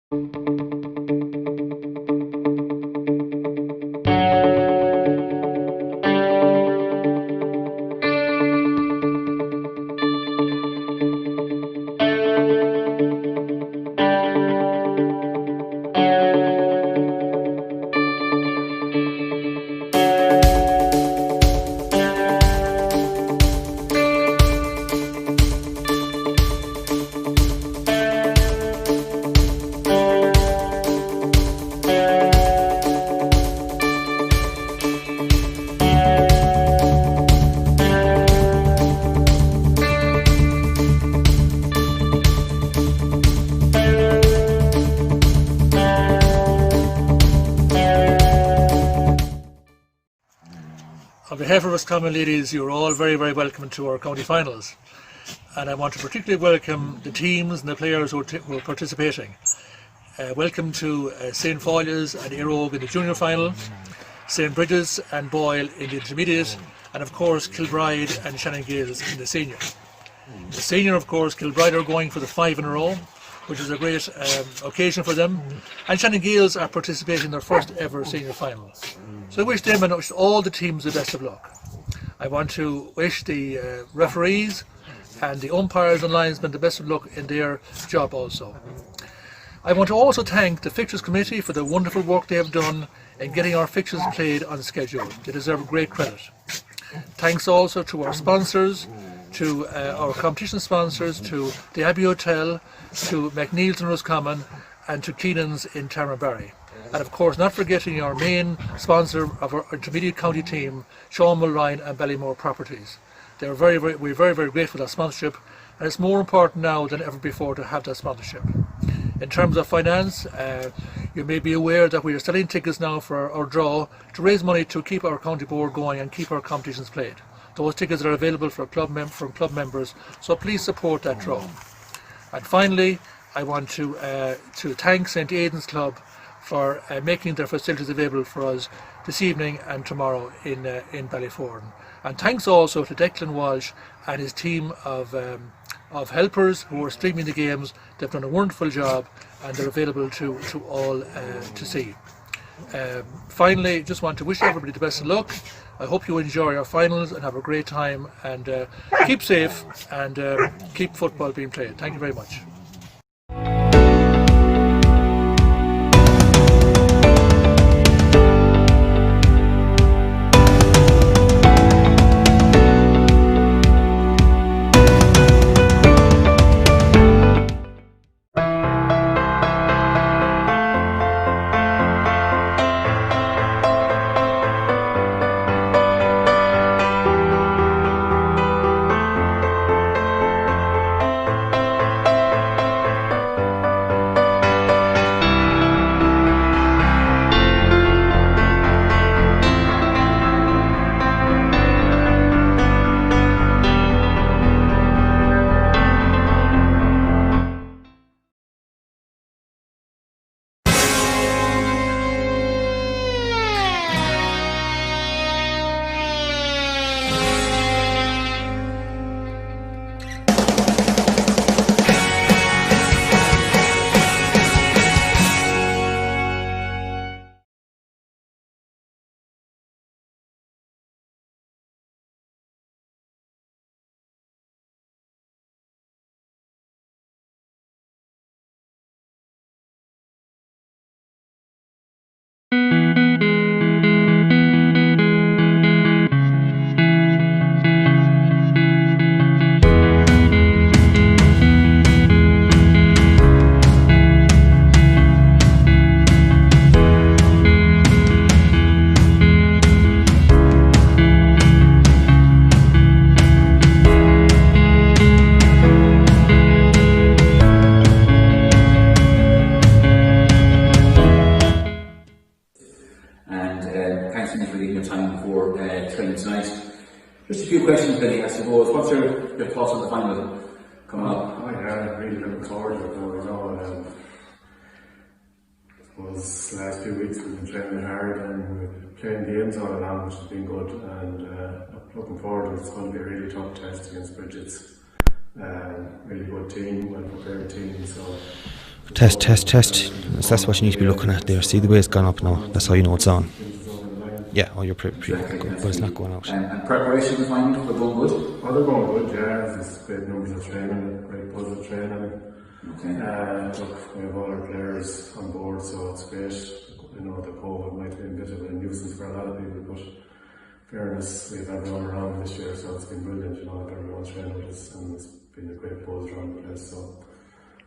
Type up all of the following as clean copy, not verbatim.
On behalf of Roscommon ladies, you're all very, very welcome to our county finals. And I want to particularly welcome the teams and the players who are participating. Welcome to St. Folia's and Erogue in the junior final, St. Brigids and Boyle in the intermediate, and of course Kilbride and Shannon Gales in the senior. The senior, of course, Kilbride are going for the 5 in a row, which is a great occasion for them, and Shannon Gales are participating in their first ever senior final. So I wish them and all the teams the best of luck. I want to wish the referees and the umpires and linesmen the best of luck in their job also. I want to also thank the Fixtures Committee for the wonderful work they have done in getting our fixtures played on schedule. They deserve great credit. Thanks also to our sponsors, to our competition sponsors, to the Abbey Hotel, to McNeil's in Roscommon, and to Keenan's in Tarmabarry. And of course, not forgetting our main sponsor of our intermediate county team, Sean Mulrine and Ballymore Properties. We're very, very grateful for that sponsorship, and it's more important now than ever before to have that sponsorship. In terms of finance, you may be aware that we are selling tickets now for our draw to raise money to keep our county board going and keep our competitions played. Those tickets are available from club members, so please support that draw. And finally, I want to thank St. Aidan's Club for making their facilities available for us this evening and tomorrow in Ballyforan. And thanks also to Declan Walsh and his team of helpers who are streaming the games. They've done a wonderful job and they're available to all to see. Finally, just want to wish everybody the best of luck. I hope you enjoy our finals and have a great time, and keep safe and keep football being played. Thank you very much. Just a few questions, Billy, I suppose. What's your thoughts on the final coming up? I'm really looking forward to it now. I suppose the last few weeks we've been training hard and we've been playing games all along, which has been good. And looking forward to it. It's going to be a really tough test against Brigids. Really good team, well prepared team. So Test. So that's what you need to be looking at there. See the way it's gone up now. That's how you know it's on. Yeah, you're pretty Exactly, good, but it's not going out. And preparation was fine, they're going good? Oh, they're going good, yeah. There's great numbers of training, great positive training. Okay. Look, we have all our players on board, so it's great. I know the COVID might be a bit of a nuisance for a lot of people, but in fairness, we've everyone around this year, so it's been brilliant, everyone's training with us, and it's been a great buzz around the place, so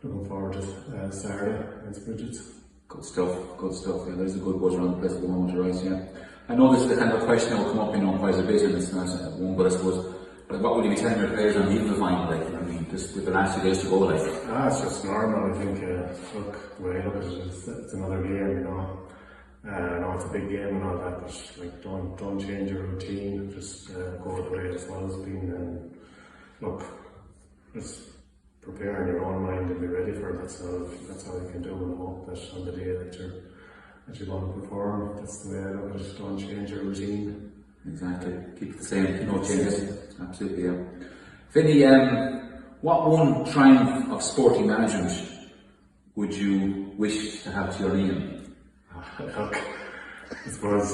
looking forward to Saturday against Brigids. Good stuff. Yeah, there's a good buzz around the place at the moment, right? Yeah. I know this is the kind of question that will come up, quite a bit, and it's not one, but I suppose, what would you be telling your players on leaving the final, just with the last 2 days to go, it's just normal, I think, look, the way I look at it is, it's another game, I know it's a big game and all that, but don't change your routine, just go the way it's always been, and look, just prepare in your own mind and be ready for it. That's all you can do, and hope that on the day that you're going to perform, that's the way I look at it. Don't change your routine. Exactly. Keep it the same. No changes. Absolutely, yeah. Vinny, what one triumph of sporting management would you wish to have to your name? Look, I suppose,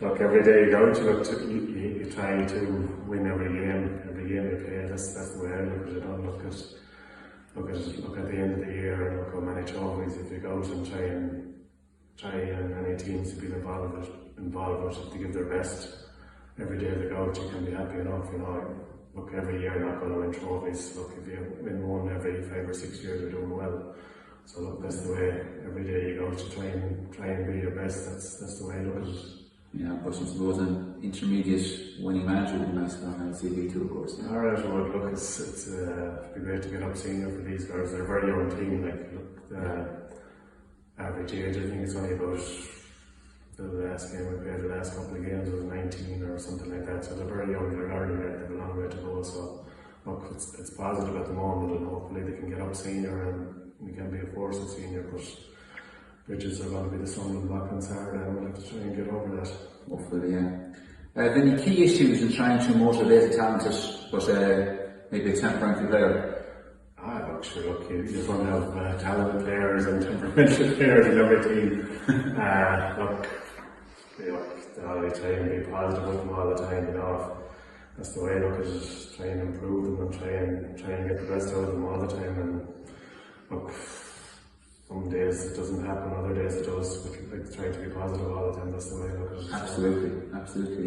look, every day you go to you try to win every game you play. That's the way I look at it. Don't look at the end of the year and look how many trophies. If you go out and try and any teams to be involved with it, to give their best every day they go out, you can be happy enough. Look, every year you're not going to win trophies. Look, if you win one every 5 or 6 years, you're doing well. So look, that's the way. Every day you go to try and be your best. That's the way I look at it. Yeah, but I suppose an intermediate winning manager would be nice to have on CV too, of course. Yeah. Alright, well, look, it's be great to get up senior for these guys. They're a very young team. Average age, I think it's only about the last game we played. The last couple of games was 19 or something like that. So they're very young. They're learning. They have a long way to go. So look, it's positive at the moment, and hopefully they can get up senior and we can be a force at senior. But Brigids are going to be the stumbling block on Saturday, and we'll have to try and get over that. Hopefully, yeah. Any key issues in trying to motivate a talented but maybe a temperamental player? Look, you're going to have talented players and temperamental players in every team. They try and be positive with them all the time, That's the way I look at it. Try and improve them and try and get the best out of them all the time. And look, some days it doesn't happen, other days it does, but try to be positive all the time. That's the way I look at it. Absolutely,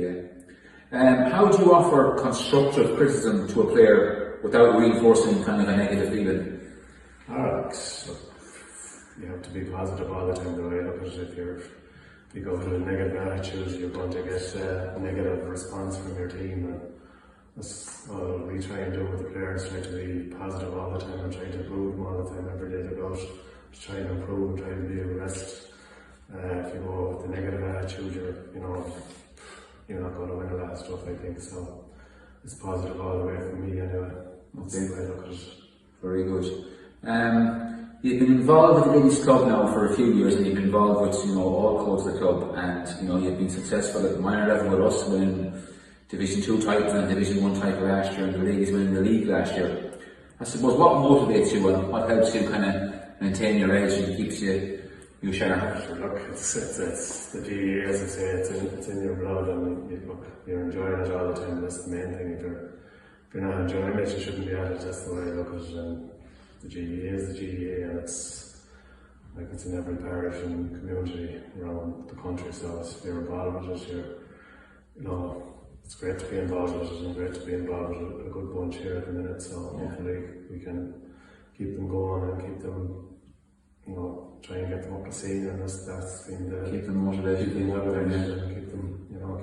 yeah. How do you offer constructive criticism to a player without reinforcing kind of a negative feeling? You have to be positive all the time, the way I look at it. If you go with a negative attitude, you're going to get a negative response from your team. And that's all we try and do with the players, try to be positive all the time and try to improve them all the time, every day they go out, to try and improve and try to be your best. If you go with a negative attitude, you're not going to win a lot of stuff, I think. So it's positive all the way from me anyway. That's the way I look at it. Very good. You've been involved with the ladies club now for a few years, and you've been involved with all clubs of the club, and you've been successful at the minor level with us, winning Division 2 title and Division 1 title last year, and the ladies winning the league last year. I suppose what motivates you and what helps you kind of maintain your edge and keeps you sharp? Look, it's the GAA, as I say, it's in your blood, and you're enjoying it all the time. That's the main thing. If you're not enjoying it, you shouldn't be at it. That's the way I look at it. And the GAA is the GAA, and it's in every parish and community around the country. So if you're involved with it, it's great to be involved with it, and great to be involved with a good bunch here at the minute. So hopefully we can keep them going and keep them, try and get them up to senior, and that's been the keep them motivated, and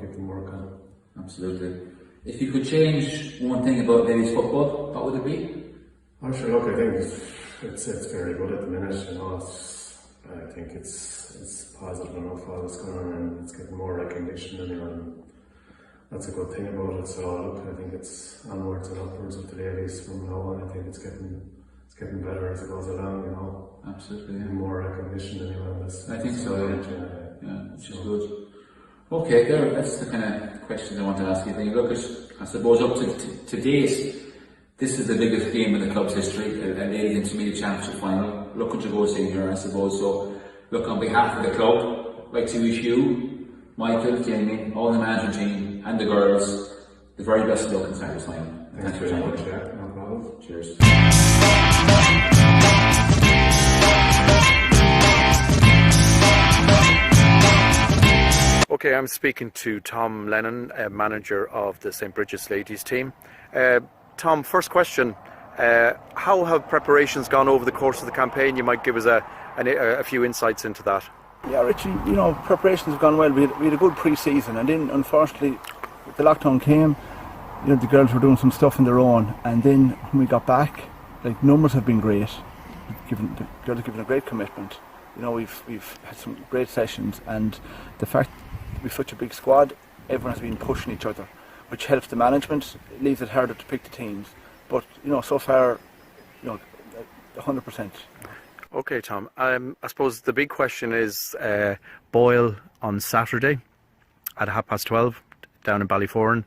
keep them working. Absolutely. If you could change one thing about ladies football, what would it be? Look, I think it's very good at the minute. I think it's positive enough all that's going on, and it's getting more recognition and that's a good thing about it. So look, I think it's onwards and upwards with the ladies from now on. I think it's getting better as it goes along. Absolutely, yeah. More recognition anyway. I think so, yeah, which is good. Okay, Gareth, that's the kind of questions I want to ask you. Look, I suppose up to date, this is the biggest game in the club's history, a ladies intermediate championship final. looking to go senior, I suppose. So, look, on behalf of the club, I'd like to wish you, Michael, Jamie, all the management team, and the girls the very best of luck in Saturday's final. Thanks very much. Yeah, no problem. Cheers. Okay, I'm speaking to Tom Lennon, manager of the St. Brigids ladies team. Tom, first question, how have preparations gone over the course of the campaign? You might give us a few insights into that. Yeah, Richie, preparations have gone well. We had a good pre-season, and then unfortunately the lockdown came. The girls were doing some stuff on their own, and then when we got back, numbers have been great. The girls have given a great commitment. We've had some great sessions, and the fact we've such a big squad, everyone has been pushing each other, which helps the management. It leaves it harder to pick the teams, but so far, 100%. Okay, Tom. I suppose the big question is Boyle on Saturday at 12:30 down in Ballyforan.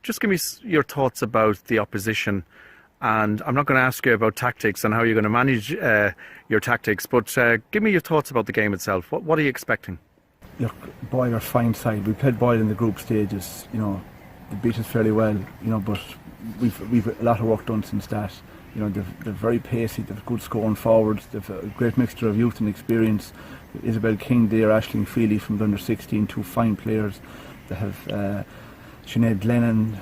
Just give me your thoughts about the opposition, and I'm not going to ask you about tactics and how you're going to manage your tactics, but give me your thoughts about the game itself. What are you expecting? Look, Boyle are fine side. We played Boyle in the group stages. They beat us fairly well. But we've a lot of work done since that. They're very pacey. They've good scoring forwards. They've a great mixture of youth and experience. Isabel King there, Aisling Feely from the under-16, two fine players. They have Sinead Lennon,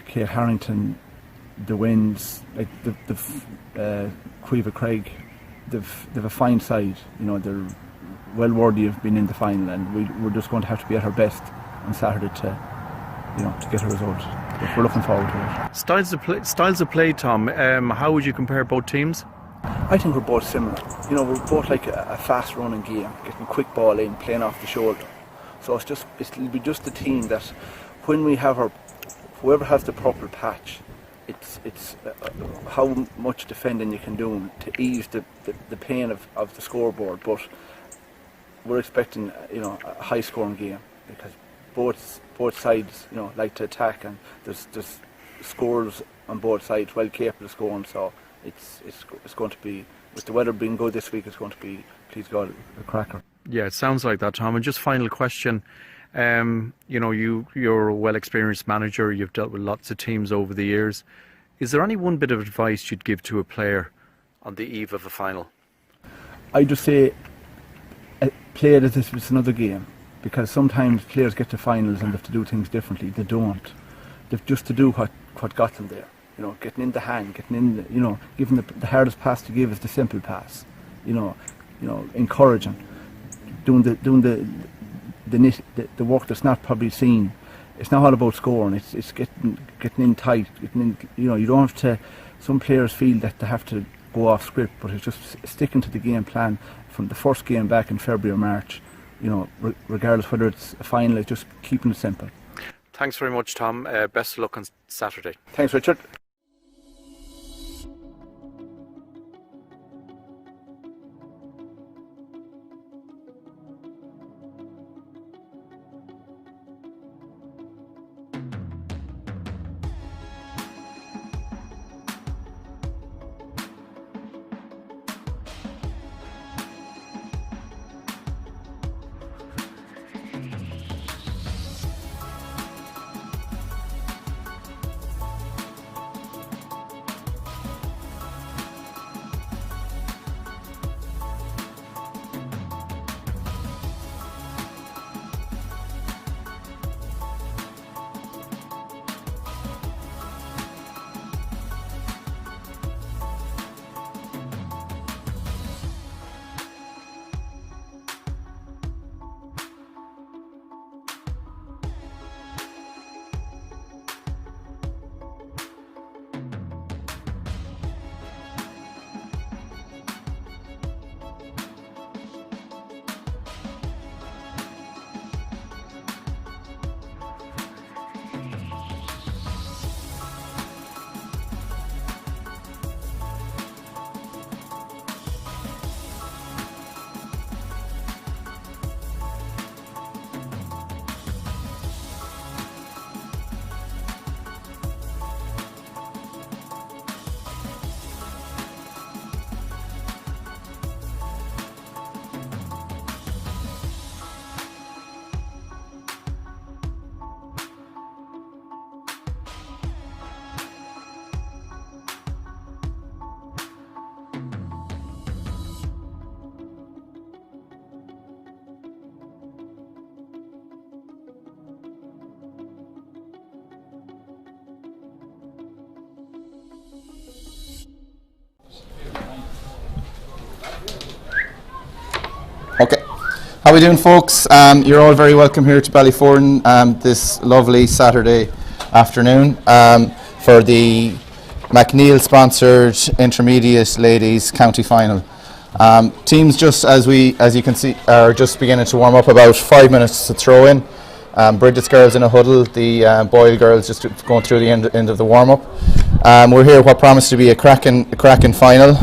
Kate Harrington, the Winds, Cueva Craig. They've a fine side. They're well worthy of being in the final, and we're just going to have to be at our best on Saturday to get a result. But we're looking forward to it. Styles of play, Tom. How would you compare both teams? I think we're both similar. We're both like a fast running game, getting quick ball in, playing off the shoulder. So it'll be just the team that when we have whoever has the purple patch, it's how much defending you can do to ease the pain of the scoreboard. But we're expecting a high scoring game, because both sides like to attack, and there's scores on both sides well capable of scoring. So it's going to be, with the weather being good this week, it's going to be, please God, a cracker. Yeah, it sounds like that, Tom. And just final question, you're a well-experienced manager. You've dealt with lots of teams over the years. Is there any one bit of advice you'd give to a player on the eve of a final? I just say, play it as if it's another game, because sometimes players get to finals and they have to do things differently. They don't. They've just to do what got them there. Getting in the hand, getting in, giving the hardest pass to give is the simple pass. Encouraging, doing the work that's not probably seen. It's not all about scoring. It's getting in tight. You don't have to. Some players feel that they have to go off script, but it's just sticking to the game plan from the first game back in February or March. Regardless whether it's a final, it's just keeping it simple. Thanks very much, Tom. Best of luck on Saturday. Thanks, Richard. we doing, folks? You're all very welcome here to Ballyforan this lovely Saturday afternoon for the McNeil sponsored Intermediate Ladies County Final. Teams, just as you can see, are just beginning to warm up. About 5 minutes to throw in. Brigids girls in a huddle, the Boyle girls just going through the end of the warm up. We're here what promised to be a cracking final.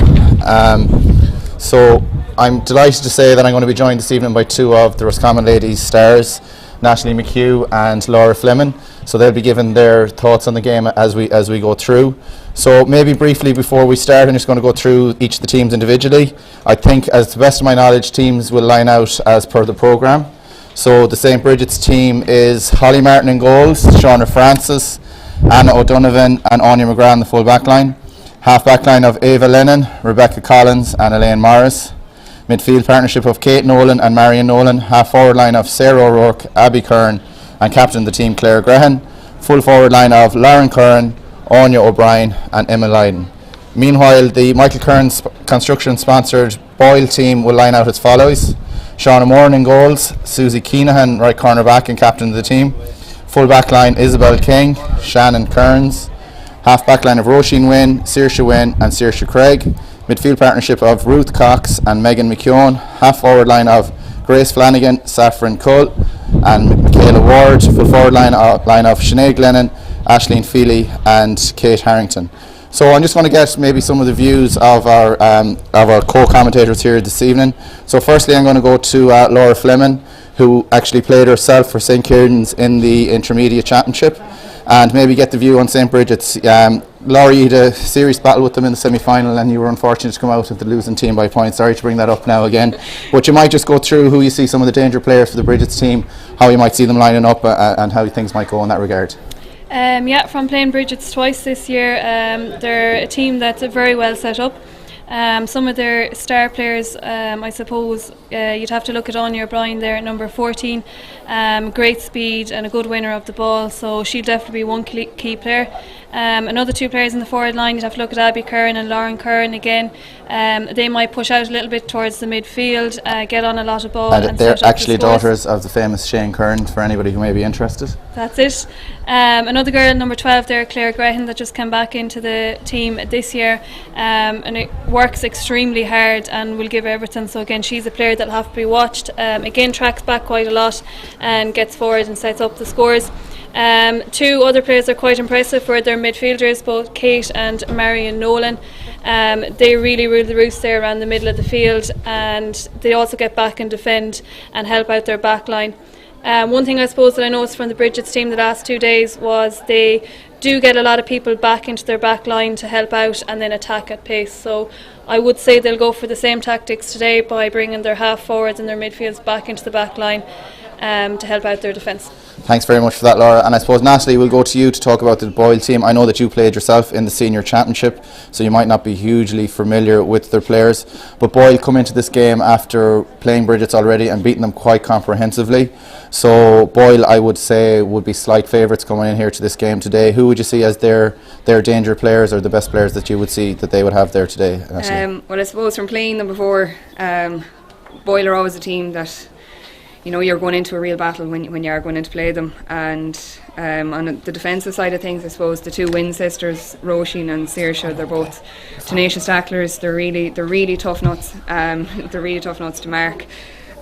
So I'm delighted to say that I'm going to be joined this evening by two of the Roscommon Ladies stars, Natalie McHugh and Laura Fleming. So they'll be giving their thoughts on the game as we go through. So maybe briefly before we start, I'm just going to go through each of the teams individually. I think, as to the best of my knowledge, teams will line out as per the programme. So the St. Brigids team is Holly Martin in goals, Shauna Francis, Anna O'Donovan and Anya McGrath in the full back line. Half back line of Ava Lennon, Rebecca Collins and Elaine Morris. Midfield partnership of Kate Nolan and Marion Nolan. Half forward line of Sarah O'Rourke, Abby Curran and captain of the team Claire Grehan. Full forward line of Lauren Curran, Anya O'Brien and Emma Lydon. Meanwhile, the Michael Curran construction sponsored Boyle team will line out as follows: Shauna Moran in goals, Susie Keenahan right corner back and captain of the team. Full back line Isabel King, Shannon Kearns. Half back line of Roisin Wynne, Saoirse Wynne and Saoirse Craig. Midfield partnership of Ruth Cox and Megan McKeown. Half forward line of Grace Flanagan, Saffron Cull and Michaela Ward. Full forward line of Sinead Glennon, Aisling Feely and Kate Harrington. So I'm just going to get maybe some of the views of our co-commentators here this evening. So firstly I'm going to go to Laura Fleming, who actually played herself for St. Kieran's in the Intermediate Championship, and maybe get the view on St. Brigids. Laura, you had a serious battle with them in the semi-final and you were unfortunate to come out with the losing team by points. Sorry to bring that up now again, but you might just go through who you see some of the danger players for the Brigids team, how you might see them lining up and how things might go in that regard. From playing Brigids twice this year, they're a team that's very well set up. Some of their star players, I suppose you'd have to look at Anya O'Brien there at number 14. Great speed and a good winner of the ball, so she'll definitely be one key player. Another two players in the forward line, you'd have to look at Abby Curran and Lauren Curran again. They might push out a little bit towards the midfield, get on a lot of ball. And they're actually daughters of the famous Shane Curran, for anybody who may be interested. That's it. Another girl, number 12 there, Claire Grehan, that just came back into the team this year, and it works extremely hard and will give everything. So again, she's a player that'll have to be watched. Again, tracks back quite a lot and gets forward and sets up the scores. Two other players are quite impressive for their midfielders, both Kate and Marion Nolan. They really rule the roost there around the middle of the field, and they also get back and defend and help out their back line. One thing I suppose that I noticed from the Brigids team the last 2 days was they do get a lot of people back into their back line to help out and then attack at pace. So I would say they'll go for the same tactics today by bringing their half forwards and their midfields back into the back line to help out their defence. Thanks very much for that, Laura. And I suppose, Natalie, we'll go to you to talk about the Boyle team. I know that you played yourself in the senior championship, so you might not be hugely familiar with their players, but Boyle come into this game after playing Brigids already and beating them quite comprehensively. So Boyle, I would say, would be slight favourites coming in here to this game today. Who would you see as their danger players or the best players that you would see that they would have there today? Well, I suppose from playing them before, Boyle are always a team that you're going into a real battle when you are going in to play them. And on the defensive side of things, I suppose the two Wynne sisters, Roisin and Saoirse, they're both tenacious tacklers. They're really tough nuts. They're really tough nuts to mark.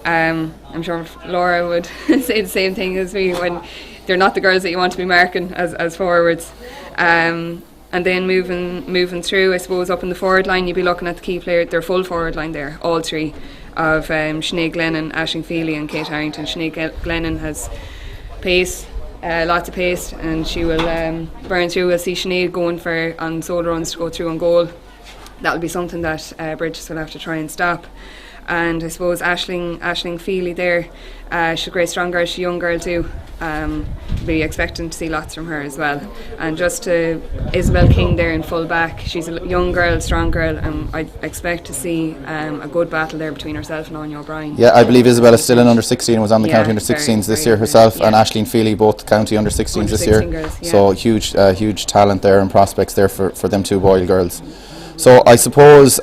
I'm sure Laura would say the same thing as me, when they're not the girls that you want to be marking as forwards. And then moving through, I suppose up in the forward line, you'd be looking at the key player, their full forward line there, all three of Sinead Glennon, Aisling Feely and Kate Harrington. Sinead Glennon has pace, lots of pace, and she will burn through. We'll see Sinead going for on solo runs to go through on goal. That'll be something that Brigids will have to try and stop. And I suppose Aisling Feely there, she's a great strong girl, she's a young girl too. Be expecting to see lots from her as well. And just to Isabel King there in full back, she's a young girl, strong girl, and I expect to see a good battle there between herself and Anya O'Brien. Yeah, I believe Isabel is still in under 16, was on the county under 16s this year herself, and Aisling Feely both county under 16s this year. Girls, yeah. So huge talent there and prospects there for them two Boyle girls. So I suppose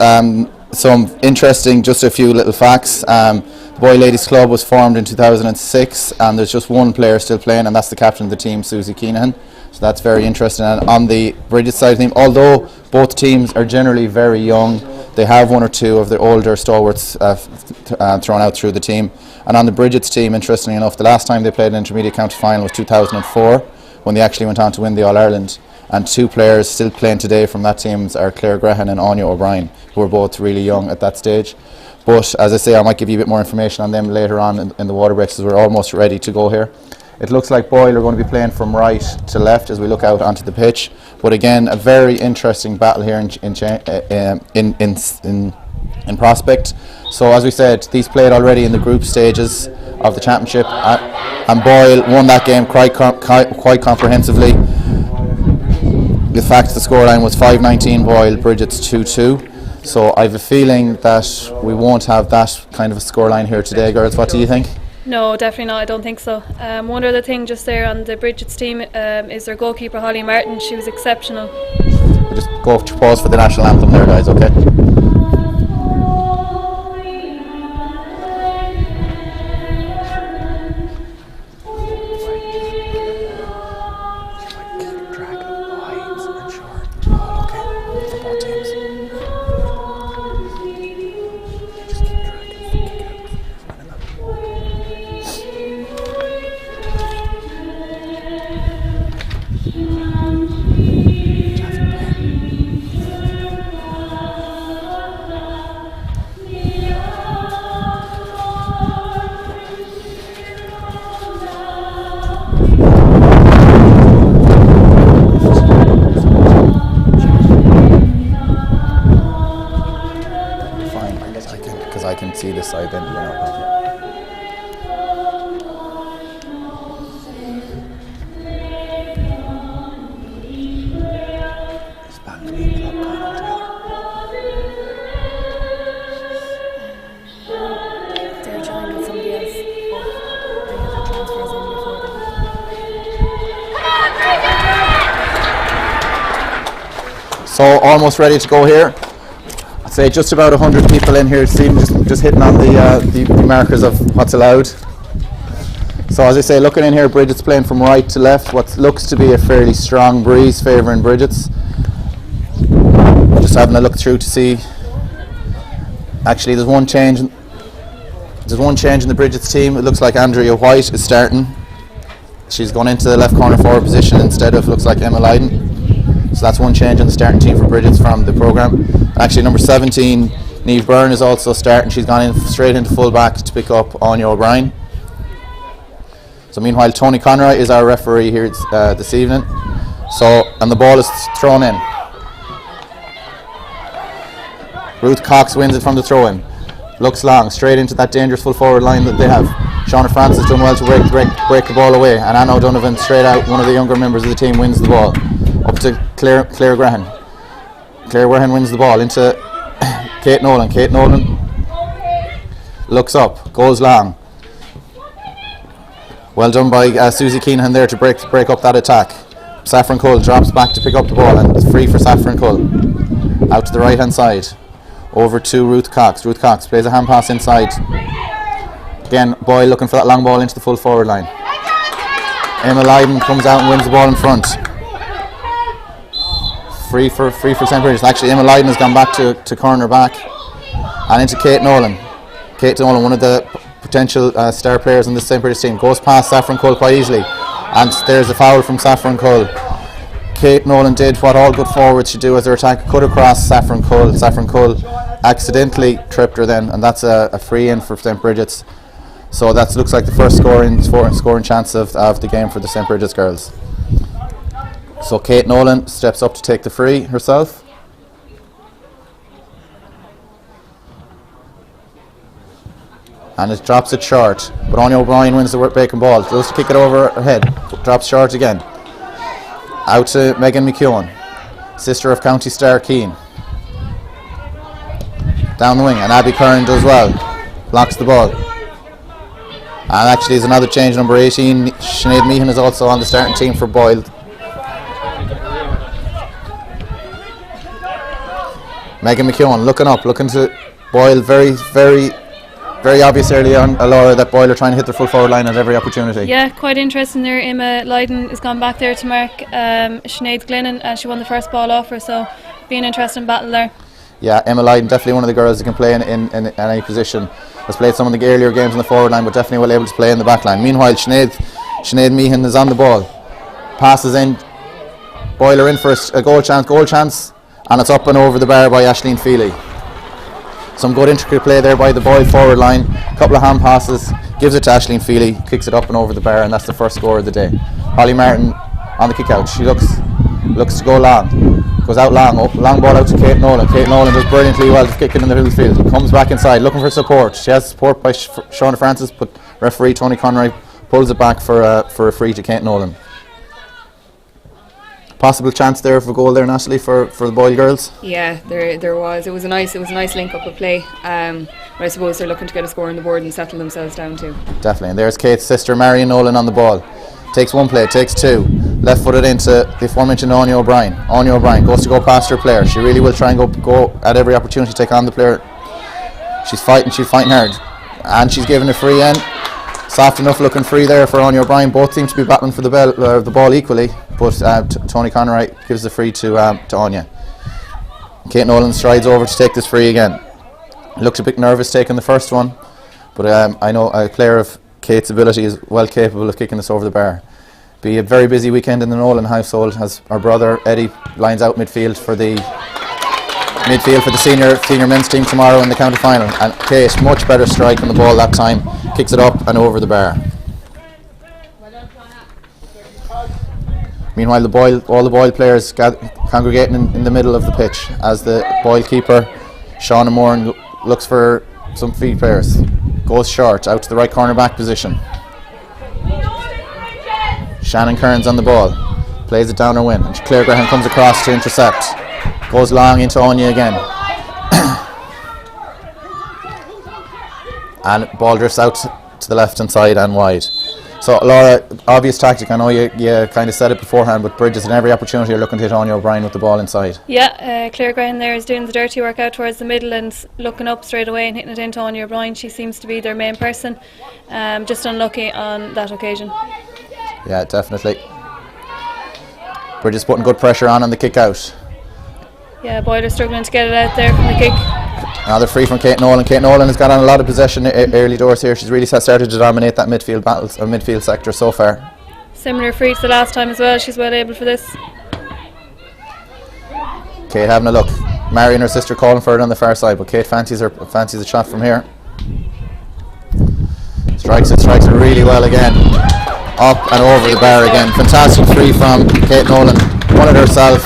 some interesting, just a few little facts. Boyle Ladies Club was formed in 2006, and there's just one player still playing, and that's the captain of the team, Susie Keenan. So that's very interesting. And on the Brigids side of the team, although both teams are generally very young, they have one or two of the older stalwarts thrown out through the team. And on the Brigids team, interestingly enough, the last time they played an intermediate county final was 2004, when they actually went on to win the All-Ireland. And two players still playing today from that team are Claire Grehan and Anya O'Brien, who were both really young at that stage. But as I say, I might give you a bit more information on them later on in the water breaks, as we're almost ready to go here. It looks like Boyle are going to be playing from right to left as we look out onto the pitch. But again, a very interesting battle here in prospect. So as we said, these played already in the group stages of the championship, and Boyle won that game quite comprehensively. The fact the scoreline was 5-19 Boyle, Brigids 2-2. So I have a feeling that we won't have that kind of a scoreline here today, girls. What do you think? No, definitely not. I don't think so. One other thing just there on the Brigids team is their goalkeeper Holly Martin. She was exceptional. We'll just go to pause for the national anthem there, guys, okay? I can see this side then. They're joined with somebody else. They have the transfers in before them. So almost ready to go here. I'd say just about 100 people in here, Stephen, just hitting on the markers of what's allowed. So as I say, looking in here, Brigids playing from right to left. What looks to be a fairly strong breeze favouring Brigids. Just having a look through to see. Actually, there's one change. There's one change in the Brigids team. It looks like Andrea White is starting. She's gone into the left corner forward position instead of, looks like, Emma Lydon. So that's one change in the starting team for Brigids from the programme. Actually, number 17, Niamh Byrne, is also starting. She's gone in straight into full back to pick up Anya O'Brien. So meanwhile, Tony Conroy is our referee here this evening. So, and the ball is thrown in. Ruth Cox wins it from the throw-in. Looks long, straight into that dangerous full forward line that they have. Shauna Francis done well to break the ball away, and Anna O'Donovan straight out, one of the younger members of the team, wins the ball. Up to Claire Grehan. Claire Grehan wins the ball into Kate Nolan. Kate Nolan looks up, goes long. Well done by Susie Keenan there to break up that attack. Saffron Cole drops back to pick up the ball, and it's free for Saffron Cole. Out to the right hand side. Over to Ruth Cox. Ruth Cox plays a hand pass inside. Again, Boyle looking for that long ball into the full forward line. Emma Lydon comes out and wins the ball in front. Free for St. Brigids. Actually, Emma Lydon has gone back to corner back and into Kate Nolan. Kate Nolan, one of the potential star players in the St. Brigids team, goes past Saffron Cole quite easily, and there's a foul from Saffron Cole. Kate Nolan did what all good forwards should do as their attack, cut across Saffron Cole. Saffron Cole accidentally tripped her then, and that's a free in for St. Brigids. So that looks like the first scoring chance of the game for the St. Brigids girls. So Kate Nolan steps up to take the free herself. And it drops it short. But Anya O'Brien wins the bacon ball. Goes to kick it over her head. Drops short again. Out to Megan McKeown, sister of County Star Keane. Down the wing, and Abby Curran does well. Blocks the ball. And actually there's another change, number 18, Sinead Meehan is also on the starting team for Boyle. Megan McKeown looking up, looking to Boyle. Very obvious early on, Laura, that Boyle are trying to hit their full forward line at every opportunity. Yeah, quite interesting there. Emma Lydon has gone back there to mark Sinead Glennon, and she won the first ball off her, so be an interesting battle there. Yeah, Emma Lydon, definitely one of the girls that can play in any position. Has played some of the earlier games on the forward line, but definitely well able to play in the back line. Meanwhile, Sinead Meehan is on the ball. Passes in. Boyle are in for a goal chance, and it's up and over the bar by Aisling Feely. Some good intricate play there by the Boyle forward line. A couple of hand passes, gives it to Aisling Feely, kicks it up and over the bar, and that's the first score of the day. Holly Martin on the kick out. She looks to go long. Goes out long ball out to Kate Nolan. Kate Nolan does brilliantly well to kick it in the middle of the field. Comes back inside looking for support. She has support by Shauna Francis, but referee Tony Conroy pulls it back for a free to Kate Nolan. Possible chance there for a goal there, Natalie, for the Boyle girls. Yeah, there was. It was a nice link up of play. But I suppose they're looking to get a score on the board and settle themselves down too. Definitely. And there's Kate's sister Marion Nolan on the ball. Takes one play, takes two. Left footed into the aforementioned Anya O'Brien. Anya O'Brien goes to go past her player. She really will try and go at every opportunity to take on the player. She's fighting hard. And she's given a free in. Soft enough looking free there for Anya O'Brien. Both seem to be battling for the ball equally, but Tony Conroy gives the free to Anya. Kate Nolan strides over to take this free again. Looks a bit nervous taking the first one, but I know a player of Kate's ability is well capable of kicking this over the bar. Be a very busy weekend in the Nolan household as our brother Eddie lines out midfield for the senior men's team tomorrow in the county final, and Kate, much better strike on the ball that time, kicks it up and over the bar. Meanwhile, all the Boyle players congregating in the middle of the pitch as the Boyle keeper Shauna Moore looks for some feed players. Goes short out to the right corner back position. Shannon Kearns on the ball, plays it down her wing, and Claire Graham comes across to intercept. Goes long into Anya again. And ball drifts out to the left hand side and wide. So Laura, obvious tactic, I know you kind of said it beforehand, but Brigids in every opportunity are looking to hit Anya O'Brien with the ball inside. Yeah, Claire Graham there is doing the dirty work out towards the middle and looking up straight away and hitting it into Anya O'Brien. She seems to be their main person. Just unlucky on that occasion. Yeah, definitely. Brigids putting good pressure on the kick out. Yeah, Boyle struggling to get it out there from the kick. Another free from Kate Nolan. Kate Nolan has got on a lot of possession early doors here. She's really started to dominate that midfield sector so far. Similar free to the last time as well. She's well able for this. Kate having a look. Mary and her sister calling for it on the far side, but Kate fancies a shot from here. Strikes it really well again. Up and over the bar again. Fantastic free from Kate Nolan. Won it herself.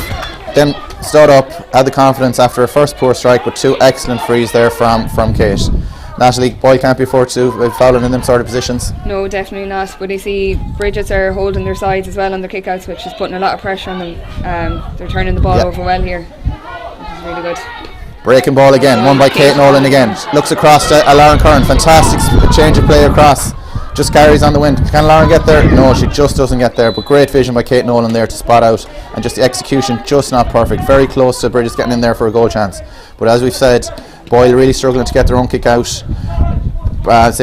Then stood up, had the confidence after a first poor strike, with two excellent frees there from Kate. Natalie, Boyle can't be afforded to fouling in them sort of positions. No, definitely not. But you see, Brigids are holding their sides as well on their kickouts, which is putting a lot of pressure on them. They're turning the ball over well here, which is really good. Breaking ball again, won by Kate Nolan again. Looks across to Lauren Curran. Fantastic change of play across. Just carries on the wind. Can Lauren get there? No, she just doesn't get there. But great vision by Kate Nolan there to spot out, and just the execution just not perfect. Very close to Brigids getting in there for a goal chance. But as we've said, Boyle really struggling to get their own kick out. St.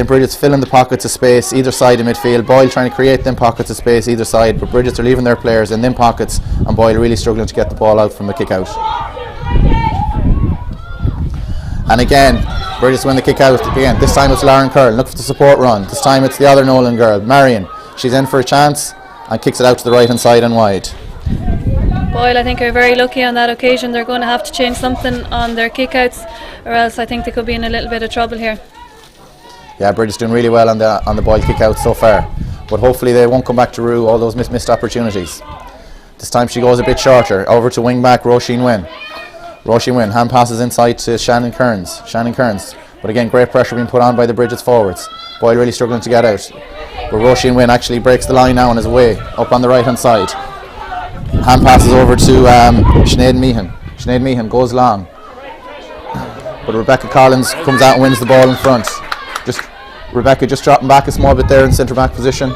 Brigids filling the pockets of space either side of midfield. Boyle trying to create them pockets of space either side, but Brigids are leaving their players in them pockets, and Boyle really struggling to get the ball out from the kick out. And again, Brigids win the kick out again. This time it's Lauren Curran. Look for the support run. This time it's the other Nolan girl, Marion. She's in for a chance and kicks it out to the right hand side and wide. Boyle, I think, are very lucky on that occasion. They're going to have to change something on their kickouts, or else I think they could be in a little bit of trouble here. Yeah, Brigids doing really well on the Boyle kick out so far, but hopefully they won't come back to rue all those missed opportunities. This time she goes a bit shorter, over to wing back Roisin Wynn. Roisin Wynn, hand passes inside to Shannon Kearns. But again, great pressure being put on by the Brigids forwards. Boyle really struggling to get out. But Roisin Wynn actually breaks the line now on his way up on the right hand side. Hand passes over to Sinead Meehan. Sinead Meehan goes long. But Rebecca Collins comes out and wins the ball in front. Rebecca just dropping back a small bit there in centre back position.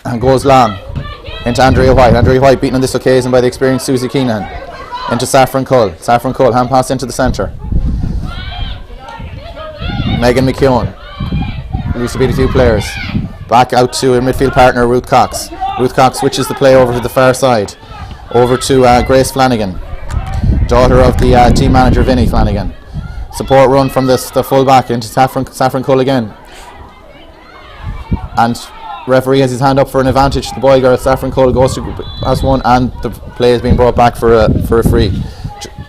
And goes long into Andrea White. Andrea White beaten on this occasion by the experienced Susie Keenan. into Saffron Cull. Saffron Cull, hand pass into the centre. Megan McKeown. Used to beat a few players. Back out to her midfield partner, Ruth Cox. Ruth Cox switches the play over to the far side. Over to Grace Flanagan, daughter of the team manager, Vinnie Flanagan. Support run from the full back into Saffron Cull again. And referee has his hand up for an advantage. The boy girl, Saffron Cull, goes to pass one, and the play is being brought back for a free.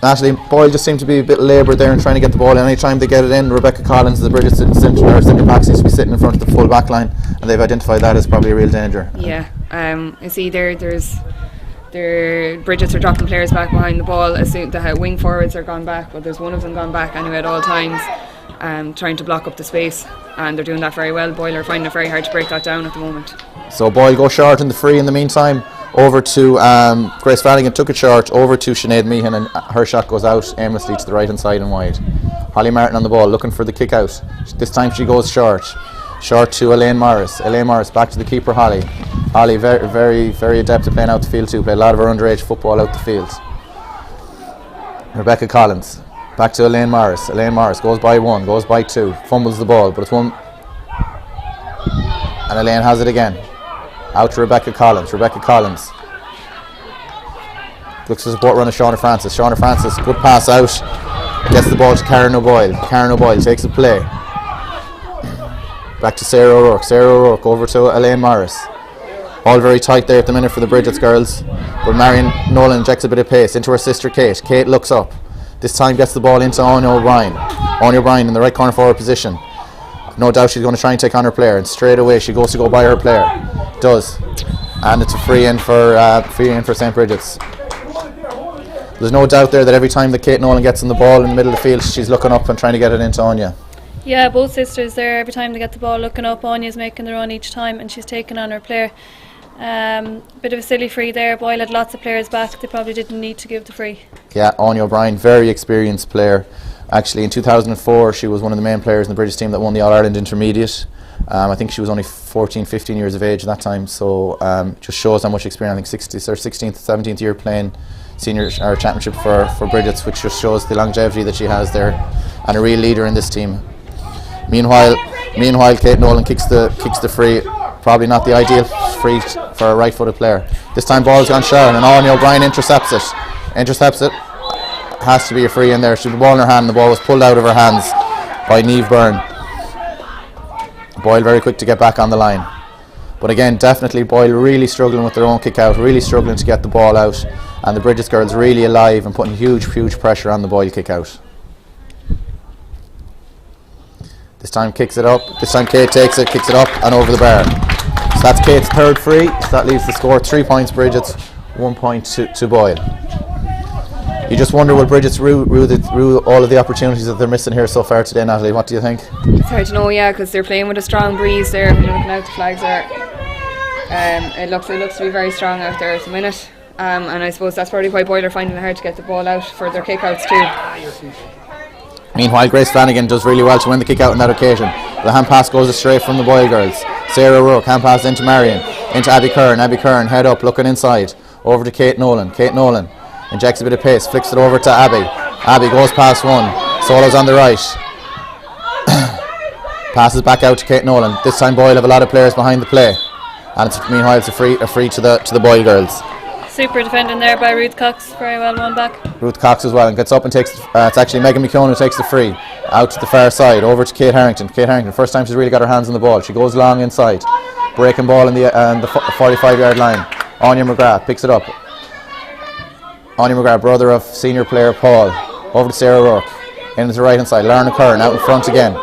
Natalie, Boyle just seemed to be a bit laboured there and trying to get the ball in. Any time they get it in, Rebecca Collins, the Brigids centre back, seems to be sitting in front of the full back line, and they've identified that as probably a real danger. Yeah, you see there's Brigids are dropping players back behind the ball. As soon the wing forwards are gone back, but there's one of them gone back anyway at all times, trying to block up the space, and they're doing that very well. Boyle are finding it very hard to break that down at the moment. So Boyle go short in the free in the meantime. Over to Grace Flanagan, took it short, over to Sinead Meehan, and her shot goes out aimlessly to the right hand side and wide. Holly Martin on the ball, looking for the kick out. This time she goes short to Elaine Morris. Elaine Morris back to the keeper, Holly. Holly very, very, very adept at playing out the field too, played a lot of her underage football out the field. Rebecca Collins, back to Elaine Morris. Elaine Morris goes by one, goes by two, fumbles the ball, but it's one, and Elaine has it again. Out to Rebecca Collins. Rebecca Collins looks for support run of Shauna Francis. Shauna Francis, good pass out. Gets the ball to Karen O'Boyle. Karen O'Boyle takes the play. Back to Sarah O'Rourke. Sarah O'Rourke over to Elaine Morris. All very tight there at the minute for the Brigids girls. But Marion Nolan injects a bit of pace into her sister Kate. Kate looks up. This time gets the ball into Anya O'Brien. Anya O'Brien in the right corner forward position. No doubt she's going to try and take on her player, and straight away she goes to go by her player. Does, and it's a free in for St. Brigids. There's no doubt there that every time that Kate Nolan gets in the ball in the middle of the field, she's looking up and trying to get it into Anya. Yeah, both sisters there, every time they get the ball looking up, Anya's making the run each time and she's taking on her player. Bit of a silly free there. Boyle had lots of players back, they probably didn't need to give the free. Yeah, Anya O'Brien, very experienced player. Actually in 2004 she was one of the main players in the British team that won the All-Ireland Intermediate. I think she was only 14-15 years of age at that time, so just shows how much experience. I think 16th 17th year playing senior or championship for Brigids, which just shows the longevity that she has there, and a real leader in this team. Meanwhile Kate Nolan kicks the free. Probably not the ideal free for a right-footed player. This time ball's gone short and Anya O'Brien intercepts it. Has to be a free in there. She had the ball in her hand and the ball was pulled out of her hands by Niamh Byrne. Boyle very quick to get back on the line. But again, definitely Boyle really struggling with their own kick out, really struggling to get the ball out, and the Brigids girls really alive and putting huge pressure on the Boyle kick out. This time kicks it up. This time Kate takes it, kicks it up and over the bar. So that's Kate's third free. So that leaves the score 3 points Brigids, 1 point to Boyle. You just wonder, will Brigids rue all of the opportunities that they're missing here so far today, Natalie? What do you think? It's hard to know, yeah, because they're playing with a strong breeze there. When you're looking out, the flags are. It looks to be very strong out there at the minute, and I suppose that's probably why Boyle are finding it hard to get the ball out for their kick-outs too. Meanwhile, Grace Flanagan does really well to win the kick out on that occasion. The hand pass goes astray from the Boyle girls. Sarah O'Rourke, hand pass into Marion, into Abby Kern. Abby Kern, head up, looking inside. Over to Kate Nolan. Kate Nolan injects a bit of pace, flicks it over to Abby. Abby goes past one. Solo's on the right. Passes back out to Kate Nolan. This time Boyle have a lot of players behind the play. And meanwhile it's a free to the Boyle girls. Super defending there by Ruth Cox, very well won back. Ruth Cox as well, and gets up and takes, it's actually Megan McKeown who takes the free. Out to the far side, over to Kate Harrington. Kate Harrington, first time she's really got her hands on the ball. She goes long inside. Breaking ball in the 45-yard line. Anya McGrath picks it up. Anya McGrath, brother of senior player Paul. Over to Sarah O'Rourke. Into the right hand side. Lorna Curran out in front again.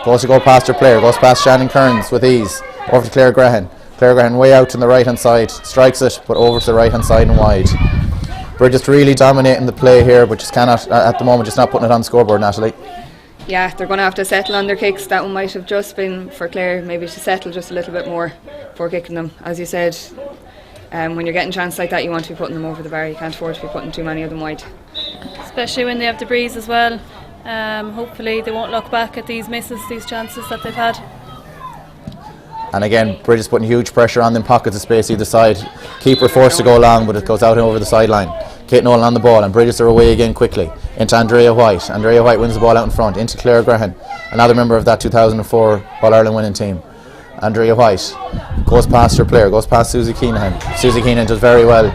Goes to go past her player. Goes past Shannon Kearns with ease. Over to Claire Grehan. Claire Grehan way out on the right hand side. Strikes it, but over to the right hand side and wide. We're just really dominating the play here, but just cannot, at the moment, just not putting it on the scoreboard, Natalie. Yeah, they're going to have to settle on their kicks. That one might have just been for Claire, maybe to settle just a little bit more before kicking them. As you said, when you're getting a chance like that, you want to be putting them over the bar. You can't afford to be putting too many of them wide. Especially when they have the breeze as well. Hopefully they won't look back at these misses, these chances that they've had. And again, Brigids putting huge pressure on them, pockets of space either side. Keeper forced to go long, but it goes out and over the sideline. Kate Nolan on the ball, and Brigids are away again quickly. Into Andrea White. Andrea White wins the ball out in front. Into Claire Graham, another member of that 2004 All-Ireland winning team. Andrea White goes past her player, goes past Susie Keenan. Susie Keenan does very well.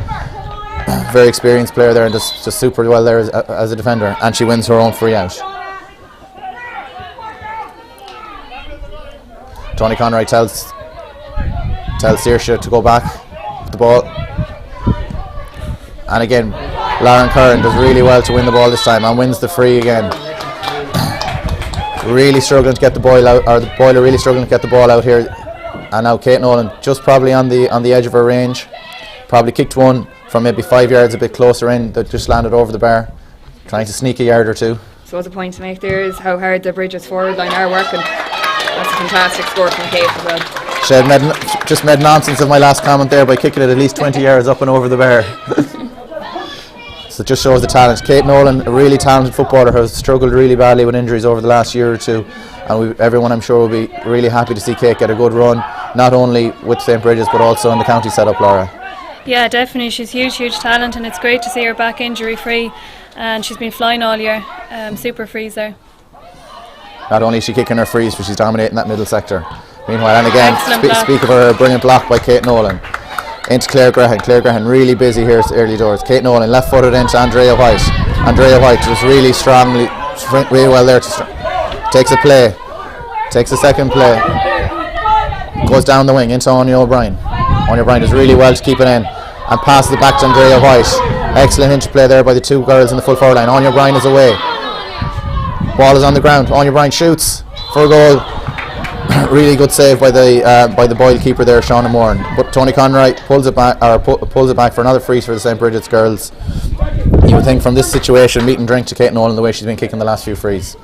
Very experienced player there, and does super well there as a defender. And she wins her own free out. Tony Conroy tells Saoirse to go back with the ball. And again, Lauren Curran does really well to win the ball this time and wins the free again. Really struggling to get the Boyle out, or the Boyle are really struggling to get the ball out here. And now Kate Nolan just probably on the edge of her range. Probably kicked one from maybe 5 yards a bit closer in that just landed over the bar. Trying to sneak a yard or two. So the point to make there is how hard the Brigids forward line are working. That's a fantastic score from Kate as well. She had just made nonsense of my last comment there by kicking it at least 20 yards up and over the bar. So it just shows the talent. Kate Nolan, a really talented footballer, has struggled really badly with injuries over the last year or two, and everyone I'm sure will be really happy to see Kate get a good run, not only with St. Brigids but also in the county setup, Laura. Yeah, definitely. She's huge talent, and it's great to see her back injury free, and she's been flying all year. Super frees there. Not only is she kicking her frees, but she's dominating that middle sector. Meanwhile, and again, speak of her brilliant block by Kate Nolan. Into Claire Graham. Claire Graham really busy here early doors. Kate Nolan left footed into Andrea White. Andrea White was really strongly, really well there. Takes a play. Takes a second play. Goes down the wing into Anya O'Brien. Anya O'Brien does really well to keep it in and passes it back to Andrea White. Excellent interplay there by the two girls in the full forward line. Anya O'Brien is away. Ball is on the ground. Anya O'Brien shoots for a goal. Really good save by the Boyle keeper there, Shauna Moran. But Tony Conroy pulls it back for another freeze for the St. Brigids girls. You would think from this situation, meat and drink to Kate Nolan the way she's been kicking the last few frees.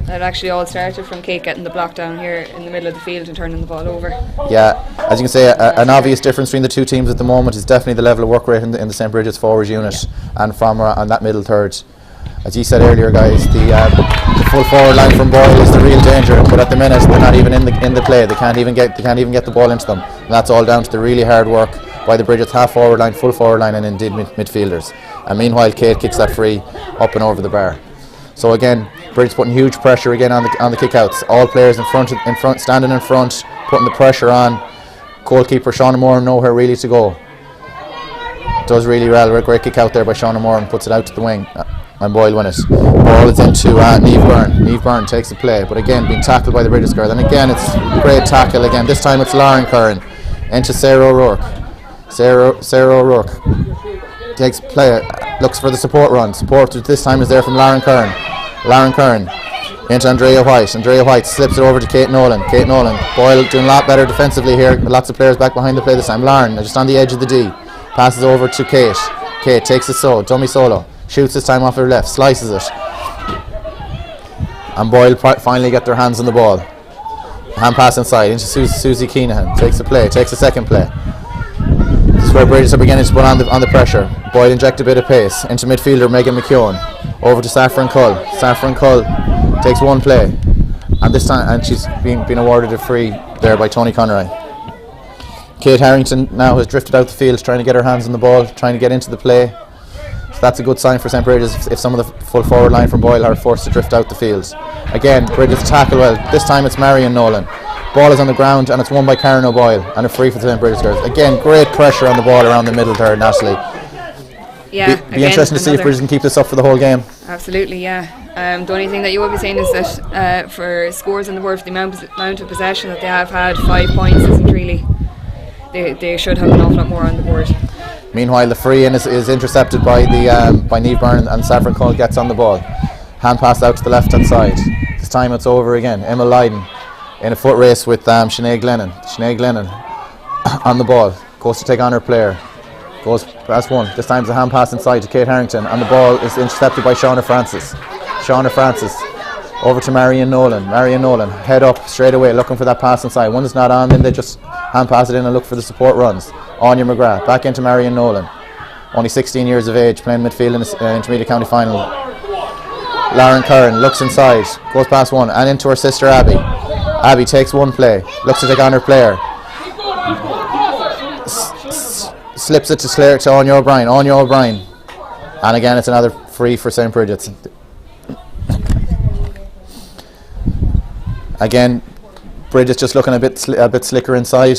That actually all started from Kate getting the block down here in the middle of the field and turning the ball over. Yeah, as you can say, an obvious difference between the two teams at the moment is definitely the level of work rate in the St. Brigids forwards unit and from on that middle third. As you said earlier, guys, the full forward line from Boyle is the real danger. But at the minute, they're not even in the play. They can't even get the ball into them. And that's all down to the really hard work by the Brigids half forward line, full forward line, and indeed midfielders. And meanwhile, Kate kicks that free up and over the bar. So again, Brigids putting huge pressure again on the kickouts. All players in front, standing in front, putting the pressure on. Goalkeeper Shauna Moore nowhere really to go. Does really well. Great kick out there by Shauna Moore and puts it out to the wing. And Boyle win it. Ball is into Niamh Byrne. Niamh Byrne takes the play, but again being tackled by the British girl. And again it's a great tackle again. This time it's Lauren Curran into Sarah O'Rourke. Sarah O'Rourke takes play, looks for the support run. Support this time is there from Lauren Curran. Lauren Curran into Andrea White. Andrea White slips it over to Kate Nolan. Kate Nolan. Boyle doing a lot better defensively here. Lots of players back behind the play this time. Lauren just on the edge of the D. Passes over to Kate. Kate takes it dummy solo. Shoots this time off her left, slices it, and Boyle finally get their hands on the ball. Hand pass inside into Susie Keenan. Takes a play, takes a second play. This is where Brigids are beginning to put on the pressure. Boyle inject a bit of pace into midfielder Megan McKeown. Over to Saffron Cull. Saffron Cull takes one play, and this time she's been awarded a free there by Tony Conroy. Kate Harrington now has drifted out the field, trying to get her hands on the ball, trying to get into the play. So that's a good sign for St. Brigids if some of the full forward line from Boyle are forced to drift out the field. Again, Brigids tackle well. This time it's Marion Nolan. Ball is on the ground and it's won by Karen O'Boyle and a free for the St. Brigids girls. Again, great pressure on the ball around the middle third, Natalie. Yeah, be interesting to see if Brigids can keep this up for the whole game. Absolutely, yeah. The only thing that you will be saying is that for scores on the board, for the amount of possession that they have had, 5 points isn't really. They should have an awful lot more on the board. Meanwhile, the free in is intercepted by Niamh Byrne, and Saffron Cole gets on the ball. Hand pass out to the left hand side. This time it's over again. Emma Lydon in a foot race with Sinead Glennon. Sinead Glennon on the ball, goes to take on her player. Goes past one. This time it's a hand pass inside to Kate Harrington, and the ball is intercepted by Shauna Francis. Shauna Francis over to Marion Nolan. Marion Nolan head up straight away, looking for that pass inside. One is not on, then they just hand pass it in and look for the support runs. Anya McGrath back into Marion Nolan, only 16 years of age, playing midfield in the intermediate county final. Lauren Curran looks inside, goes past one and into her sister Abby. Abby takes one play, looks to take on her player. slips it to Claire, to Anya O'Brien. And again, it's another free for St. Brigids. Again, Brigids just looking a bit slicker inside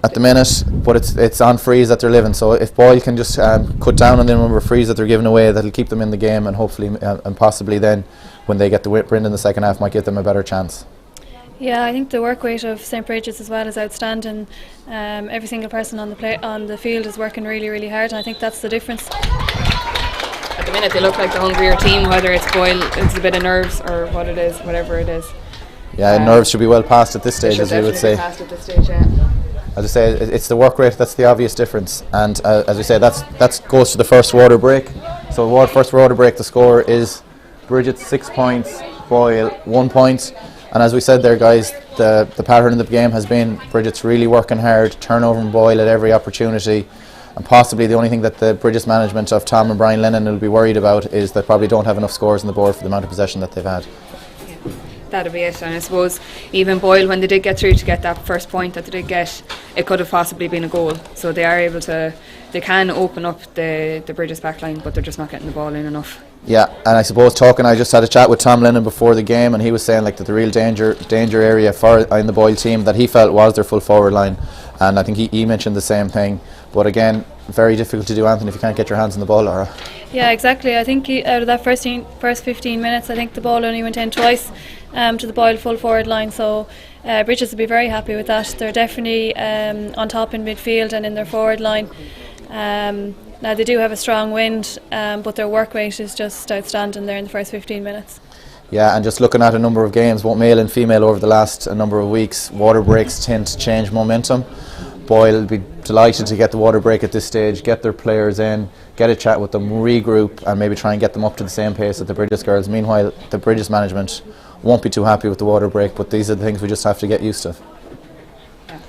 at the minute, but it's on frees that they're living. So if Boyle can just cut down on the number of frees that they're giving away, that'll keep them in the game, and hopefully and possibly then when they get the win in the second half might give them a better chance. Yeah, I think the work rate of St. Brigids as well is outstanding. Every single person on the field is working really, really hard, and I think that's the difference. At the minute, they look like the hungrier team, whether it's Boyle, it's a bit of nerves, or what it is, whatever it is. Yeah, nerves should be well past at this stage, as we would say. Past at this stage, yeah. As I say, it's the work rate that's the obvious difference, and as we say, that goes to the first water break. So first water break, the score is Brigids 6 points, Boyle 1 point. And as we said there, guys, the pattern of the game has been Brigids really working hard, turnover and Boyle at every opportunity, and possibly the only thing that the Brigids management of Tom and Brian Lennon will be worried about is that probably don't have enough scores on the board for the amount of possession that they've had. That'll be it, and I suppose even Boyle, when they did get through to get that first point that they did get, it could have possibly been a goal. So they are able to, they can open up the Brigids backline, but they're just not getting the ball in enough. Yeah, and I suppose I just had a chat with Tom Lennon before the game, and he was saying like that the real danger area for in the Boyle team that he felt was their full forward line, and I think he mentioned the same thing. But again, very difficult to do, Anthony, if you can't get your hands on the ball, Laura. Yeah, exactly. I think out of that first 15 minutes, I think the ball only went in twice to the Boyle full forward line. So Brigids will be very happy with that. They're definitely on top in midfield and in their forward line. Now they do have a strong wind, but their work rate is just outstanding there in the first 15 minutes. Yeah, and just looking at a number of games, both male and female, over the last number of weeks, water breaks tend to change momentum. Boyle will be delighted to get the water break at this stage, get their players in, get a chat with them, regroup, and maybe try and get them up to the same pace as the Brigids girls. Meanwhile, the Brigids management won't be too happy with the water break, but these are the things we just have to get used to. Yeah.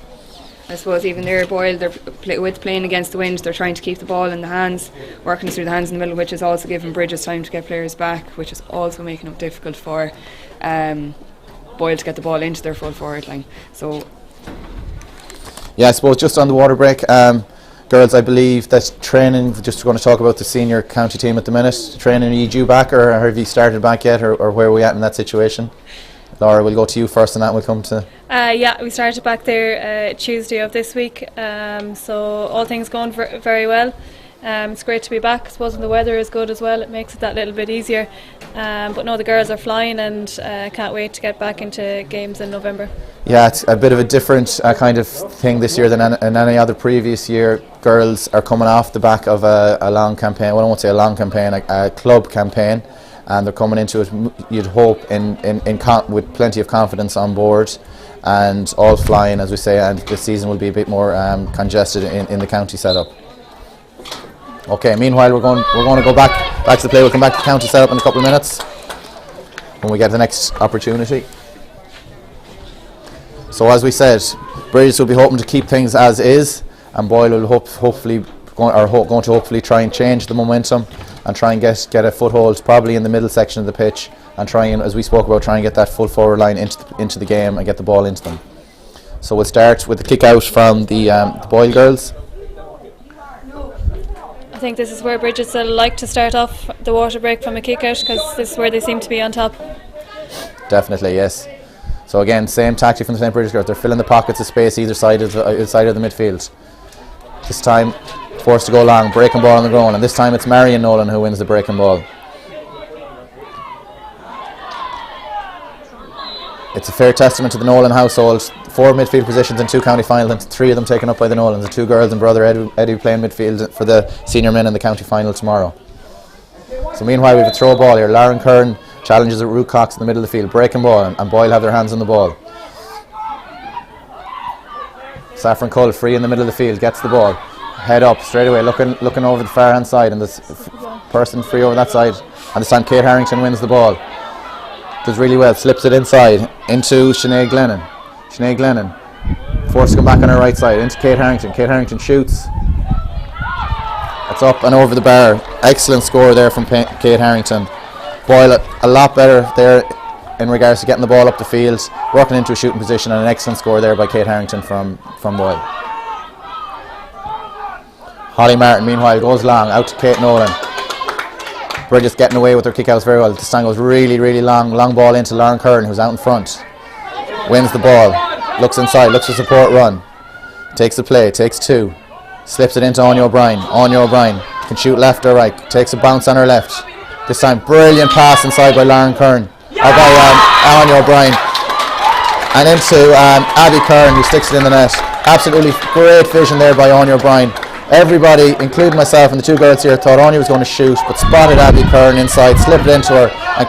I suppose even there, Boyle, with playing against the wind, they're trying to keep the ball in the hands, working through the hands in the middle, which is also giving Brigids time to get players back, which is also making it difficult for Boyle to get the ball into their full forward line. So. Yeah, I suppose just on the water break, girls, I believe that training, just going to talk about the senior county team at the minute, training, are you due back, or have you started back yet, or where are we at in that situation? Laura, we'll go to you first and that will come to... Yeah, we started back there Tuesday of this week, so all things going very well. It's great to be back. I suppose when the weather is good as well, it makes it that little bit easier. But no, the girls are flying, and can't wait to get back into games in November. Yeah, it's a bit of a different kind of thing this year than in any other previous year. Girls are coming off the back of a long campaign, well, I won't say a long campaign, a club campaign, and they're coming into it, you'd hope, with plenty of confidence on board, and all flying, as we say, and the season will be a bit more congested in the county setup. Okay, meanwhile we're going to go back to the play. We'll come back to the county setup in a couple of minutes when we get the next opportunity. So as we said, Brigids will be hoping to keep things as is, and Boyle will hopefully try and change the momentum and try and get a foothold probably in the middle section of the pitch, and try and, as we spoke about, try and get that full forward line into the game and get the ball into them. So we'll start with the kick out from the Boyle girls. I think this is where Brigids will like to start off the water break from a kick out, because this is where they seem to be on top. Definitely, yes. So again, same tactic from the St. Brigids girls. They're filling the pockets of space either side of the midfield. This time, forced to go long, breaking ball on the ground, and this time it's Marion Nolan who wins the breaking ball. It's a fair testament to the Nolan household. 4 midfield positions in 2 county finals, and 3 of them taken up by the Nolans. The 2 girls and brother Eddie playing midfield for the senior men in the county final tomorrow. So meanwhile, we have a throw ball here. Lauren Kern challenges at Ruth Cox in the middle of the field, breaking ball, and Boyle have their hands on the ball. Saffron Cull free in the middle of the field, gets the ball, head up straight away, looking over the far hand side, and this person free over that side, and this time Kate Harrington wins the ball. Does really well, slips it inside into Sinead Glennon. Sinead Glennon forced to come back on her right side into Kate Harrington. Kate Harrington shoots. It's up and over the bar. Excellent score there from Kate Harrington. Boyle a lot better there in regards to getting the ball up the field, working into a shooting position, and an excellent score there by Kate Harrington from Boyle. Holly Martin, meanwhile, goes long, out to Kate Nolan. Brigids getting away with her kickouts very well. This time goes really, really long. Long ball into Lauren Curran, who's out in front. Wins the ball. Looks inside, looks for support run. Takes the play, takes 2. Slips it into Anya O'Brien. Anya O'Brien can shoot left or right. Takes a bounce on her left. This time, brilliant pass inside by Lauren Curran. Or by Anya O'Brien. And into Abby Curran, who sticks it in the net. Absolutely great vision there by Anya O'Brien. Everybody, including myself and the 2 girls here, thought Anya was going to shoot, but spotted Abby Curran inside, slipped it into her, and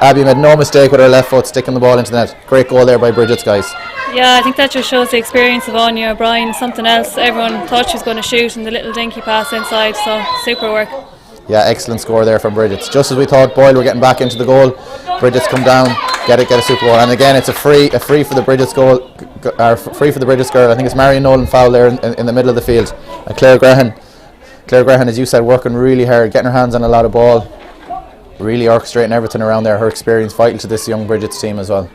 Abby made no mistake with her left foot sticking the ball into the net. Great goal there by Brigids, guys. Yeah, I think that just shows the experience of Anya O'Brien. Something else. Everyone thought she was going to shoot, and the little dinky pass inside. So super work. Yeah, excellent score there from Brigids. Just as we thought Boyle were getting back into the goal, Brigids come down, get a super goal. And again, it's a free for the Brigids goal, free for the Brigids girl. I think it's Marion Nolan foul there in the middle of the field. And Claire Graham, as you said, working really hard, getting her hands on a lot of ball, really orchestrating everything around there. Her experience vital to this young Brigids team as well.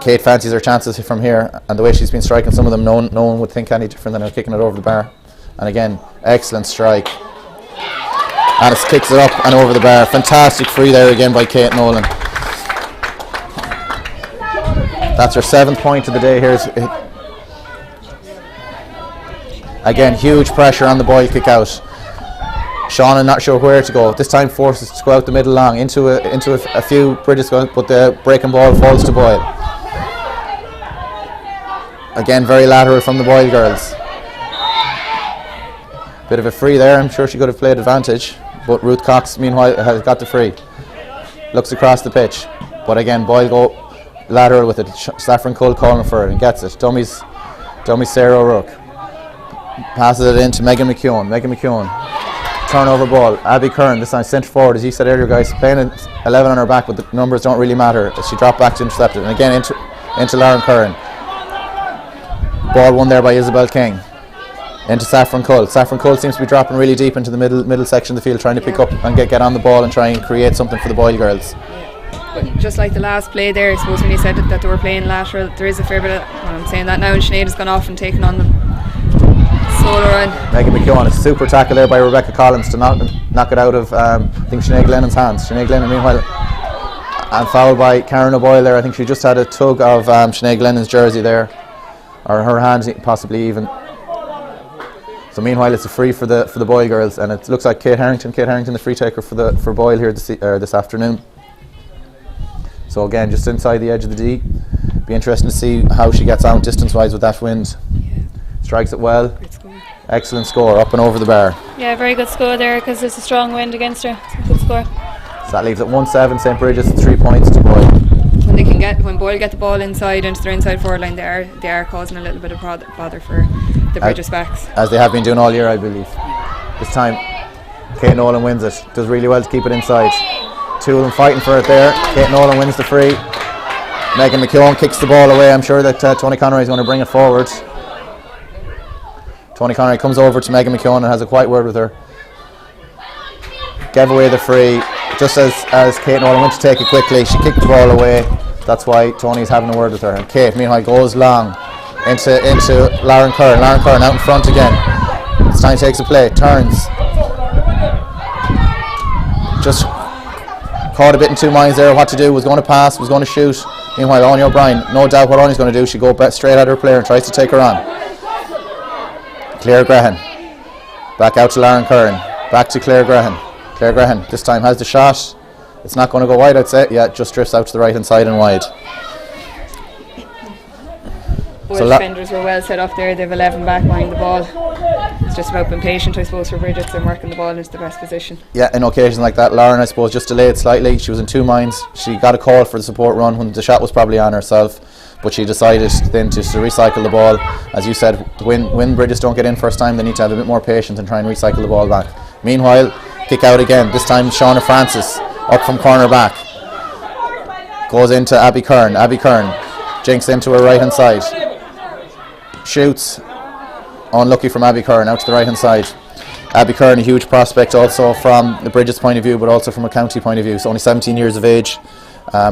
Kate fancies her chances from here, and the way she's been striking some of them, no one would think any different than her kicking it over the bar. And again, excellent strike. And it kicks it up and over the bar. Fantastic free there again by Kate Nolan. That's her 7th point of the day here. Again, huge pressure on the Boyle kick out. Shauna not sure where to go. This time forces to go out the middle long into a few Brigids, but the breaking ball falls to Boyle. Again, very lateral from the Boyle girls. Bit of a free there. I'm sure she could have played advantage, but Ruth Cox meanwhile has got the free. Looks across the pitch, but again Boyle go lateral with it. Saffron Cole calling for it and gets it. Dummy Sarah O'Rourke passes it in to Megan McKeown. Turnover ball. Abby Curran this time centre forward, as you said earlier, guys, playing 11 on her back, but the numbers don't really matter. As she dropped back to intercept it, and again into Lauren Curran. Ball won there by Isabel King. Into Saffron Cole. Saffron Cole seems to be dropping really deep into the middle section of the field, trying to pick up and get on the ball and try and create something for the Boyle girls. But just like the last play there, I suppose when you said that they were playing lateral, there is a fair bit of, well, I'm saying that now, and Sinead has gone off and taken on the solo run. Megan McKeown, a super tackle there by Rebecca Collins to knock it out of I think Sinead Glennon's hands. Sinead Glennon meanwhile, and fouled by Karen O'Boyle there. I think she just had a tug of Sinead Glennon's jersey there, or her hand possibly even. So meanwhile, it's a free for the Boyle girls, and it looks like Kate Harrington, the free taker for Boyle here this afternoon. So again, just inside the edge of the D. Be interesting to see how she gets on distance-wise with that wind. Yeah. Strikes it well. Great score. Excellent score, up and over the bar. Yeah, very good score there because there's a strong wind against her. It's a good score. So that leaves it 1-7. St. Brigids 3 points to Boyle. When Boyle get the ball inside into their inside forward line, they are causing a little bit of bother for the Brigids backs. As they have been doing all year, I believe. This time, Kate Nolan wins it. Does really well to keep it inside. 2 of them fighting for it there. Kate Nolan wins the free. Megan McKeown kicks the ball away. I'm sure that Tony Connery is going to bring it forward. Tony Connery comes over to Megan McKeown and has a quiet word with her. Gave away the free. Just as Kate Nolan went to take it quickly, she kicked the ball away. That's why Tony's having a word with her. And Kate, meanwhile, goes long into Lauren Curran. Lauren Curran out in front again. This time takes a play, turns. Just caught a bit in 2 minds there what to do. Was going to pass, was going to shoot. Meanwhile, Anya O'Brien, no doubt what Anya's going to do. She goes straight at her player and tries to take her on. Claire Graham. Back out to Lauren Curran. Back to Claire Graham. Claire Graham this time has the shot. It's not going to go wide, I'd say. Yeah, it just drifts out to the right hand side and wide. Both defenders were well set up there. They have 11 back behind the ball. It's just about being patient, I suppose, for Brigids and working the ball into the best position. Yeah, in occasions like that, Lauren, I suppose, just delayed slightly. She was in 2 minds. She got a call for the support run when the shot was probably on herself, but she decided then to recycle the ball. As you said, when Brigids don't get in first time, they need to have a bit more patience and try and recycle the ball back. Meanwhile, kick out again. This time, Shauna Francis up from corner back. Goes into Abby Kern. Abby Kern jinks into her right hand side. Shoots. Unlucky from Abby Kern out to the right hand side. Abby Kern, a huge prospect also from the Brigids point of view, but also from a county point of view. So only 17 years of age.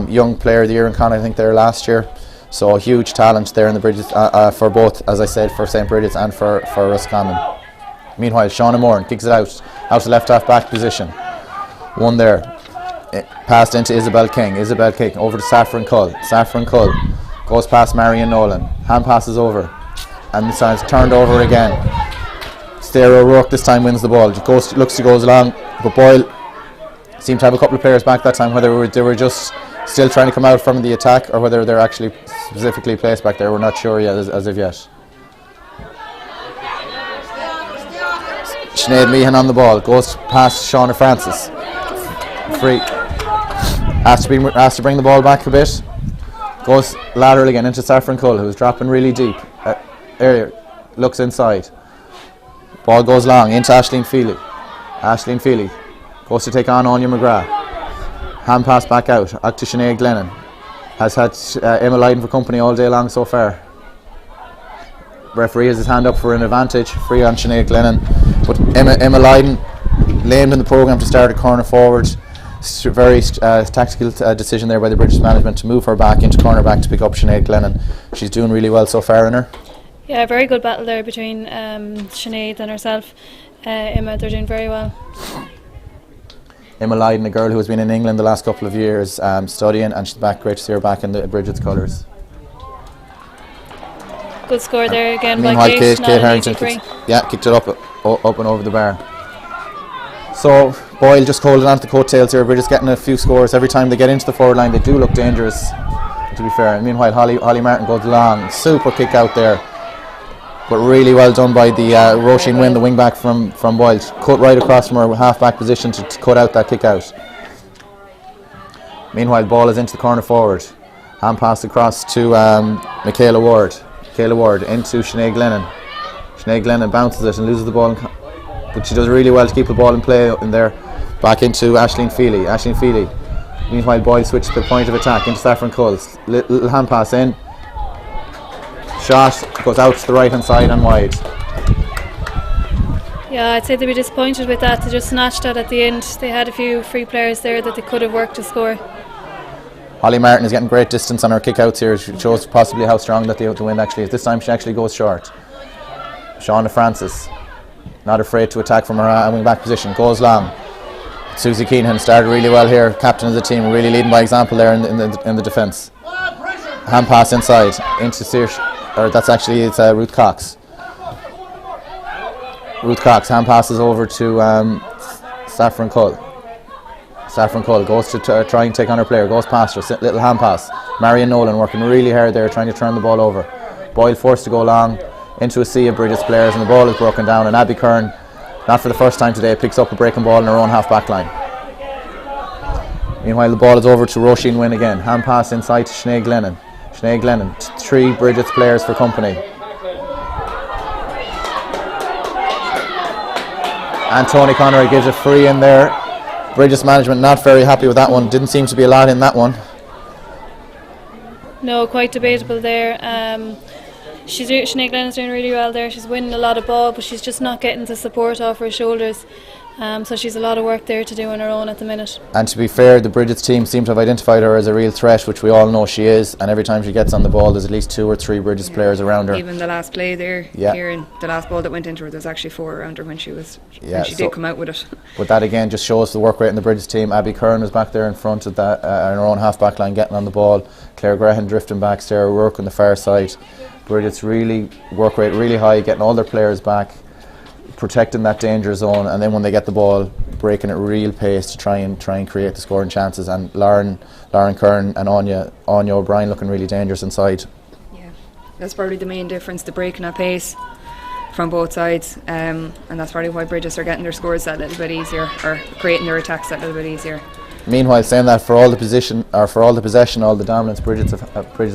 Young player of the year in Connacht, I think, there last year. So huge talent there in the Brigids for both, as I said, for St. Brigids and for Roscommon. Meanwhile, Shauna Moran kicks it out to left half back position. One there. Passed into Isabel King over to Saffron Cull. Saffron Cull goes past Marion Nolan. Hand passes over, and this time it's turned over again. Stara O'Rourke this time wins the ball. Looks to goes along, but Boyle seemed to have a couple of players back that time. Whether they were just still trying to come out from the attack, or whether they're actually specifically placed back there, we're not sure yet as of yet. Sinead Meehan on the ball, goes past Shauna Francis. Free. Asked to bring the ball back a bit. Goes lateral again into Saffron Cull, who's dropping really deep. Earlier, looks inside. Ball goes long into Aisling Feely. Aisling Feely goes to take on Anya McGrath. Hand pass back out to Sinead Glennon. Has had Emma Lydon for company all day long so far. Referee has his hand up for an advantage, free on Sinead Glennon. But Emma Lydon, lamed in the programme to start a corner forward. Very tactical decision there by the British management to move her back into corner back to pick up Sinead Glennon. She's doing really well so far in her. Yeah, very good battle there between Sinead and herself. Emma, they're doing very well. Emma Lydon, a girl who has been in England the last couple of years studying, and she's back. Great to see her back in the Brigids colours. Good score there again by Kate. Kate Harrington kicked it up and over the bar. So Boyle just holding on to the coattails here. We're just getting a few scores every time they get into the forward line. They do look dangerous, to be fair. And meanwhile, Holly Martin goes long, super kick out there, but really well done by the Roisin Wynne, the wing back from Boyle. Cut right across from her half back position to cut out that kick out. Meanwhile, ball is into the corner forward. Hand pass across to Michaela Ward. Michaela Ward into Sinead Glennon. Sinead Glennon bounces it and loses the ball, but she does really well to keep the ball in play in there. Back into Aisling Feely. Aisling Feely. Meanwhile, Boyle switches to the point of attack into Saffron Cull. Little hand pass in. Shot goes out to the right hand side and wide. Yeah, I'd say they'd be disappointed with that. They just snatched that at the end. They had a few free players there that they could have worked to score. Holly Martin is getting great distance on her kick-outs here. She shows possibly how strong that the wind actually is. This time she actually goes short. Shauna Francis, not afraid to attack from her wing back position, goes long. Susie Keenan started really well here, captain of the team, really leading by example there in the defence. Hand pass inside into Ruth Cox. Ruth Cox hand passes over to Saffron Cull. Saffron Cull goes to try and take on her player, goes past her, little hand pass. Marion Nolan working really hard there, trying to turn the ball over. Boyle forced to go long into a sea of Brigids players, and the ball is broken down, and Abby Kern, not for the first time today, picks up a breaking ball in her own half back line. Meanwhile, the ball is over to Roisin Wynne again. Hand pass inside to Sinead Glennon. Sinead Glennon, 3 Brigids players for company. And Tony Conroy gives a free in there. Brigids management not very happy with that one. Didn't seem to be a lot in that one. No, quite debatable there. Sinead Glennon's doing really well there. She's winning a lot of ball, but she's just not getting the support off her shoulders. So she's a lot of work there to do on her own at the minute. And to be fair, the Brigids team seem to have identified her as a real threat, which we all know she is, and every time she gets on the ball there's at least 2 or 3 Brigids players around her. Even the last play there, here in the last ball that went into her, there's actually 4 around her when she did come out with it. But that again just shows the work rate in the Brigids team. Abby Kern was back there in front of that in her own half back line getting on the ball. Claire Graham drifting back, Sarah Rourke on the far side. Brigids really work rate really high, getting all their players back, protecting that danger zone, and then when they get the ball, breaking at real pace to try and create the scoring chances. And Lauren Kern and Anya O'Brien looking really dangerous inside. Yeah, that's probably the main difference, the breaking at pace from both sides, and that's probably why Brigids are getting their scores that little bit easier, or creating their attacks that little bit easier. Meanwhile, saying that, for all the possession, all the dominance Brigids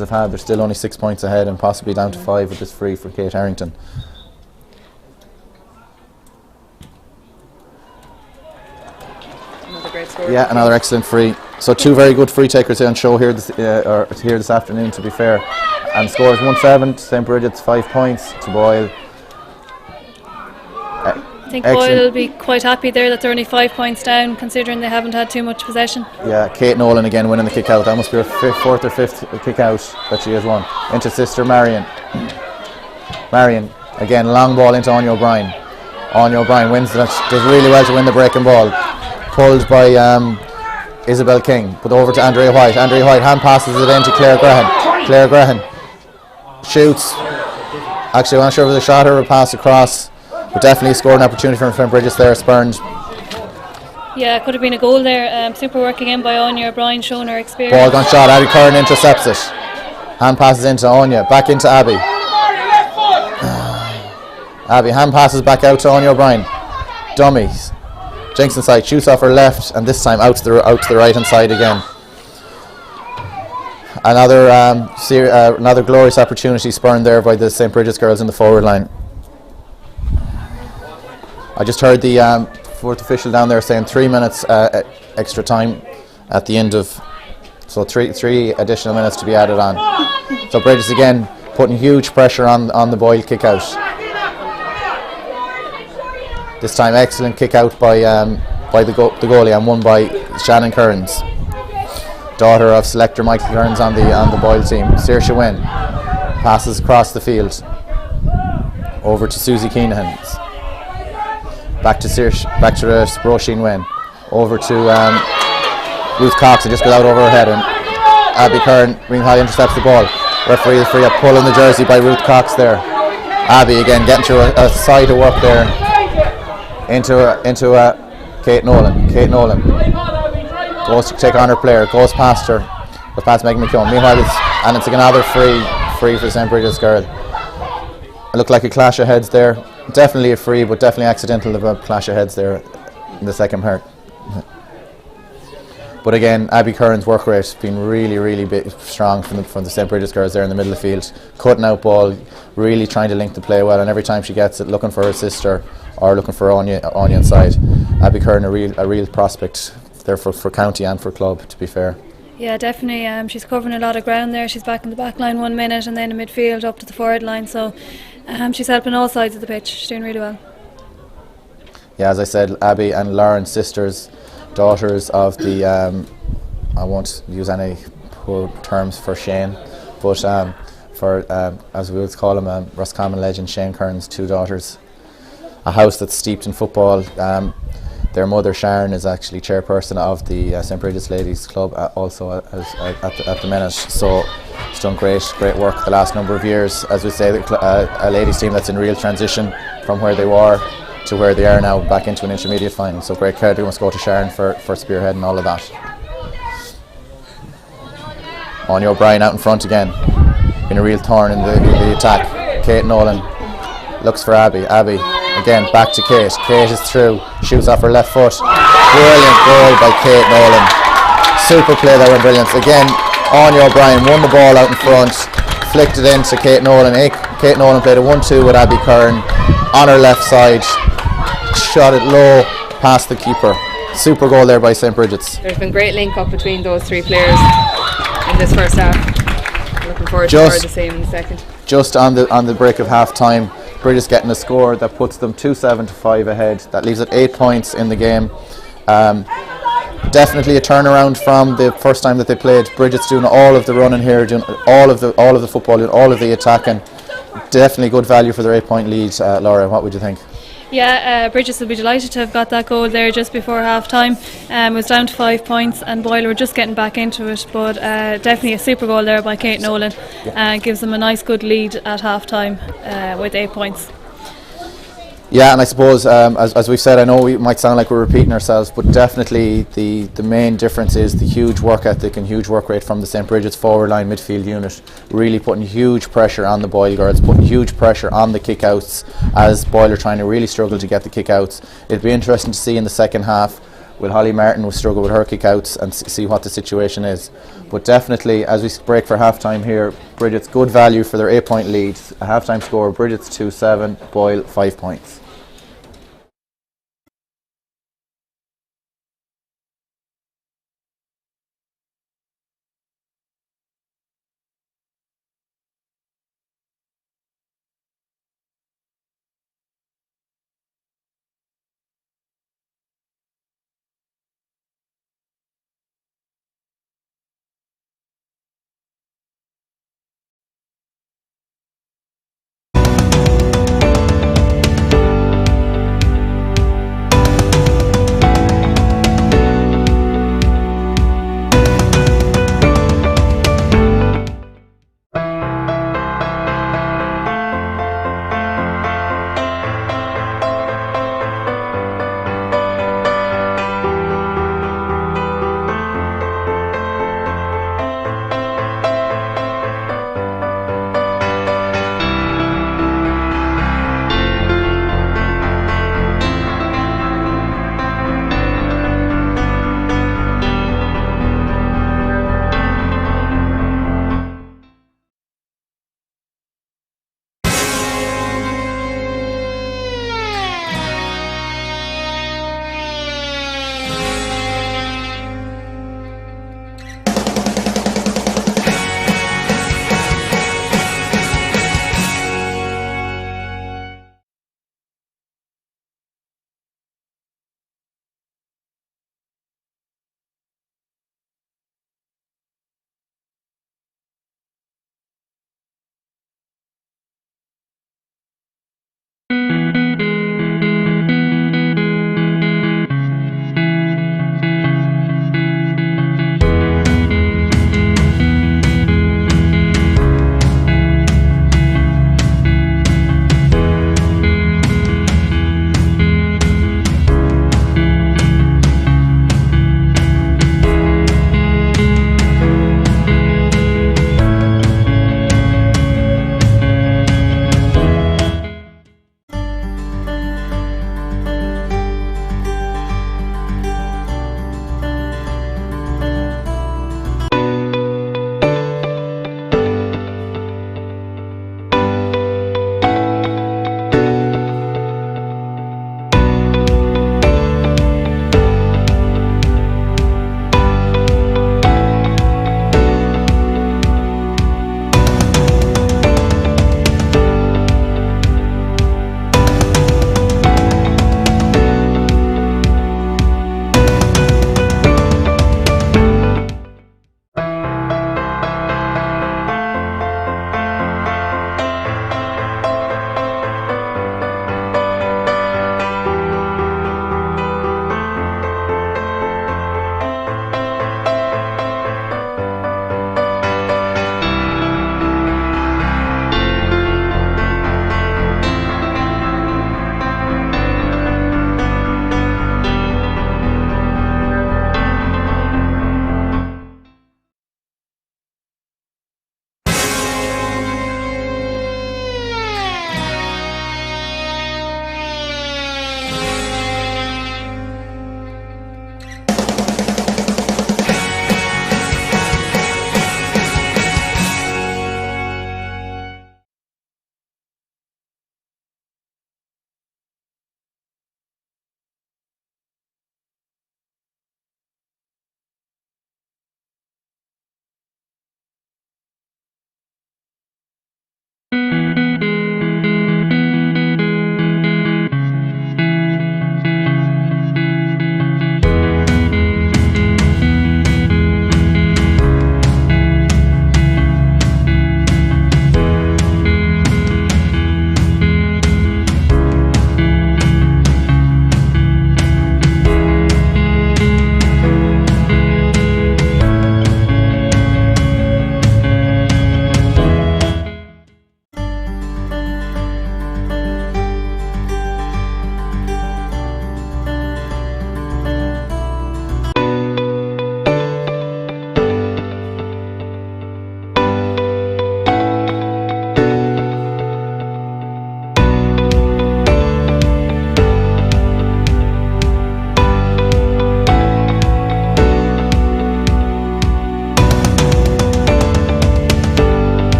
have had, they're still only 6 points ahead and possibly down to 5 with this free for Kate Harrington. Another great score. Yeah, another excellent free. So 2 very good free takers on show here this afternoon, to be fair. And scores 1-7 to St. Brigids, 5 points to Boyle. I think Excellent. Boyle will be quite happy there that they're only 5 points down, considering they haven't had too much possession. Yeah, Kate Nolan again winning the kick out. That must be her fourth or fifth kick out that she has won. Into sister Marion. Marion, again, long ball into Anya O'Brien. Anya O'Brien wins that, does really well to win the breaking ball. Pulled by Isabel King, but over to Andrea White. Andrea White hand passes it into Claire Graham. Claire Graham shoots. Actually, I'm not sure if it was a shot or a pass across, but definitely scored an opportunity from Brigids there, spurned. Yeah, it could have been a goal there. Super work again by Anya O'Brien, showing her experience. Ball gone shot. Abby Curran intercepts it. Hand passes into Anya, back into Abby. Abby hand passes back out to Anya O'Brien. Dummies. Jinx inside, shoots off her left, and this time out to the right hand side again. Another glorious opportunity spurned there by the St. Brigids girls in the forward line. I just heard the fourth official down there saying 3 minutes extra time at the end of, so three additional minutes to be added on. So Brigids again putting huge pressure on the Boyle kick out. This time excellent kick out by the goalie and won by Shannon Kearns, daughter of selector Michael Kearns on the Boyle team. Saoirse Wynn passes across the field over to Susie Keenan. Back to Roisin Wynn, over to Ruth Cox, and just got out over her head, and Abby Kern Green High intercepts the ball. Referee is free up, pulling the jersey by Ruth Cox there. Abby again getting through a side of work there into Kate Nolan. Kate Nolan goes to take on her player, goes past her, goes past Megan McKeown. Meanwhile, it's another free for St. Brigids girl. It looked like a clash of heads there. Definitely a free, but definitely accidental of a clash of heads there in the second part. But again, Abby Curran's work rate has been really strong from the St. Brigids girls there in the middle of the field. Cutting out ball, really trying to link the play well, and every time she gets it, looking for her sister or looking for Anya inside. Abby Curran a real prospect there for county and for club, to be fair. Yeah, definitely. She's covering a lot of ground there. She's back in the back line 1 minute, and then in midfield up to the forward line. So she's helping all sides of the pitch. She's doing really well. Yeah, as I said, Abby and Lauren, sisters, daughters of the I won't use any poor terms for Shane, but for as we would call him, Roscommon legend Shane Kearns' two daughters. A house that's steeped in football. Their mother Sharon is actually chairperson of the St. Brigids Ladies Club, also at the minute. So it's done great work the last number of years. As we say, a ladies team that's in real transition from where they were to where they are now, back into an intermediate final. So great credit must go to Sharon for spearheading all of that. Anya O'Brien out in front again, been a real thorn in the attack. Kate Nolan looks for Abby. Abby again back to Kate. Kate is through, shoots off her left foot. Brilliant goal by Kate Nolan. Super play there with brilliance. Again, Anya O'Brien won the ball out in front, flicked it into Kate Nolan. Kate Nolan played a 1-2 with Abby Curran on her left side, shot it low past the keeper. Super goal there by St. Brigids. There's been great link up between those three players in this first half. Looking forward to more of the same in the second. Just on the break of half time, Brigids getting a score that puts them 2-7 to 5 ahead. That leaves it 8 points in the game. Definitely a turnaround from the first time that they played. Brigids doing all of the running here, doing all of the football, doing all of the attacking. Definitely good value for their 8 point lead. Laura, what would you think? Yeah, Brigids will be delighted to have got that goal there just before half time. It was down to 5 points, and Boyle were just getting back into it, but definitely a super goal there by Kate Nolan. Gives them a nice good lead at half time with 8 points. Yeah, and I suppose as we've said, I know we might sound like we're repeating ourselves, but definitely the main difference is the huge work ethic and huge work rate from the St. Brigids forward line midfield unit, really putting huge pressure on the Boyle girls, putting huge pressure on the kick-outs, as Boyle are trying to really struggle to get the kick-outs. It'll be interesting to see in the second half, will Holly Martin will struggle with her kick-outs and see what the situation is. But definitely, as we break for half-time here, Brigids good value for their 8 point lead. A half-time score, Brigids 2-7, Boyle 5 points.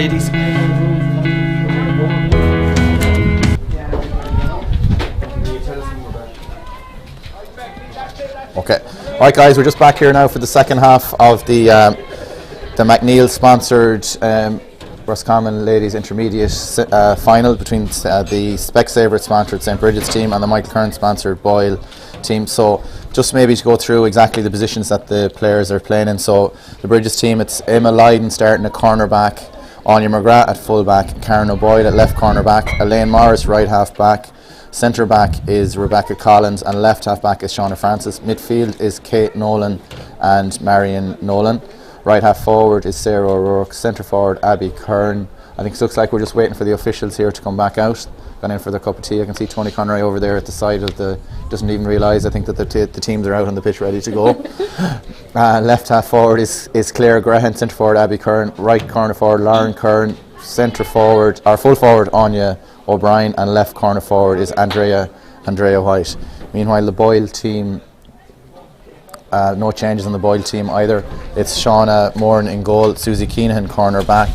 ladies. Okay. Alright guys, we're just back here now for the second half of the McNeil sponsored Roscommon Ladies Intermediate final between the Specsavers sponsored St. Brigids team and the Michael Kern sponsored Boyle team. So just maybe to go through exactly the positions that the players are playing in. So the Brigids team, it's Emma Lydon starting at cornerback, Anya McGrath at fullback, Karen O'Boyle at left cornerback, Elaine Morris right half back, centre back is Rebecca Collins and left half back is Shauna Francis. Midfield is Kate Nolan and Marion Nolan. Right half forward is Sarah O'Rourke, centre forward Abby Kern. I think it looks like we're just waiting for the officials here to come back out. Gone in for their cup of tea. I can see Tony Conroy over there at the side of the, doesn't even realise I think that the teams are out on the pitch ready to go. Left half forward is Claire Graham, centre forward Abby Kern, right corner forward Lauren Kern, centre forward, or full forward Anya O'Brien, and left corner forward is Andrea White. Meanwhile the Boyle team, no changes on the Boyle team either. It's Shauna Moran in goal, Susie Keenan corner back,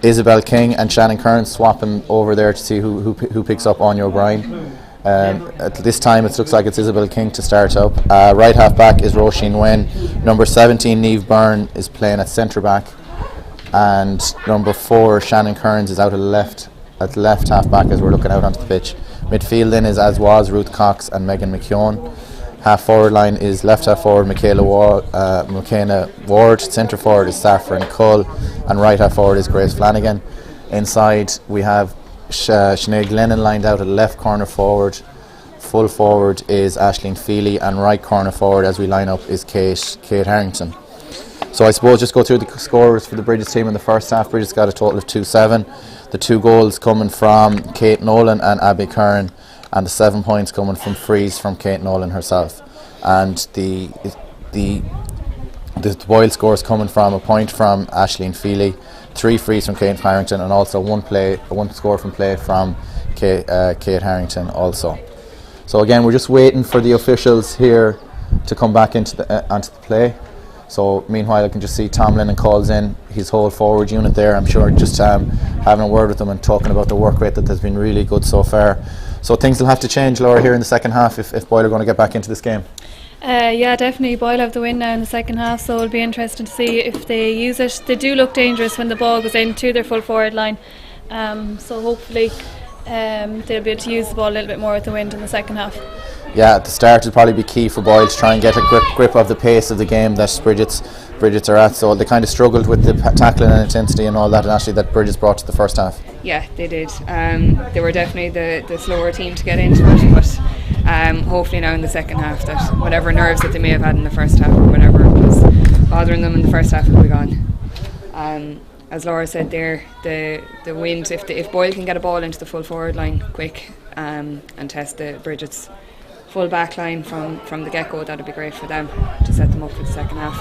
Isabel King and Shannon Kern swapping over there to see who picks up Anya O'Brien. At this time it looks like it's Isabel King to start up. Right half back is Roisin Wen. Number 17 Niamh Byrne is playing at centre back, and number 4 Shannon Kearns is out at left half back as we're looking out onto the pitch. Midfield then is as was Ruth Cox and Megan McKeown. Half forward line is left half forward McKenna Ward, centre forward is Saffron Cull, and right half forward is Grace Flanagan. Inside we have Sinead Glennon lined out at left corner forward. Full forward is Aisling Feely, and right corner forward as we line up is Kate Harrington. So I suppose just go through the scores for the Brigids team in the first half. Brigids got a total of 2-7. The 2 goals coming from Kate Nolan and Abby Kern, and the 7 points coming from frees from Kate Nolan herself. And the Boyle scores coming from a point from Aisling Feely, 3 frees from Kate Harrington, and also one score from play from Kate Harrington also. So again, we're just waiting for the officials here to come back onto the play. So meanwhile, I can just see Tom Lennon calls in his whole forward unit there. I'm sure just having a word with them and talking about the work rate that has been really good so far. So things will have to change, Laura, here in the second half if Boyle are going to get back into this game. Yeah, definitely. Boyle have the win now in the second half, so it'll be interesting to see if they use it. They do look dangerous when the ball goes into their full forward line, so hopefully they'll be able to use the ball a little bit more with the wind in the second half. Yeah, at the start it'll probably be key for Boyle to try and get a grip of the pace of the game that Brigids are at. So they kind of struggled with the tackling and intensity and all that, and actually that Brigids brought to the first half. Yeah, they did. They were definitely the slower team to get into it, but hopefully now in the second half that whatever nerves that they may have had in the first half or whatever was bothering them in the first half will be gone. As Laura said there, the wind, if Boyle can get a ball into the full forward line quick and test the Brigids full back line from the get-go, that would be great for them to set them up for the second half.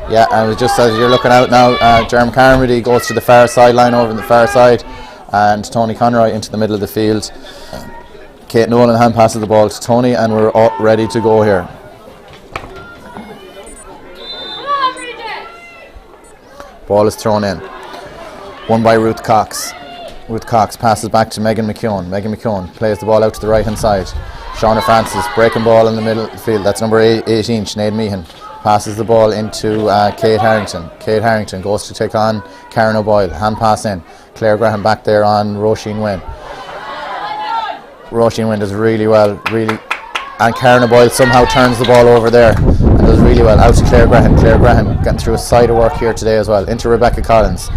Yeah, and just as you're looking out now, Jeremy Carmody goes to the far sideline over on the far side, and Tony Conroy into the middle of the field. Kate Nolan hand passes the ball to Tony, and we're all ready to go here. Ball is thrown in. Won by Ruth Cox. Ruth Cox passes back to Megan McKeown. Megan McKeown plays the ball out to the right hand side. Shauna Francis breaking ball in the middle of the field. That's number 18, Sinead Meehan. Passes the ball into Kate Harrington. Kate Harrington goes to take on Karen O'Boyle. Hand pass in. Claire Graham back there on Roisin Wen. Roisin Wen does really well, and Karen O'Boyle somehow turns the ball over there and does really well. Out to Claire Graham. Claire Graham getting through a side of work here today as well. Into Rebecca Collins.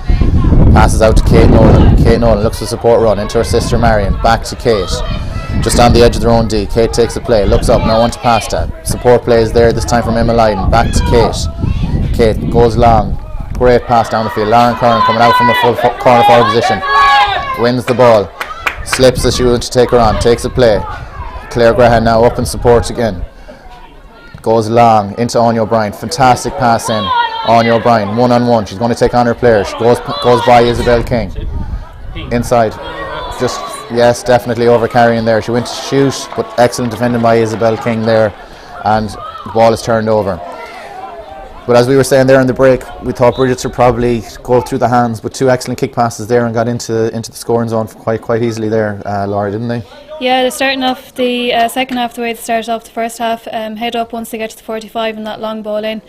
Passes out to Kate Nolan. Kate Nolan looks for support run into her sister Marion. Back to Kate. Just on the edge of their own D. Kate takes a play, looks up, no one to pass that. Support play is there, this time from Emma Lydon. Back to Kate. Kate goes long. Great pass down the field. Lauren Curran coming out from a full corner forward position. Wins the ball. Slips as she wants to take her on. Takes a play. Claire Graham now up in support again. Goes long into Anya O'Brien. Fantastic pass in. Anya O'Brien, one-on-one. She's going to take on her player. She goes by Isabel King. Inside. Just, yes, definitely over carrying there. She went to shoot, but excellent defending by Isabel King there, and the ball is turned over. But as we were saying there in the break, we thought Brigids would probably go through the hands, but 2 excellent kick passes there and got into the scoring zone quite easily there, Laura, didn't they? Yeah, they're starting off the second half the way they started off the first half. Head up once they get to the 45 and that long ball in,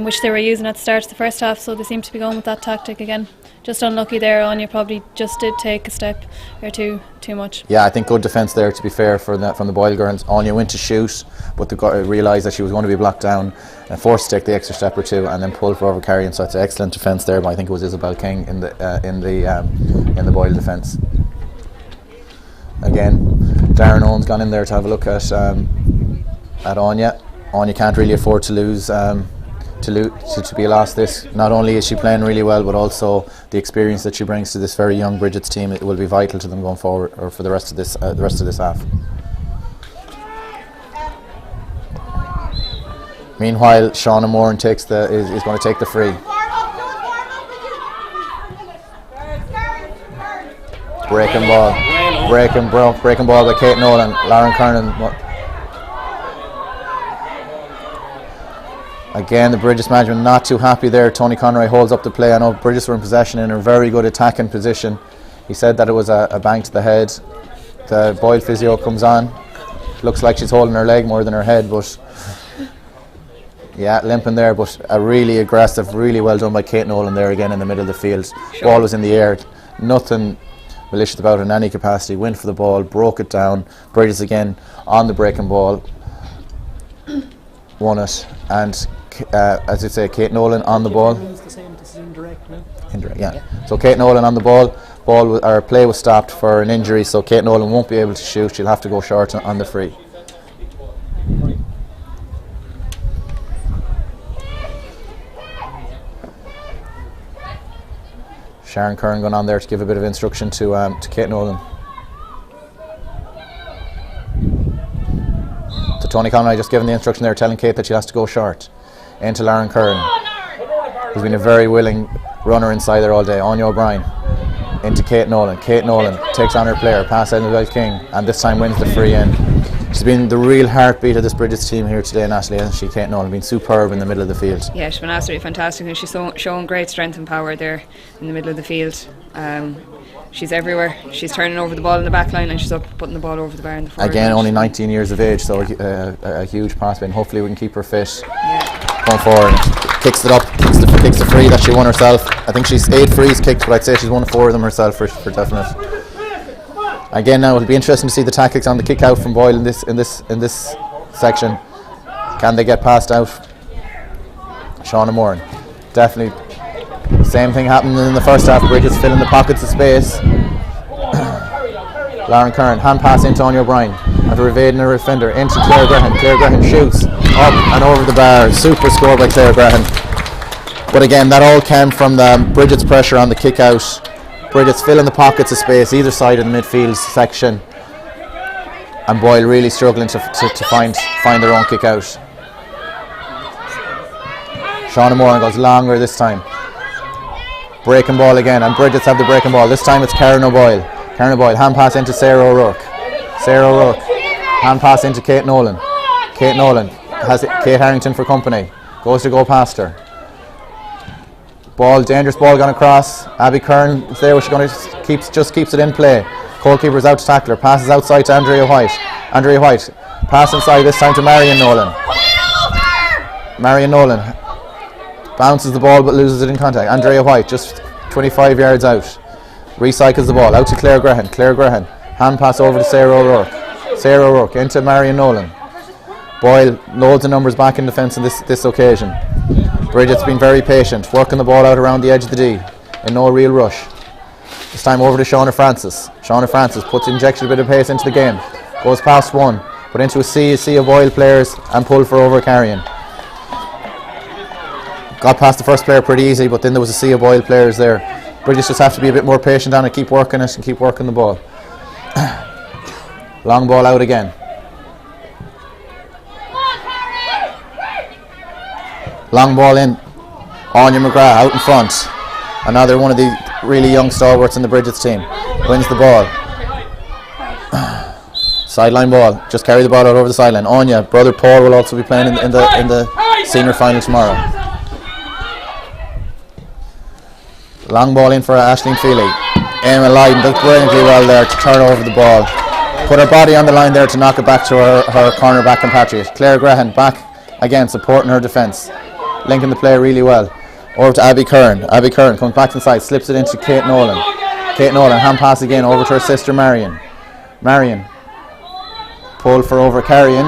which they were using at the start of the first half, so they seem to be going with that tactic again. Just unlucky there, Anya probably just did take a step or two too much. Yeah, I think good defence there, to be fair, from the Boyle girls. Anya went to shoot, but they realised that she was going to be blocked down and forced to take the extra step or two and then pull for over carrying. So it's an excellent defence there, but I think it was Isabel King in the Boyle defence. Again, Darren Owen's gone in there to have a look at Anya. Anya can't really afford to lose. To be lost this. Not only is she playing really well, but also the experience that she brings to this very young Brigids team, it will be vital to them going forward, or for the rest of this half. Meanwhile, Shauna Moran is going to take the free. Breaking ball by Kate Nolan. Lauren Kernan. Again, the Brigids management not too happy there. Tony Conroy holds up the play. I know Brigids were in possession in a very good attacking position. He said that it was a bang to the head. The Boyle physio comes on. Looks like she's holding her leg more than her head, but yeah, limping there. But a really aggressive, really well done by Kate Nolan there again in the middle of the field. Sure. Ball was in the air. Nothing malicious about it in any capacity. Went for the ball, broke it down. Brigids again on the breaking ball. Won it, and as I say, Kate Nolan on the ball. Indirect, yeah. So Kate Nolan on the ball. Play was stopped for an injury, so Kate Nolan won't be able to shoot. She'll have to go short on the free. Sharon Curran going on there to give a bit of instruction to Kate Nolan. So Tony Conroy just giving the instruction there, telling Kate that she has to go short. Into Lauren Curran, who's been a very willing runner inside there all day. Anya O'Brien into Kate Nolan. Kate Nolan takes on her player, pass out to Isabel King, and this time wins the free in. She's been the real heartbeat of this Brigids team here today, Natalie, hasn't she? Kate Nolan been superb in the middle of the field. Yeah, she's been absolutely fantastic, and she's shown great strength and power there in the middle of the field. She's everywhere. She's turning over the ball in the back line, and she's up putting the ball over the bar in the forward. Again, only 19 years of age, so a huge prospect. Hopefully we can keep her fit going forward. Kicks it up, kicks the free that she won herself. I think she's 8 frees kicked, but I'd say she's won 4 of them herself for definite. Again, now it'll be interesting to see the tactics on the kick out from Boyle in this section. Can they get passed out? Shauna Moran, definitely. Same thing happened in the first half. Brigids filling the pockets of space. Lauren Curran, hand pass into Anya O'Brien after evading a defender into Claire Grehan. Claire Grehan shoots up and over the bar. Super score by Claire Grehan. But again, that all came from the Brigids pressure on the kick out. Brigids filling the pockets of space either side of the midfield section, and Boyle really struggling to find their own kick out. Shauna Moran goes longer this time. Breaking ball again, and Brigids have the breaking ball. This time it's Karen O'Boyle. Karen O'Boyle, hand pass into Sarah O'Rourke. Sarah O'Rourke, hand pass into Kate Nolan. Kate Nolan has Kate Harrington for company. Goes to go past her. Ball, dangerous ball gone across. Abby Kern is there, she's going to just keeps it in play. Goalkeeper's out to tackle her. Passes outside to Andrea White. Andrea White, pass inside this time to Marion Nolan. Marion Nolan bounces the ball but loses it in contact. Andrea White just 25 yards out. Recycles the ball out to Claire Grehan. Claire Grehan, hand pass over to Sarah O'Rourke. Sarah O'Rourke into Marion Nolan. Boyle loads of numbers back in defence on this occasion. Brigids been very patient, working the ball out around the edge of the D in no real rush. This time over to Shauna Francis. Shauna Francis injects a bit of pace into the game. Goes past one, but into a sea of Boyle players and pull for over carrying. Got past the first player pretty easy, but then there was a sea of Boyle players there. Brigids just have to be a bit more patient on it, keep working it and keep working the ball. Long ball out again. Long ball in. Anya McGrath out in front. Another one of the really young stalwarts in the Brigids team. Wins the ball. Sideline ball. Just carry the ball out over the sideline. Anya, brother Paul will also be playing in the senior final tomorrow. Long ball in for Aisling Feely. Emma Lydon does brilliantly well there to turn over the ball. Put her body on the line there to knock it back to her cornerback compatriot. Claire Grehan back again, supporting her defence. Linking the play really well. Over to Abby Curran. Abby Curran comes back inside, slips it into Kate Nolan. Kate Nolan, hand pass again over to her sister Marion. Marion. Pull for over Carrion.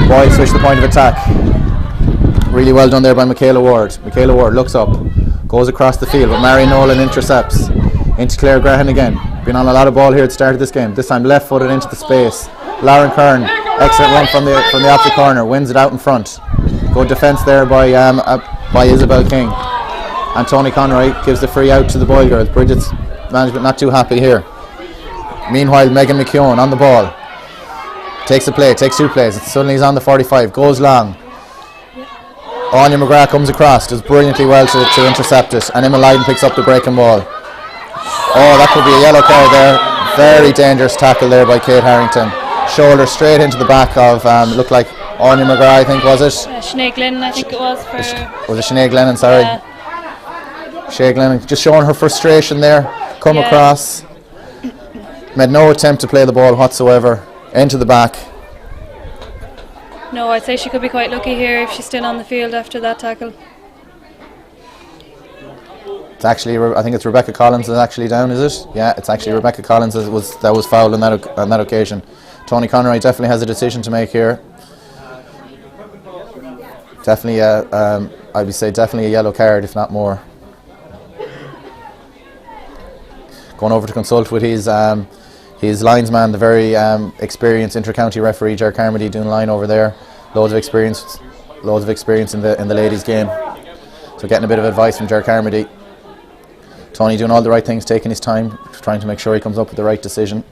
Boyle switch the point of attack. Really well done there by Michaela Ward. Michaela Ward looks up, goes across the field, but Marion Nolan intercepts. Into Claire Grehan again. Been on a lot of ball here at the start of this game. This time left footed into the space. Lauren Kern, excellent run from the opposite corner, wins it out in front. Good defence there by Isabel King. And Tony Conroy gives the free out to the Boyle girls. Brigids management not too happy here. Meanwhile, Megan McKeown on the ball. Takes a play, takes two plays. Suddenly he's on the 45, goes long. Anya McGrath comes across, does brilliantly well to intercept it. And Emma Lydon picks up the breaking ball. Oh, that could be a yellow card there. Very dangerous tackle there by Kate Harrington. Shoulder straight into the back of, looked like Anya McGrath, I think, was it? Sinead Glennon, I think it was. Was it Sinead Glennon, sorry. Yeah. Sinead Glennon just showing her frustration there. Come across. Made no attempt to play the ball whatsoever. Into the back. No, I'd say she could be quite lucky here if she's still on the field after that tackle. It's actually, I think it's Rebecca Collins is actually down, is it? Yeah, it's actually Rebecca Collins that was fouled on that occasion. Tony Conroy definitely has a decision to make here. Definitely, I would say definitely a yellow card, if not more. Going over to consult with his linesman, the very experienced inter-county referee, Ger Carmody, doing line over there. Loads of experience in the ladies' game. So getting a bit of advice from Ger Carmody. Tony doing all the right things, taking his time, trying to make sure he comes up with the right decision.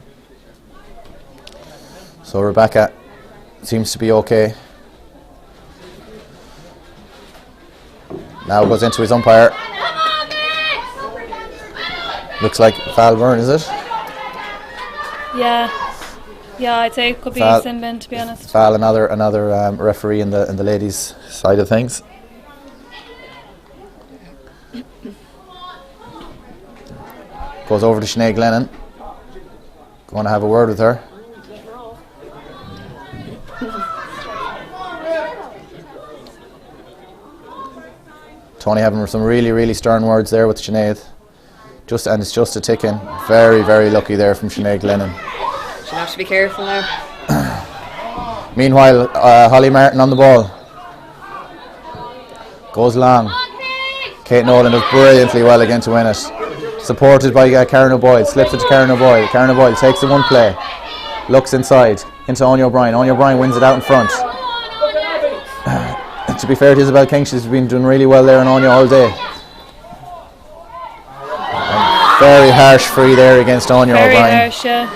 So Rebecca seems to be okay. Now goes into his umpire. Looks like Val Byrne, is it? Yeah, I'd say it could be Sinbin, to be honest. Val, another referee in the ladies' side of things. Goes over to Sinead Glennon. Going to have a word with her. Tony having some really stern words there with Sinead. And it's just a tick-in. Very, very lucky there from Sinead Glennon. She'll have to be careful now. Meanwhile, Holly Martin on the ball. Goes long. Kate Nolan does brilliantly well again to win it. Supported by Karen O'Boyle. Slips it to Karen O'Boyle. Karen O'Boyle takes the one play. Looks inside into Anya O'Brien. Anya O'Brien wins it out in front. To be fair to Isabel King, she's been doing really well there on Anya all day. Very harsh free there against Anya O'Brien. Very harsh, yeah.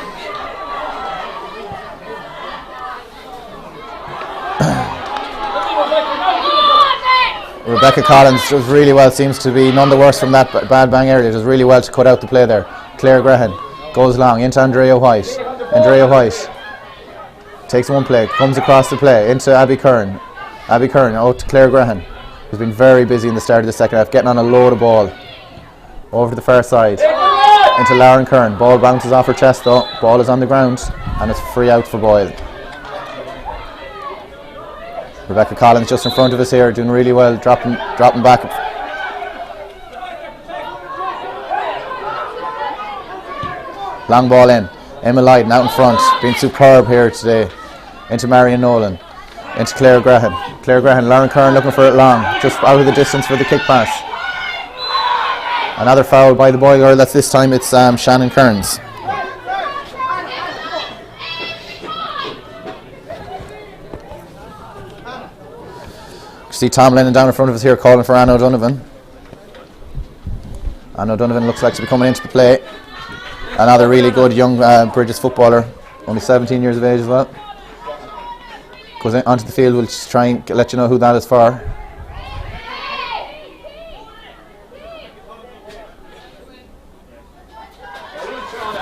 Rebecca Collins does really well, seems to be none the worse from that bad bang earlier. Does really well to cut out the play there. Claire Grehan goes long into Andrea White. Andrea White takes one play, comes across the play into Abby Curran. Abby Curran out to Claire Grehan, who's been very busy in the start of the second half, getting on a load of ball. Over to the far side into Lauren Kern. Ball bounces off her chest though. Ball is on the ground and it's free out for Boyle. Rebecca Collins just in front of us here, doing really well, dropping back. Long ball in. Emma Lydon out in front, being superb here today. Into Marion Nolan. Into Claire Grehan. Claire Grehan, Lauren Kern looking for it long, just out of the distance for the kick pass. Another foul by the Boyle girl. That's this time it's Shannon Kearns. See Tom Lennon down in front of us here calling for Anne O'Donovan. Anne O'Donovan looks like to be coming into the play. Another really good young Brigids footballer, only 17 years of age as well. Goes onto the field. We'll just try and let you know who that is for.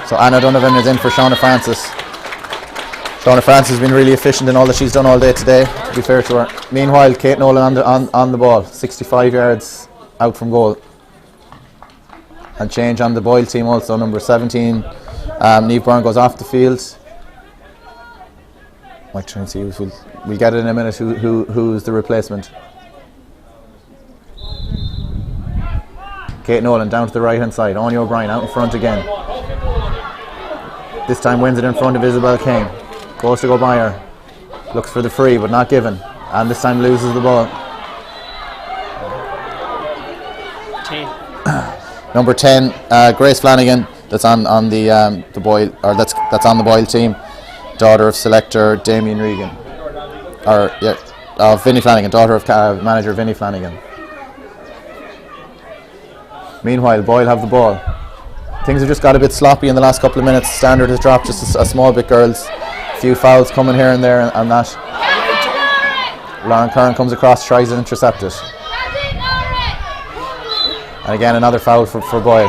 So Anna Donovan is in for Shauna Francis. Donna Francis has been really efficient in all that she's done all day today, to be fair to her. Meanwhile, Kate Nolan on the ball, 65 yards out from goal. And change on the Boyle team also, number 17, Niamh Byrne goes off the field. Might try and see we'll get it in a minute who's the replacement. Kate Nolan down to the right hand side, Anya O'Brien out in front again. This time wins it in front of Isabel King. Goes to go by her. Looks for the free but not given. And this time loses the ball. Number 10, Grace Flanagan, that's on the Boyle, or that's on the Boyle team, daughter of selector Damien Regan, of Vinnie Flanagan, daughter of manager Vinnie Flanagan. Meanwhile, Boyle have the ball. Things have just got a bit sloppy in the last couple of minutes. Standard has dropped just a small bit, girls. A few fouls coming here and there, and that. Lauren Curran comes across, tries to intercept it. And again, another foul for Boyle.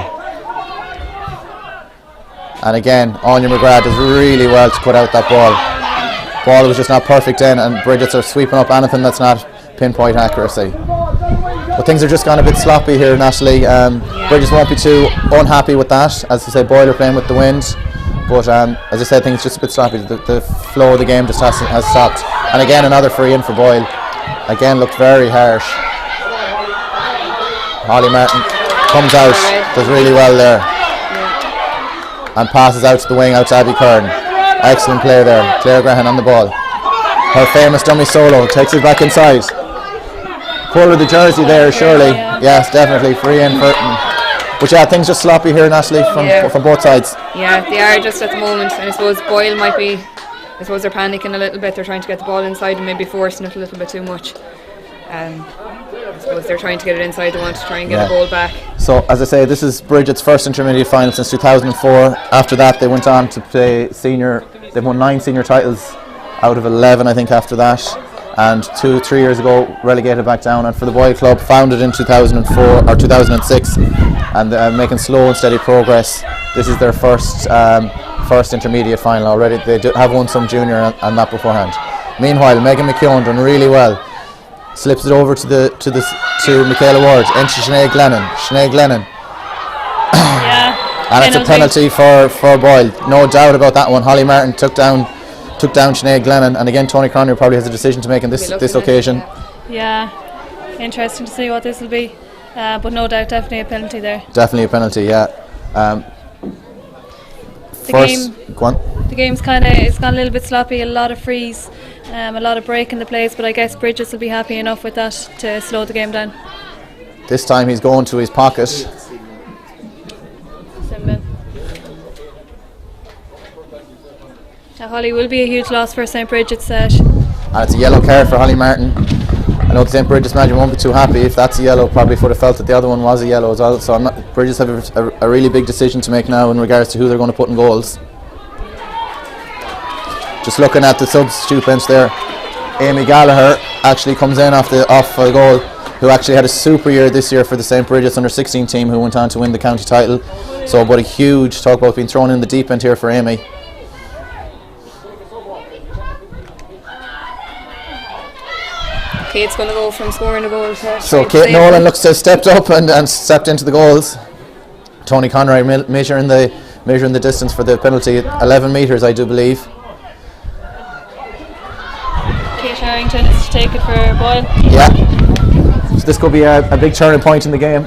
And again, Anya McGrath does really well to cut out that ball. Ball was just not perfect in, and Brigids are sweeping up anything that's not pinpoint accuracy. But things are just gone a bit sloppy here, Natalie. Brigids won't be too unhappy with that. As I said, Boyle are playing with the wind. But as I said, things just a bit sloppy. The flow of the game just has stopped. And again, another free in for Boyle. Again, looked very harsh. Holly Martin comes out, does really well there, and passes out to the wing, out to Abby Kern. Excellent play there. Claire Graham on the ball. Her famous dummy solo, takes it back inside. Colour the jersey there, surely. Yes, definitely free in for. But yeah, things just sloppy here, Natalie, from both sides. Yeah, they are just at the moment, and I suppose Boyle might be. I suppose they're panicking a little bit. They're trying to get the ball inside and maybe forcing it a little bit too much. I suppose they're trying to get it inside. They want to try and get a goal back. So, as I say, this is Brigids' first intermediate final since 2004. After that, they went on to play senior. They've won 9 senior titles out of 11, I think, after that. And 2-3 years ago, relegated back down. And for the Boyle club, founded in 2004 or 2006, and making slow and steady progress. This is their first intermediate final already. They have won some junior and that beforehand. Meanwhile, Megan McKeown done really well. Slips it over to Michaela Ward, into Sinead Glennon. And it's a penalty for Boyle. No doubt about that one. Holly Martin took down Sinead Glennon, and again Tony Cronry probably has a decision to make in this occasion. Yeah, interesting to see what this will be. But no doubt, definitely a penalty there. Definitely a penalty, yeah. The game's it's gone a little bit sloppy, a lot of frees, a lot of break in the plays, but I guess Brigids will be happy enough with that to slow the game down. This time he's going to his pocket. Holly will be a huge loss for St. Brigids. And it's a yellow card for Holly Martin. I know the St. Brigids manager won't be too happy if that's a yellow. Probably would have felt that the other one was a yellow as well. So Brigids have a really big decision to make now in regards to who they're going to put in goals. Just looking at the substitute bench there, Amy Gallagher actually comes in off a goal, who actually had a super year this year for the St. Brigids under 16 team, who went on to win the county title. So but a huge talk about being thrown in the deep end here for Amy. Kate's going to go from scoring a goal to so Kate Nolan looks to have stepped up and stepped into the goals. Tony Conroy measuring the distance for the penalty at 11 metres, I do believe. Kate Harrington is to take it for Boyle. Yeah. So this could be a big turning point in the game.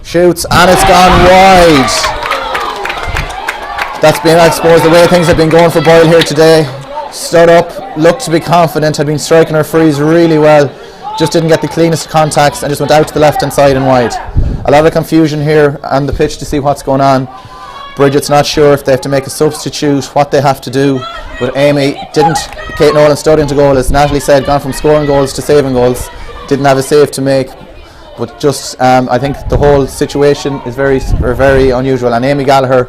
Shoots and it's gone wide. That's been, I suppose, the way things have been going for Boyle here today. Stood up, looked to be confident, had been striking her frees really well. Just didn't get the cleanest contacts and just went out to the left hand side and wide. A lot of confusion here on the pitch to see what's going on. Brigids not sure if they have to make a substitute, what they have to do. But Amy didn't. Kate Nolan stood into goal, as Natalie said, gone from scoring goals to saving goals. Didn't have a save to make. But just, I think the whole situation is very unusual. And Amy Gallagher,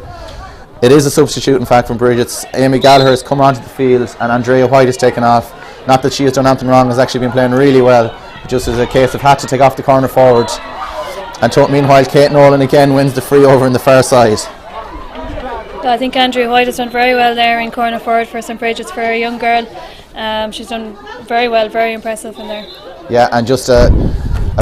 it is a substitute, in fact, from Brigids. Amy Gallagher has come onto the field and Andrea White has taken off. Not that she has done anything wrong, has actually been playing really well. It just is a case of had to take off the corner forward. And meanwhile, Kate Nolan again wins the free over in the far side. I think Andrea White has done very well there in corner forward for St. Brigids for a young girl. She's done very well, very impressive in there. Yeah, and just a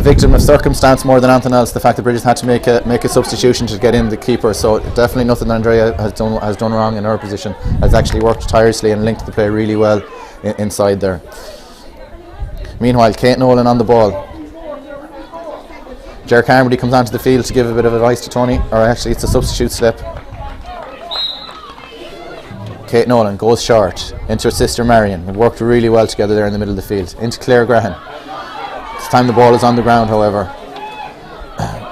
victim of circumstance more than anything else. The fact that Brigids had to make a substitution to get in the keeper. So definitely nothing Andrea has done wrong in her position. Has actually worked tirelessly and linked the play really well inside there. Meanwhile, Kate Nolan on the ball. Ger Carmody comes onto the field to give a bit of advice to Tony, or actually it's a substitute slip. Kate Nolan goes short into her sister Marion. They worked really well together there in the middle of the field. Into Claire Graham. This time the ball is on the ground, however.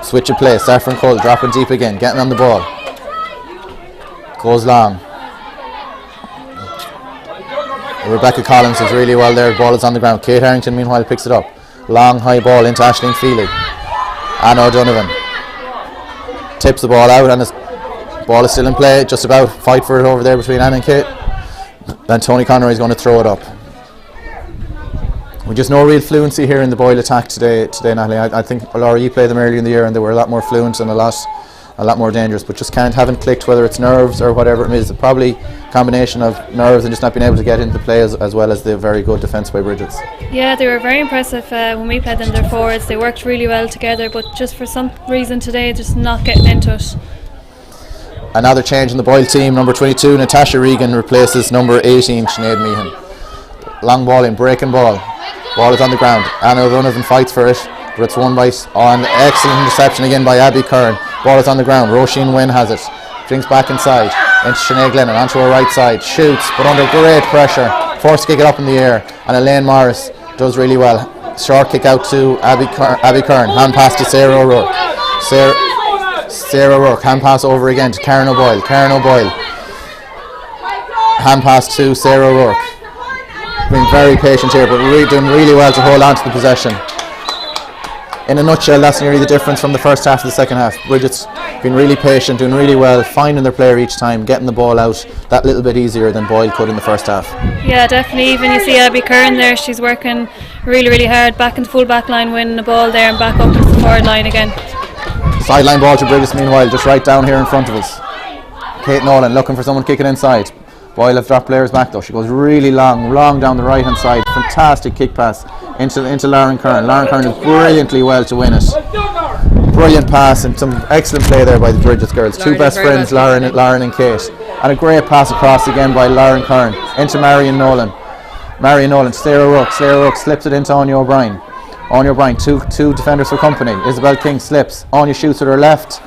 Switch of play. Saffron Cole dropping deep again, getting on the ball. Goes long. Rebecca Collins does really well there. Ball is on the ground. Kate Harrington meanwhile picks it up. Long high ball into Aisling Feely. Anna O'Donovan tips the ball out, and the ball is still in play. Just about fight for it over there between Anna and Kate. And Tony Conroy is going to throw it up. We just no real fluency here in the Boyle attack today, Natalie. I think Laura, you played them earlier in the year and they were a lot more fluent and a lot more dangerous, but just haven't clicked, whether it's nerves or whatever it is. It's probably a combination of nerves and just not being able to get into play as well as the very good defence by Brigids. Yeah, they were very impressive when we played them, their forwards. They worked really well together, but just for some reason today just not getting into it. Another change in the Boyle team. Number 22 Natasha Regan replaces number 18 Sinead Meehan. Long ball in, breaking ball. Ball is on the ground. Anna O'Donovan fights for it, but it's won by an excellent interception again by Abby Kern. Ball is on the ground. Roisin Wynne has it. Drinks back inside into Sinead Glennon onto her right side. Shoots, but under great pressure. Forced to kick it up in the air. And Elaine Morris does really well. Short kick out to Abby Kern. Hand pass to Sarah O'Rourke. Sarah O'Rourke. Hand pass over again to Karen O'Boyle. Hand pass to Sarah O'Rourke. Being very patient here, but doing really well to hold on to the possession. In a nutshell, that's nearly the difference from the first half to the second half. Brigids been really patient, doing really well, finding their player each time, getting the ball out that little bit easier than Boyle could in the first half. Yeah, definitely. Even you see Abby Kern there, she's working really, really hard, back in the full back line, winning the ball there and back up to the forward line again. Sideline ball to Brigids meanwhile, just right down here in front of us. Kate Nolan looking for someone kicking inside. Boyle have dropped players back though. She goes really long down the right hand side. Fantastic kick pass into Lauren Kern. Lauren Kern does brilliantly well to win it. Brilliant pass and some excellent play there by the Brigids girls. Two best friends, Lauren and Kate. And a great pass across again by Lauren Kern into Marion Nolan. Sarah Rook slips it into Anya O'Brien. Two defenders for company. Isabel King slips. Anya shoots with her left.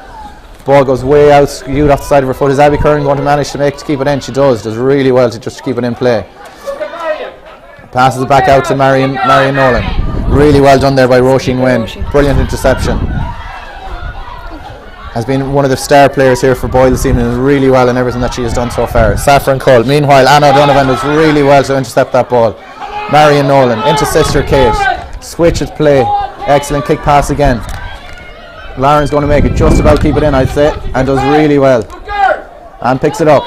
Ball goes way out, skewed off the side of her foot. Is Abby Curran going to manage to keep it in? She does really well to just keep it in play. Passes it back out to Marion Nolan. Really well done there by Roisin Wynne. Brilliant interception. Has been one of the star players here for Boyle this evening, really well in everything that she has done so far. Saffron Cole. Meanwhile, Anna O'Donovan does really well to intercept that ball. Marion Nolan into sister Kate. Switch of play. Excellent kick pass again. Lauren's going to make it just about keep it in, I'd say, and does really well. And picks it up.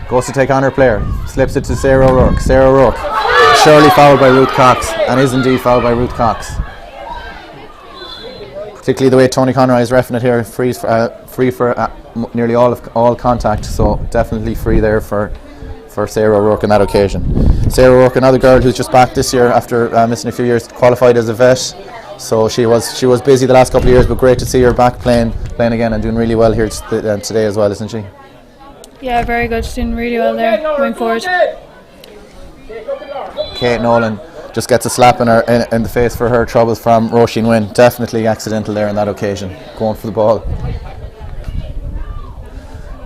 Goes to take on her player. Slips it to Sarah O'Rourke. Surely fouled by Ruth Cox, and is indeed fouled by Ruth Cox. Particularly the way Tony Conroy is reffing it here, free for nearly all contact, so definitely free there for Sarah O'Rourke on that occasion. Sarah O'Rourke, another girl who's just back this year after missing a few years, qualified as a vet. So she was busy the last couple of years, but great to see her back playing again and doing really well here today as well, isn't she? Yeah, very good. She's doing really well there going forward. Kate Nolan just gets a slap in the face for her troubles from Roisin Wynne. Definitely accidental there on that occasion, going for the ball.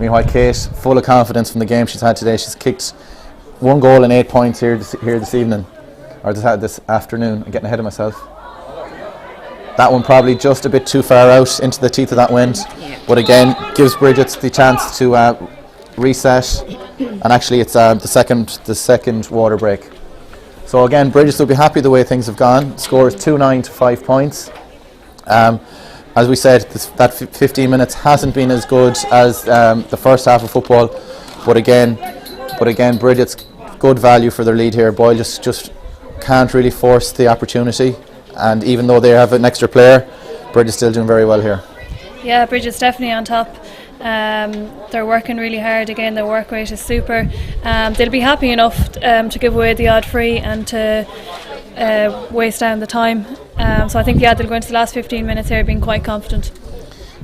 Meanwhile, Kate, full of confidence from the game she's had today. She's kicked 1 goal and 8 points here this evening, or this afternoon. I'm getting ahead of myself. That one probably just a bit too far out into the teeth of that wind, but again gives Brigids the chance to reset, and actually it's the second water break. So again, Brigids will be happy the way things have gone. Score is 2-9 to 5 points. As we said, that 15 minutes hasn't been as good as the first half of football, but again, Brigids good value for their lead here. Boyle just can't really force the opportunity. and even though they have an extra player, Brigids still doing very well here. Yeah, Brigids definitely on top. They're working really hard again. Their work rate is super. They'll be happy enough to give away the odd free and to waste down the time. So I think they'll go into the last 15 minutes here being quite confident.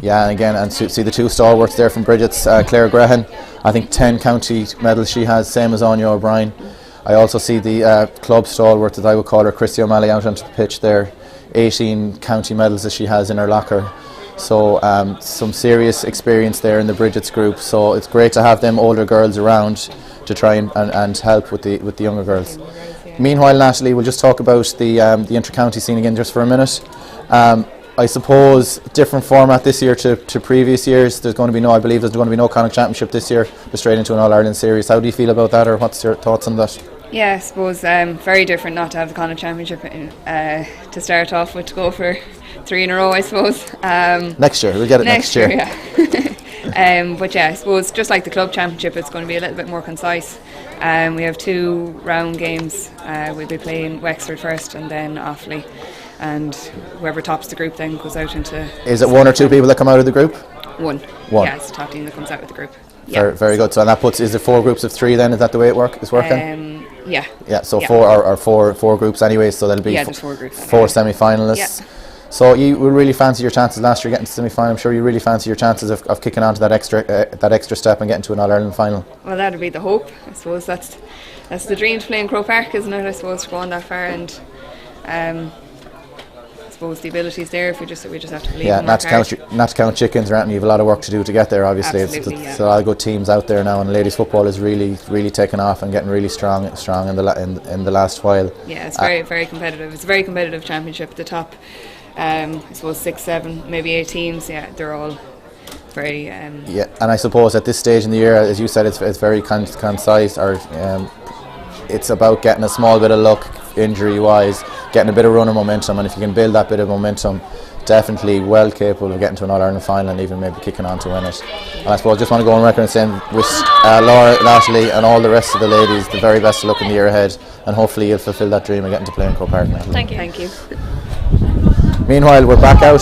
Yeah, and again, and see the two stalwarts there from Brigids, Claire Grehan, I think 10 county medals she has, same as Anya O'Brien. I also see the club stalwart, as I would call her, Christy O'Malley, out onto the pitch there, 18 county medals that she has in her locker. So some serious experience there in the Brigids group. So it's great to have them older girls around to try and help with the younger girls. Meanwhile, Natalie, we'll just talk about the inter-county scene again just for a minute. I suppose different format this year to previous years. I believe there's going to be no Connacht Championship this year, but straight into an All-Ireland series. How do you feel about that, or what's your thoughts on that? Yeah, I suppose very different not to have the Connacht Championship to start off with, to go for 3 in a row, I suppose. Next year, we'll get it next year. Yeah. But yeah, I suppose just like the club championship, it's going to be a little bit more concise. We have 2 round games. We'll be playing Wexford first and then Offaly, and whoever tops the group then goes out into... Is it 1 or 2 people that come out of the group? 1. Yeah, it's the top team that comes out of the group. Yeah. Very good. So and that puts, is it 4 groups of 3 then? Is that the way is working? Yeah. Yeah, so 4 groups anyway, so there'll be there's 4 groups. 4 semi-finalists. Yeah. So you will really fancy your chances last year getting to semi-final. I'm sure you really fancy your chances of kicking on to that extra step and getting to an All-Ireland final. Well, that would be the hope. I suppose that's the dream to play in Croke Park, isn't it? I suppose, to go on that far, and I suppose the ability's there if we just have to believe. Yeah, not to count chickens or anything. You have a lot of work to do to get there. Obviously, it's a lot of good teams out there now, and ladies football is really taken off and getting really strong in the last while. Yeah, it's very competitive. It's a very competitive championship. The top, I suppose 6, 7, maybe 8 teams. Yeah, they're all very. Yeah, and I suppose at this stage in the year, as you said, it's very concise. It's about getting a small bit of luck, injury-wise, getting a bit of running momentum, and if you can build that bit of momentum, definitely well capable of getting to an All-Ireland final and even maybe kicking on to win it. And I suppose I just want to go on record and saying wish Laura, Natalie and all the rest of the ladies the very best of luck in the year ahead, and hopefully you'll fulfil that dream of getting to play in Croke Park. Thank you. Thank you. Meanwhile, we're back out.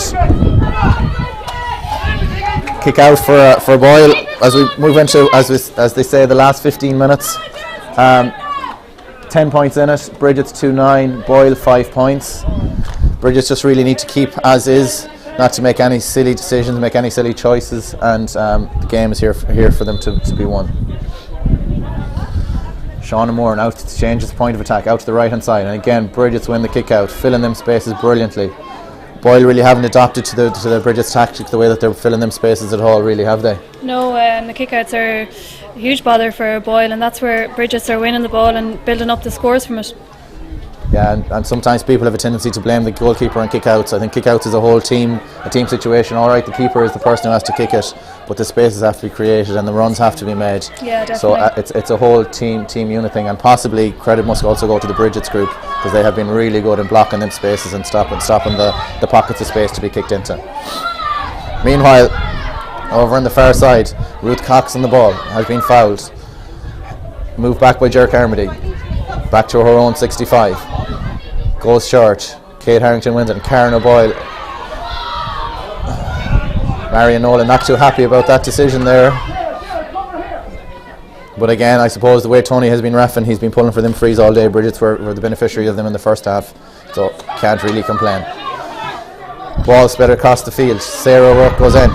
Kick out for Boyle as we move into, as they say, the last 15 minutes. 10 points in it, Brigids 2-9, Boyle 5 points. Brigids just really need to keep as is, not to make any silly decisions, make any silly choices, and the game is here for them to be won. Shauna Moore now changes the point of attack out to the right hand side, and again Brigids win the kick out, filling them spaces brilliantly. Boyle really haven't adopted to the Brigids tactics the way that they're filling them spaces at all, really, have they? No, the kickouts are a huge bother for Boyle, and that's where Brigids are winning the ball and building up the scores from it. Yeah, and sometimes people have a tendency to blame the goalkeeper on kickouts. I think kickouts is a team situation. All right, the keeper is the person who has to kick it, but the spaces have to be created and the runs have to be made. Yeah, definitely. So it's a whole team unit thing, and possibly credit must also go to the Brigids group, because they have been really good in blocking them spaces and stopping the pockets of space to be kicked into. Meanwhile, over on the far side, Ruth Cox on the ball has been fouled. Moved back by Jer Carmody. Back to her own 65. Goes short. Kate Harrington wins it, and Karen O'Boyle. Marion Nolan not too happy about that decision there. But again, I suppose the way Tony has been reffing, he's been pulling for them frees all day. Brigids were the beneficiary of them in the first half, so can't really complain. Ball spread across the field. Sarah O'Rourke goes in.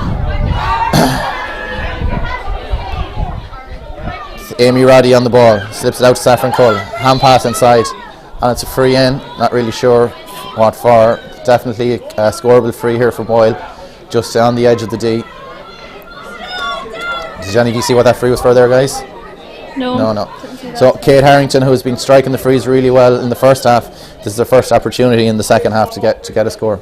Amy Roddy on the ball, slips it out to Saffron Cull, hand pass inside, and it's a free in. Not really sure what for. Definitely a scoreable free here for Boyle, just on the edge of the D. Did any of you see what that free was for there, guys? No. So Kate Harrington, who has been striking the frees really well in the first half, this is her first opportunity in the second half to get a score.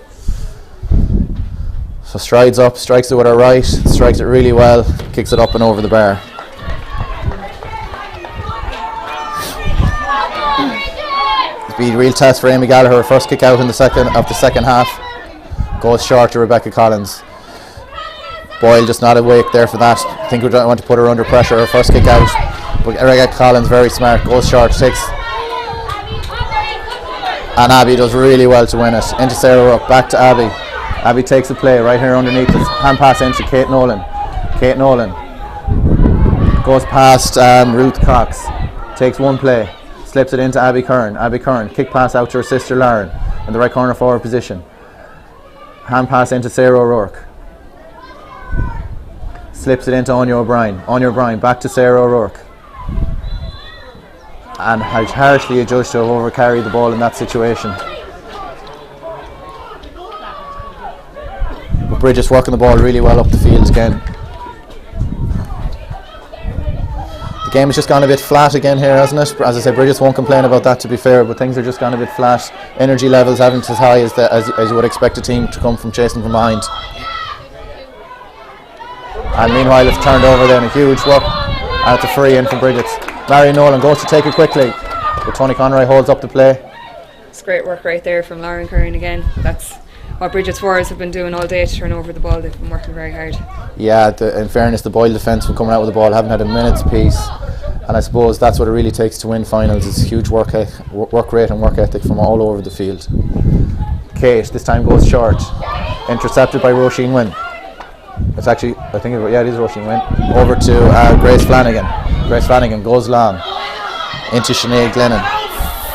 So strides up, strikes it with her right, strikes it really well, kicks it up and over the bar. Be a real test for Amy Gallagher. Her first kick out in the second half goes short to Rebecca Collins. Boyle just not awake there for that. I think we don't want to put her under pressure. Her first kick out, but Rebecca Collins very smart, goes short, takes And Abby does really well to win it. Into Sarah Rook, back to Abby. Abby takes the play right here underneath us. Hand pass into Kate Nolan. Kate Nolan goes past Ruth Cox. Takes one play. Slips it into Abby Curran. Abby Curran, kick pass out to her sister Lauren in the right corner forward position. Hand pass into Sarah O'Rourke. Slips it into Anya O'Brien. Anya O'Brien back to Sarah O'Rourke. And has harshly adjudged to have overcarried the ball in that situation. But Brigids working the ball really well up the field again. The game has just gone a bit flat again here, hasn't it? As I said, Brigids won't complain about that, to be fair, but things are just gone a bit flat. Energy levels haven't as high as you would expect a team to come from chasing from behind. And meanwhile it's turned over then, a huge work, and it's a free in from Brigids. Marion Nolan goes to take it quickly, but Tony Conroy holds up the play. It's great work right there from Lauren Curran again. That's what Brigids forwards have been doing all day to turn over the ball. They've been working very hard. Yeah, in fairness, the Boyle defence when coming out with the ball haven't had a minute's peace, and I suppose that's what it really takes to win finals, is huge work rate and work ethic from all over the field. Kate this time goes short, intercepted by Roisin Wynn. It's actually, it is Roisin Wynn. Over to Grace Flanagan. Grace Flanagan goes long into Sinead Glennon.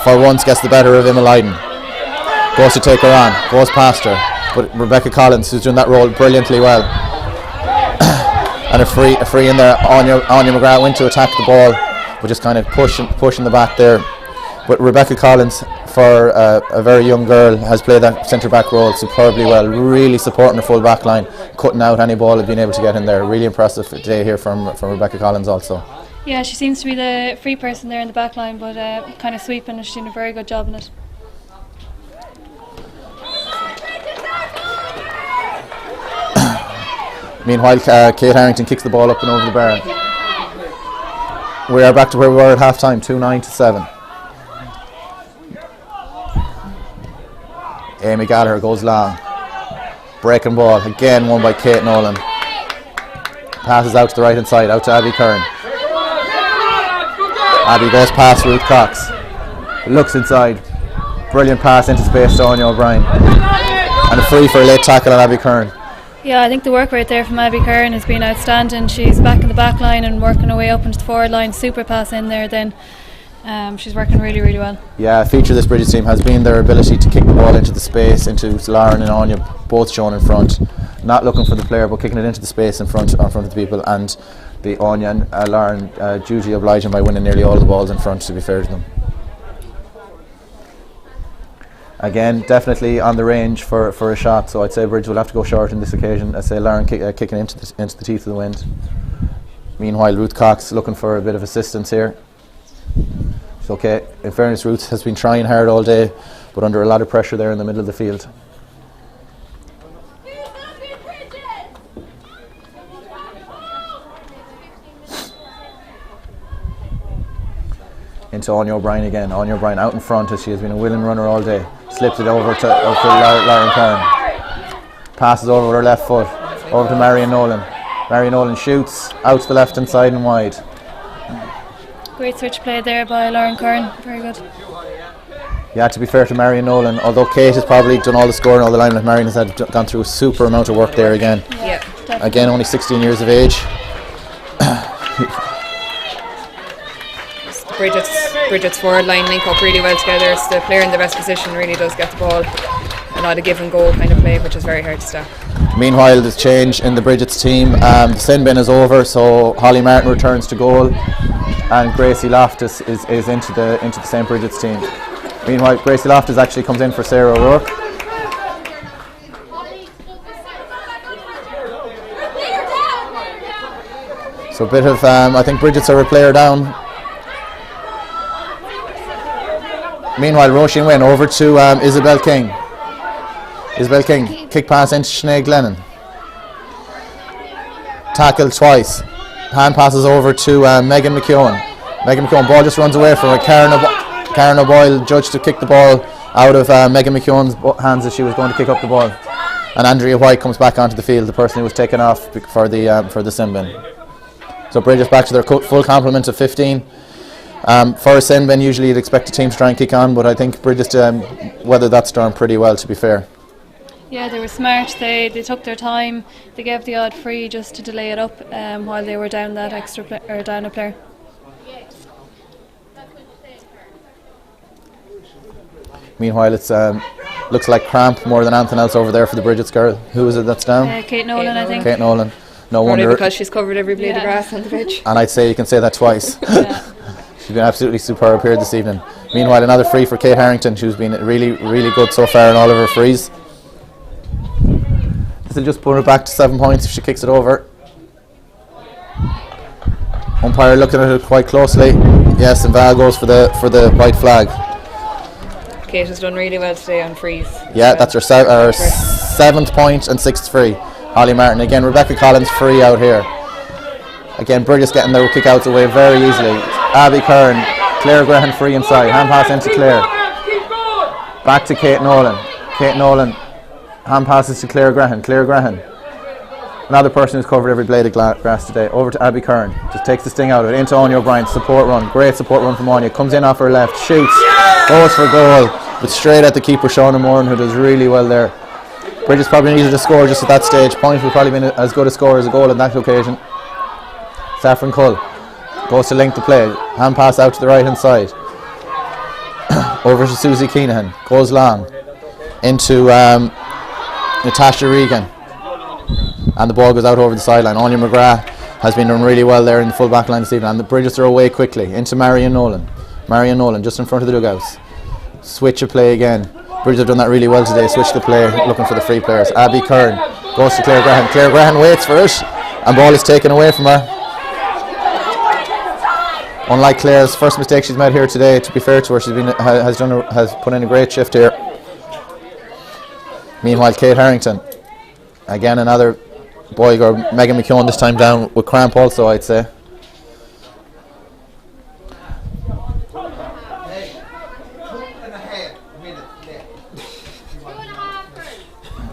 For once gets the better of Emma Lydon. Goes to take her on, goes past her. But Rebecca Collins, who's doing that role brilliantly well. And a free in there. Anya McGrath went to attack the ball, but just kind of pushing the back there. But Rebecca Collins, for a very young girl, has played that centre back role superbly well, really supporting the full back line, cutting out any ball and being able to get in there. Really impressive today here from Rebecca Collins also. Yeah, she seems to be the free person there in the back line, but kind of sweeping, and she's doing a very good job in it. Meanwhile, Kate Harrington kicks the ball up and over the bar. We are back to where we were at half time, 2-9 to 7. Amy Gallagher goes long. Breaking ball, again won by Kate Nolan. Passes out to the right hand side, out to Abby Curran. Abby goes past Ruth Cox. Looks inside. Brilliant pass into space to Anya O'Brien. And a free for a late tackle on Abby Curran. Yeah, I think the work right there from Abby Curran has been outstanding. She's back in the back line and working her way up into the forward line. Super pass in there then. She's working really, really well. Yeah, a feature of this Brigids team has been their ability to kick the ball into the space, into Lauren and Anya, both shown in front. Not looking for the player, but kicking it into the space in front of the people. And the Anya and Lauren duty obliging by winning nearly all the balls in front, to be fair to them. Again, definitely on the range for a shot, so I'd say Brigids will have to go short in this occasion. I'd say Lauren kicking into the teeth of the wind. Meanwhile, Ruth Cox looking for a bit of assistance here. It's okay. In fairness, Ruth has been trying hard all day, but under a lot of pressure there in the middle of the field. Into Anya O'Brien again. Anya O'Brien out in front, as she has been a willing runner all day. Slips it over to Lauren Curran. Passes over with her left foot. Over to Marion Nolan. Marion Nolan shoots out to the left hand side and wide. Great switch play there by Lauren Curran. Very good. Yeah, to be fair to Marion Nolan, although Kate has probably done all the scoring, all the limelight, Marion has gone through a super amount of work there again. Yeah, definitely. Again, only 16 years of age. Brigids forward line link up really well together. It's the player in the best position really does get the ball. A lot of give and go kind of play, which is very hard to stop. Meanwhile, there's change in the Brigids team. The sin bin is over, so Holly Martin returns to goal, and Gracie Loftus is into the St. Brigids team. Meanwhile, Gracie Loftus actually comes in for Sarah O'Rourke. So a bit of, I think Brigids are a player down. Meanwhile, Roisin Wynn over to Isabel King. Isabel King, kick pass into Sinead Glennon. Tackled twice. Hand passes over to Megan McKeown. Megan McKeown, ball just runs away from her. Karen O'Boyle judged to kick the ball out of Megan McKeown's hands as she was going to kick up the ball. And Andrea White comes back onto the field, the person who was taken off for the sin bin. So Brigids back to their full complement of 15. First in, Ben, usually you'd expect a team to try and kick on, but I think Brigids weathered that storm pretty well, to be fair. Yeah, they were smart. They took their time. They gave the odd free just to delay it up while they were down that down a player. Meanwhile, it's looks like cramp more than anything else over there for the Brigids girl. Who is it that's down? Kate Nolan, I think. Kate Nolan. No Probably wonder. because she's covered every blade of grass on the pitch. And I'd say you can say that twice. She's been absolutely superb here this evening. Meanwhile, another free for Kate Harrington, who's been really, really good so far in all of her frees. This will just put her back to 7 points if she kicks it over. Umpire looking at it quite closely. Yes, and Val goes for the white flag. Kate has done really well today on frees. Yeah, that's her 7th point and 6th free. Holly Martin. Again, Rebecca Collins free out here. Again, Brigids getting their kick-outs away very easily. Abby Kern, Claire Graham free inside. Hand pass into Claire. Back to Kate Nolan. Kate Nolan. Hand passes to Claire Graham. Claire Graham. Another person who's covered every blade of grass today. Over to Abby Kern. Just takes the sting out of it. Into Anya O'Brien. Support run. Great support run from Anya. Comes in off her left. Shoots. Goes for goal. But straight at the keeper, Shauna Moran, who does really well there. Brigids probably needed a score just at that stage. Point would probably been as good a score as a goal on that occasion. Saffron Cull goes to link the play. Hand pass out to the right hand side. Over to Susie Keenan. Goes long. Into Natasha Regan. And the ball goes out over the sideline. Anya McGrath has been doing really well there in the full back line this evening. And the Brigids are away quickly. Into Marion Nolan. Marion Nolan just in front of the dugouts. Switch of play again. Brigids have done that really well today. Switch the play, looking for the free players. Abby Kern goes to Claire Graham. Claire Graham waits for it, and ball is taken away from her. Unlike Claire's first mistake she's made here today, to be fair to her, has put in a great shift here. Meanwhile, Kate Harrington, again another boy girl, Megan McKeown this time down with cramp also, I'd say.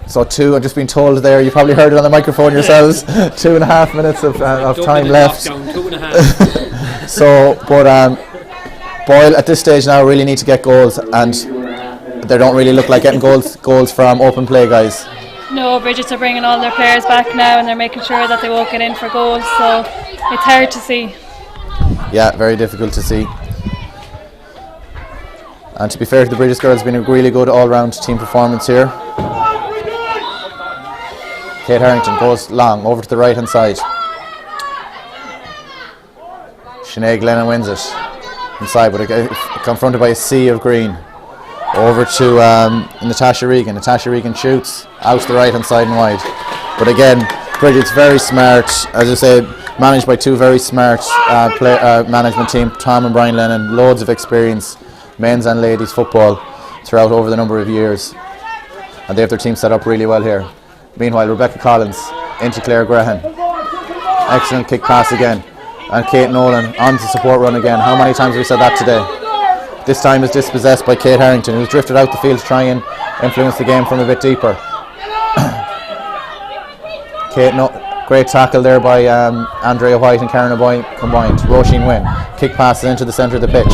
So I've just been told there, you probably heard it on the microphone yourselves, 2.5 minutes of time left. 2.5. So, but Boyle at this stage now really need to get goals, and they don't really look like getting goals from open play, guys. No, Brigids are bringing all their players back now, and they're making sure that they won't get in for goals, so it's hard to see. Yeah, very difficult to see. And to be fair to the Brigids girls, it's been a really good all-round team performance here. Kate Harrington goes long over to the right hand side. Sinead Glennon wins it inside, but confronted by a sea of green. Over to Natasha Regan. Natasha Regan shoots out to the right hand side and wide. But again, Brigids very smart, as I say, managed by two very smart management team, Tom and Brian Lennon, loads of experience, men's and ladies football throughout over the number of years, and they have their team set up really well here. Meanwhile, Rebecca Collins into Claire Graham. Excellent kick pass again. And Kate Nolan on to support run again. How many times have we said that today? This time is dispossessed by Kate Harrington, who's drifted out the field to try and influence the game from a bit deeper. Great tackle there by Andrea White and Karen O'Boy combined. Roisin Wynn. Kick passes into the centre of the pitch.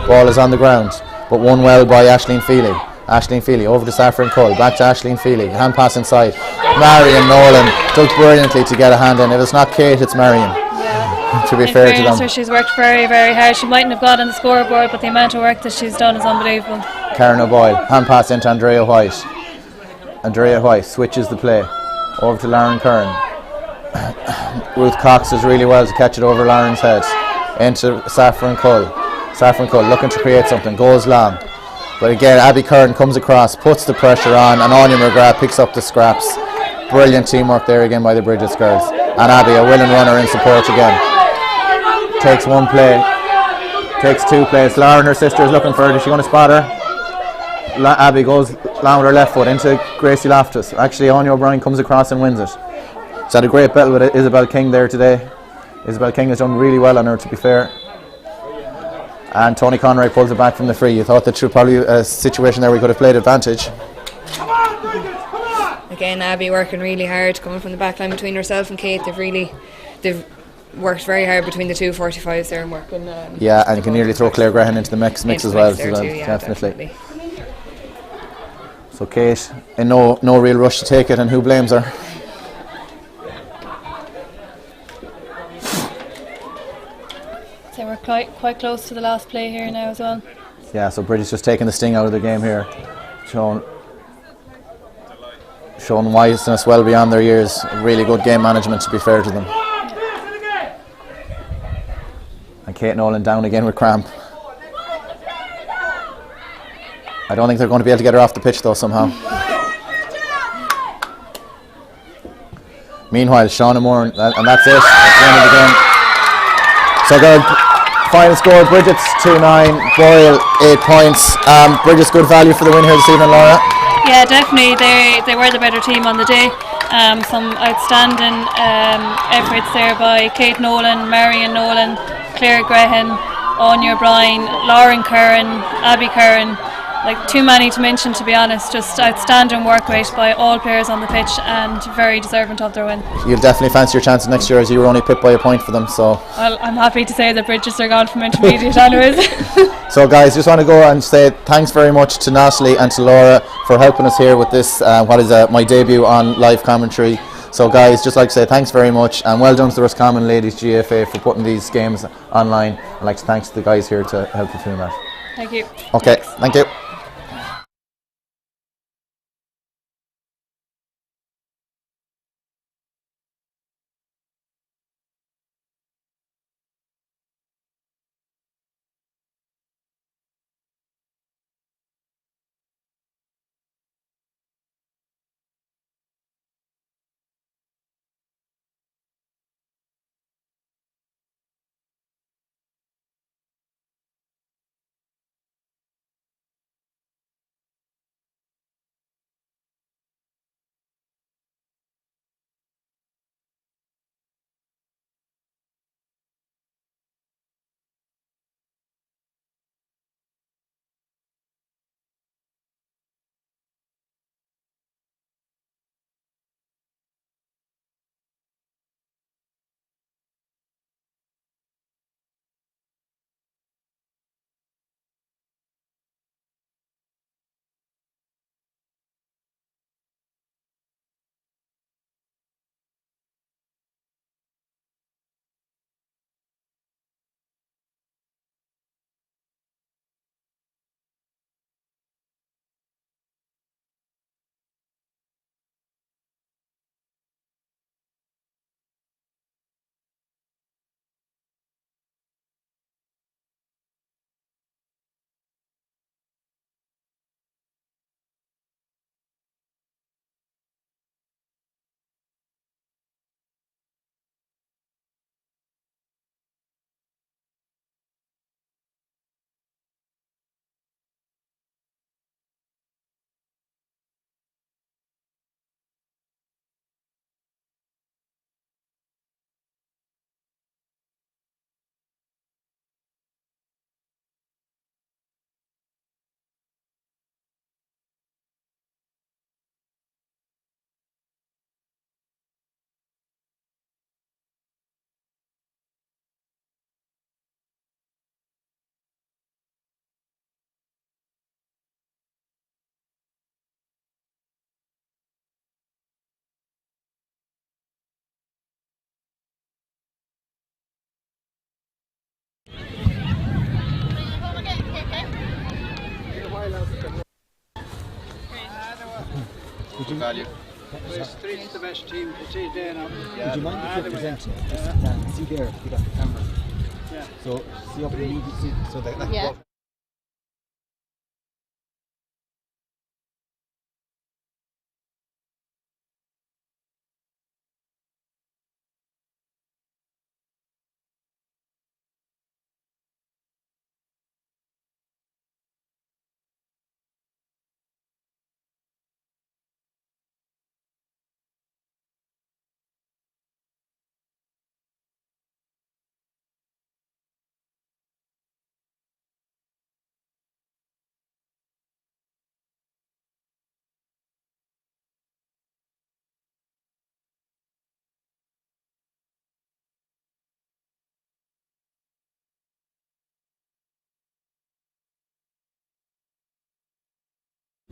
Ball is on the ground, but won well by Aisling Feely. Aisling Feely over to Saffron Cull, back to Aisling Feely, hand pass inside. Marion Nolan does brilliantly to get a hand in. If it's not Kate, it's Marion. Yeah. To be fair to them. She's worked very, very hard. She mightn't have got on the scoreboard, but the amount of work that she's done is unbelievable. Karen O'Boyle, hand pass into Andrea White. Andrea White switches the play over to Lauren Kern. Ruth Cox does really well to catch it over Lauren's head. Into Saffron Cull. Saffron Cull looking to create something, goes long. But again, Abby Kern comes across, puts the pressure on, and Anya McGrath picks up the scraps. Brilliant teamwork there again by the Brigids girls. And Abby, a willing runner in support again. Takes one play, takes two plays. Lauren, her sister, is looking for her. Is she going to spot her? Abby goes long with her left foot into Gracie Loftus. Actually, Anya O'Brien comes across and wins it. She's had a great battle with Isabel King there today. Isabel King has done really well on her, to be fair. And Tony Conroy pulls it back from the free. You thought that should probably a situation there we could have played advantage. Again, Abby working really hard, coming from the back line between herself and Kate. They've worked very hard between the two 45s there and working. Yeah, and you can nearly throw Claire Grehan into the mix as well. There too, yeah, definitely. So Kate, in no real rush to take it, and who blames her? So we're quite close to the last play here now as well. Yeah, so Brigids just taking the sting out of the game here, showing wiseness well beyond their years. Really good game management, to be fair to them. And Kate Nolan down again with cramp. I don't think they're going to be able to get her off the pitch though somehow. Meanwhile, Shauna Moore, and that's it. That's the end of the game. So good. Final score: Brigids 2-9, Boyle 8 points. Brigids, good value for the win here this evening, Laura. Yeah, definitely. They were the better team on the day. Some outstanding efforts there by Kate Nolan, Marion Nolan, Claire Grehan, Anya O'Brien, Lauren Curran, Abby Curran. Like, too many to mention, to be honest. Just outstanding work rate by all players on the pitch, and very deserving of their win. You'll definitely fancy your chances next year, as you were only pipped by a point for them. So Well, I'm happy to say that Brigids are gone from intermediate anyways. So guys, just want to go and say thanks very much to Natalie and to Laura for helping us here with this, my debut on live commentary. So guys, just like to say thanks very much, and well done to the Roscommon Ladies GFA for putting these games online. I'd like to thank the guys here to help you through that. Thank you. Okay, thank you. Street's the best team to see there now. Would you mind if you present? See there, you got the camera. Yeah. So see up in the media, so that. Yeah.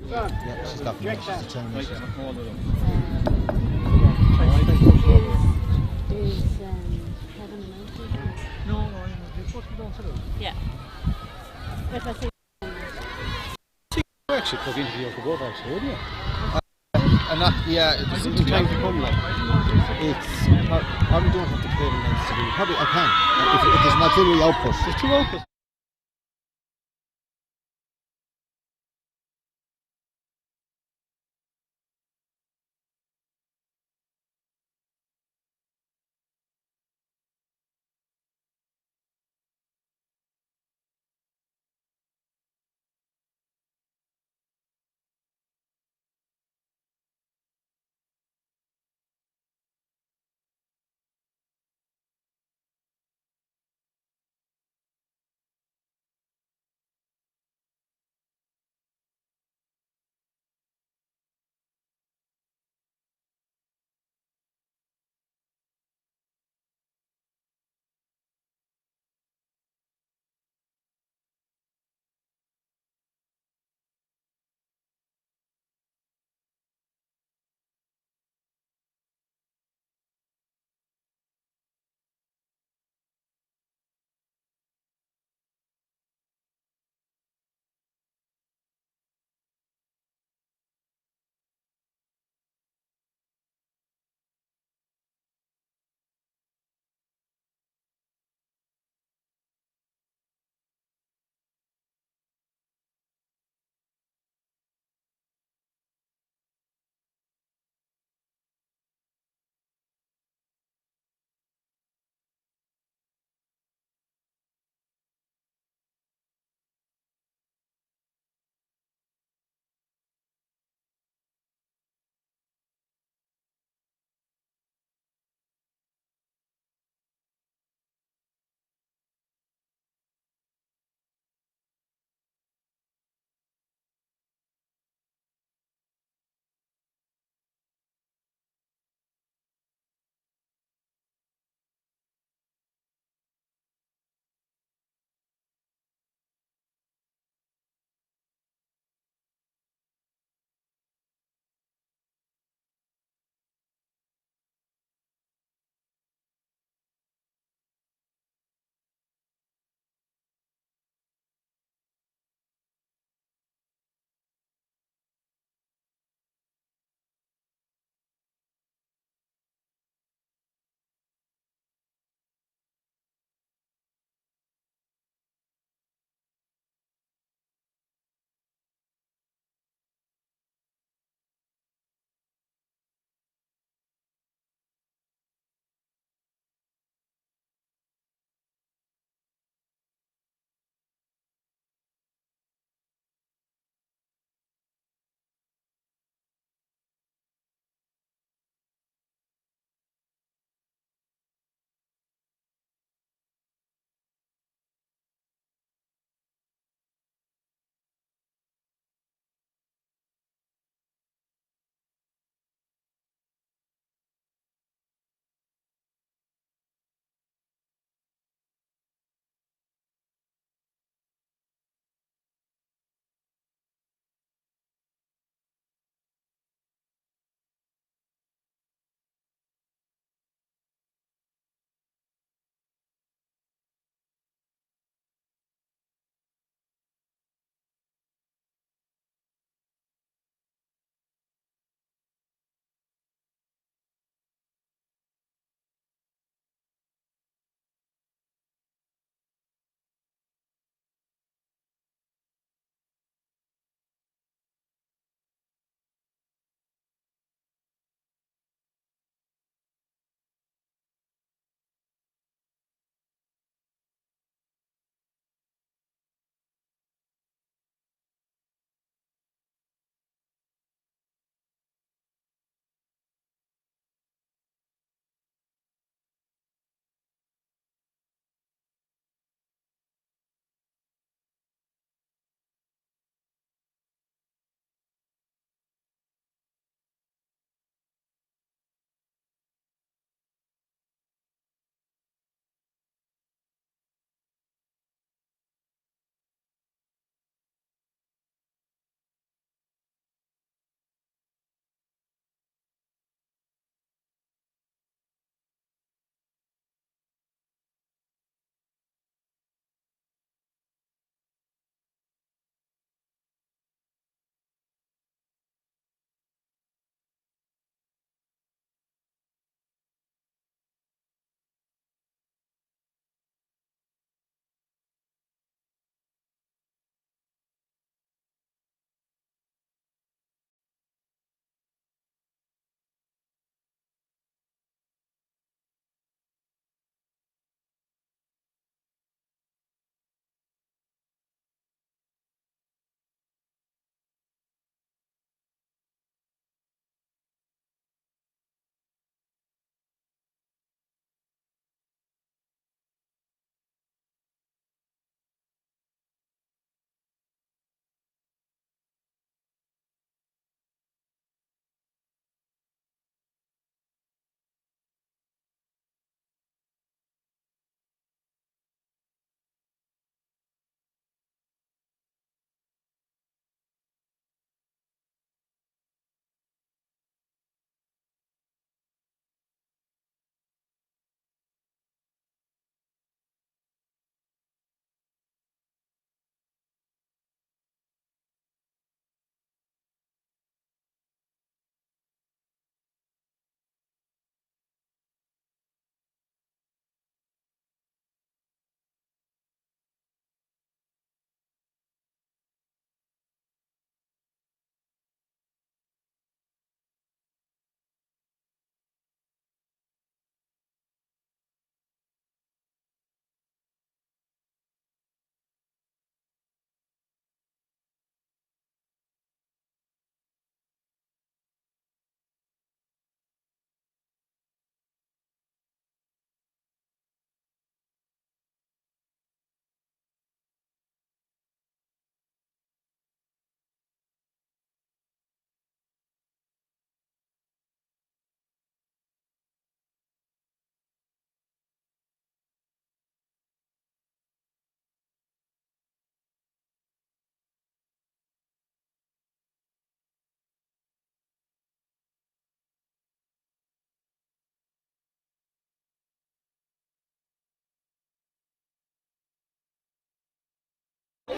Yeah, she's got me. Check She's that. telling me she's Is Heather and Nancy? No, you're supposed to be down to them. Yeah. If I see You actually could interview for both actually, wouldn't you? And not, yeah, it's in time to come like. It's probably don't have to play the next to do. Probably I can. If there's an artillery output. There's 2 outputs.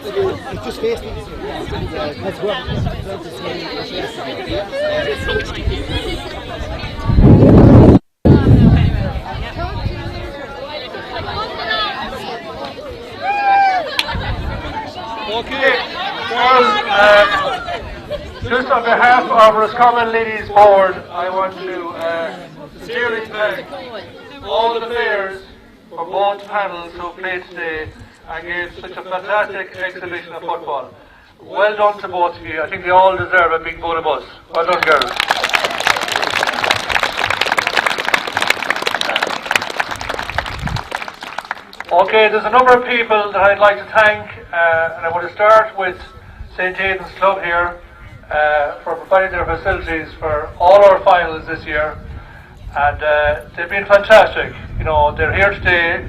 It's just faced me. Because Okay, just on behalf of Roscommon Ladies Board, I want to sincerely thank all the players for both panels who played today and gave such a fantastic exhibition of football. Well done to both of you. I think they all deserve a big vote of us. Well done, girls. Okay, there's a number of people that I'd like to thank, and I want to start with St. Aidan's Club here for providing their facilities for all our finals this year, and they've been fantastic. You know, they're here today,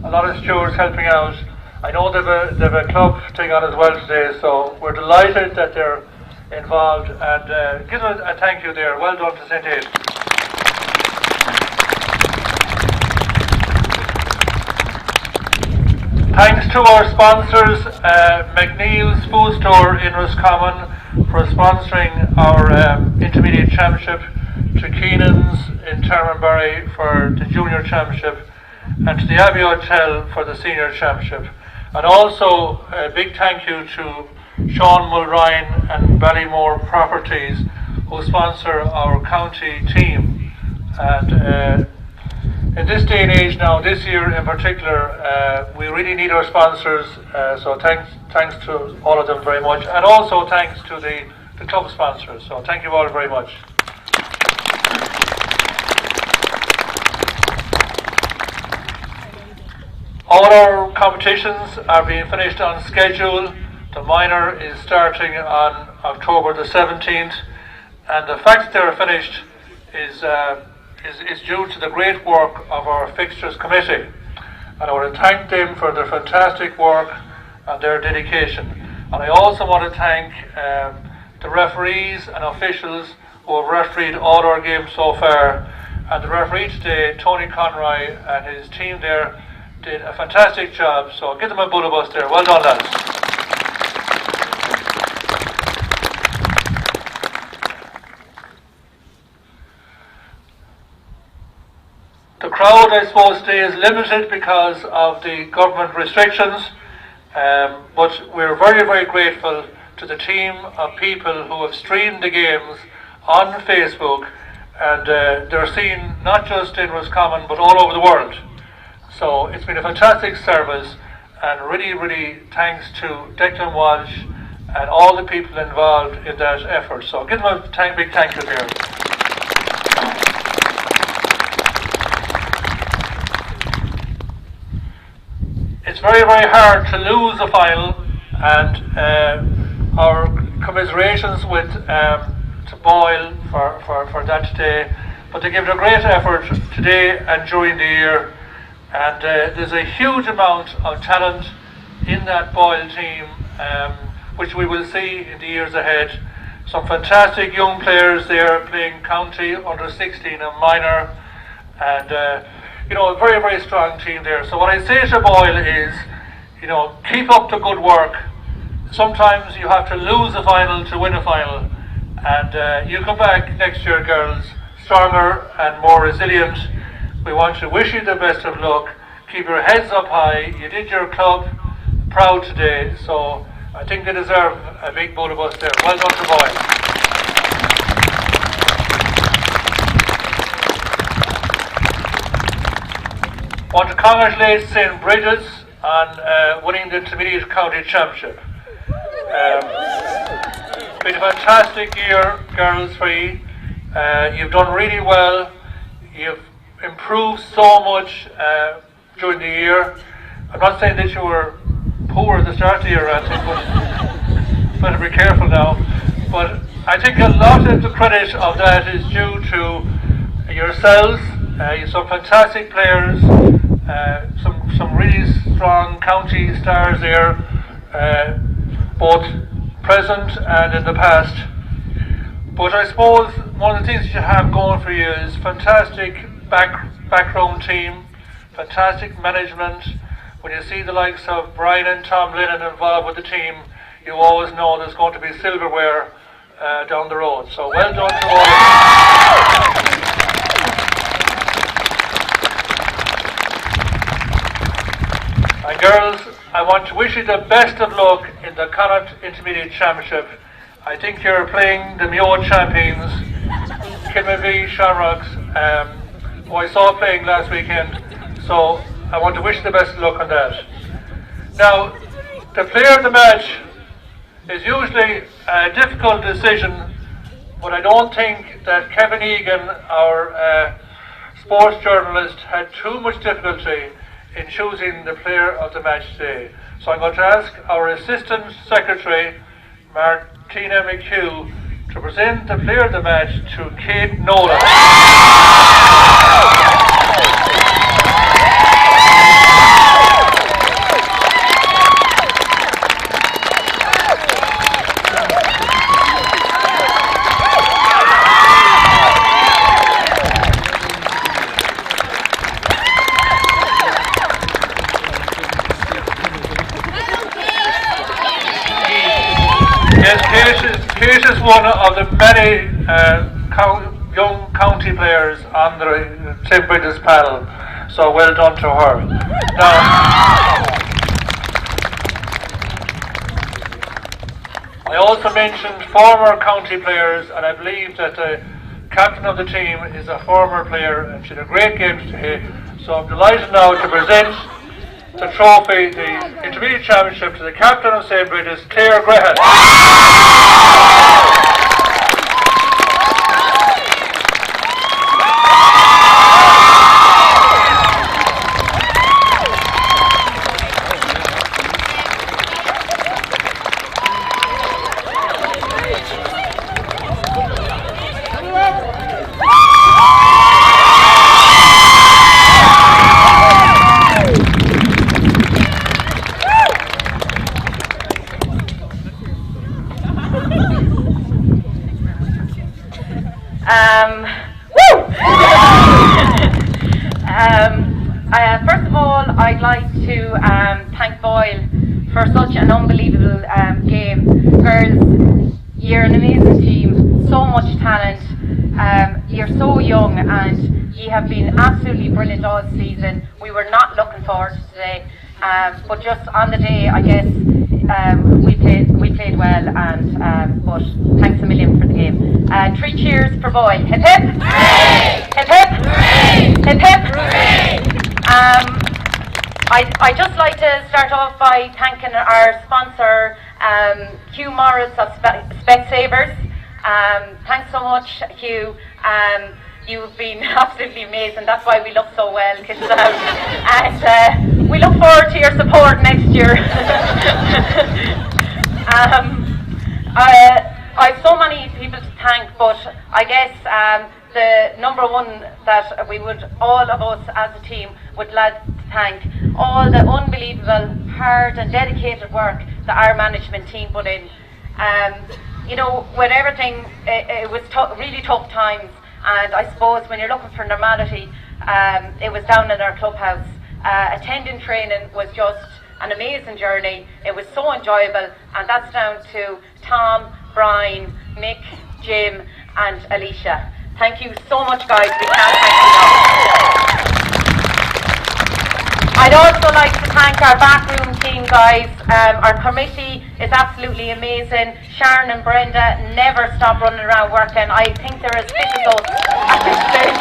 a lot of stewards helping out. I know they've a club thing on as well today, so we're delighted that they're involved, and give them a thank you there. Well done to St. Aidan. Thanks to our sponsors, McNeil's Food Store in Roscommon for sponsoring our intermediate championship, to Keenan's in Termonbury for the junior championship, and to the Abbey Hotel for the senior championship. And also a big thank you to Sean Mulrine and Ballymore Properties who sponsor our county team. And in this day and age now, this year in particular, we really need our sponsors, so thanks to all of them very much, and also thanks to the club sponsors, so thank you all very much. All our competitions are being finished on schedule. The minor is starting on October the 17th, and the fact that they're finished is due to the great work of our fixtures committee, and I want to thank them for their fantastic work and their dedication. And I also want to thank the referees and officials who have refereed all our games so far, and the referee today, Tony Conroy, and his team there did a fantastic job, so give them a bull of us there. Well done, lads. The crowd, I suppose, today is limited because of the government restrictions, but we're very, very grateful to the team of people who have streamed the games on Facebook, and they're seen not just in Roscommon but all over the world. So it's been a fantastic service, and really, really thanks to Declan Walsh and all the people involved in that effort. So give them a big thank you there. It's very, very hard to lose a final, and our commiserations with to Boyle for that today. But they gave it a great effort today and during the year, and there's a huge amount of talent in that Boyle team, which we will see in the years ahead. Some fantastic young players there playing county, under 16 and minor, and you know, a very, very strong team there. So what I say to Boyle is, you know, keep up the good work. Sometimes you have to lose a final to win a final, and you come back next year, girls, stronger and more resilient. We want to wish you the best of luck. Keep your heads up high. You did your club proud today, so I think they deserve a big bowl of us there. Well done to Boyle. I want to congratulate St. Brigids on winning the Intermediate County Championship. It's been a fantastic year, girls, for you. You've done really well. You've improved so much during the year. I'm not saying that you were poor at the start of the year, Randy, but better be careful now. But I think a lot of the credit of that is due to yourselves. You've some fantastic players, some really strong county stars there, both present and in the past. But I suppose one of the things you have going for you is fantastic backroom team, fantastic management, when you see the likes of Brian and Tom Lennon involved with the team, you always know there's going to be silverware down the road. So well done to all of you. And girls, I want to wish you the best of luck in the Connacht Intermediate Championship. I think you're playing the Mayo champions, Kilmavie Shamrocks, who I saw playing last weekend. So I want to wish you the best of luck on that. Now, the player of the match is usually a difficult decision, but I don't think that Kevin Egan, our sports journalist, had too much difficulty in choosing the player of the match today. So I'm going to ask our Assistant Secretary, Martina McHugh, to present the player of the match to Kate Nolan. Kate is one of the many young county players on the St. Brigids panel, so well done to her. Now, I also mentioned former county players, and I believe that the captain of the team is a former player, and she had a great game today. So I'm delighted now to present the trophy, the Intermediate Championship, to the captain of St. Brigids, Claire Graham. First of all, I'd like to thank Boyle for such an unbelievable game. Girls, you're an amazing team, so much talent. You're so young and you have been absolutely brilliant all season. We were not looking forward to today, but just on the day, I guess we played well, and but thanks a million for the game. 3 cheers for Boyle. Hip hip! Hooray! Hip hip! Hooray! Hip hip! Hooray! I'd just like to start off by thanking our sponsor, Hugh Morris of Specsavers. Thanks so much, Hugh. You've been absolutely amazing. That's why we look so well, and we look forward to your support next year. I have so many people to thank, but I guess the number one that we would, all of us as a team, would like to thank all the unbelievable, hard and dedicated work that our management team put in. You know, with everything, it was really tough times, and I suppose when you're looking for normality, it was down in our clubhouse. Attending training was just an amazing journey. It was so enjoyable, and that's down to Tom, Brian, Mick, Jim and Alicia. Thank you so much, guys. We can't thank you enough. I'd also like to thank our backroom team, guys. Our committee is absolutely amazing. Sharon and Brenda never stop running around working. I think they're as fit as us at this stage.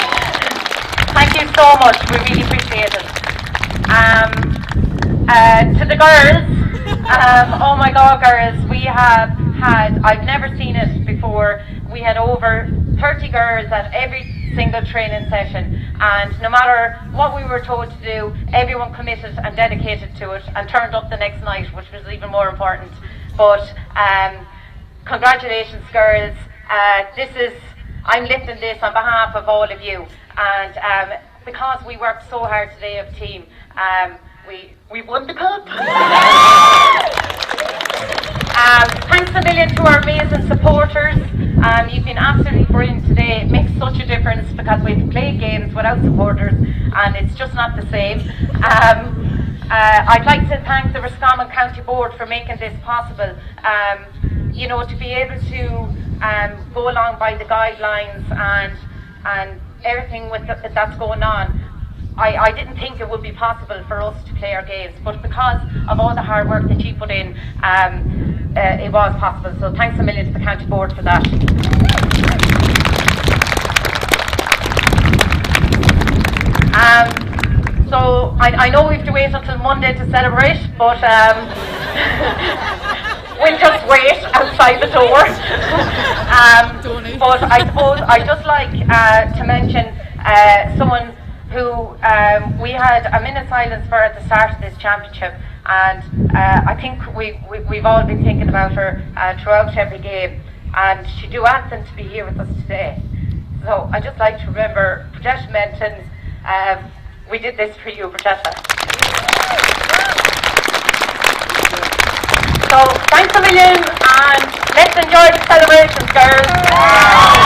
Thank you so much. We really appreciate it. To the girls, oh my God, girls, we have had, I've never seen it before, we had over 30 girls at every single training session, and no matter what we were told to do, everyone committed and dedicated to it and turned up the next night, which was even more important. But congratulations, girls. I'm lifting this on behalf of all of you, and because we worked so hard today as a team, we won the cup. Thanks a million to our amazing supporters. You've been absolutely brilliant today. It makes such a difference because we've played games without supporters and it's just not the same. I'd like to thank the Roscommon County Board for making this possible. You know, to be able to go along by the guidelines and everything with that's going on. I didn't think it would be possible for us to play our games, but because of all the hard work that you put in, it was possible. So thanks a million to the County Board for that. So I know we have to wait until Monday to celebrate, but we'll just wait outside the door. But I suppose I'd just like to mention someone who we had a minute's silence for at the start of this championship, and I think we've all been thinking about her throughout every game, and she'd do anything to be here with us today. So I'd just like to remember Brigids Menton. We did this for you, Brigids. So thanks a million, and let's enjoy the celebrations, girls.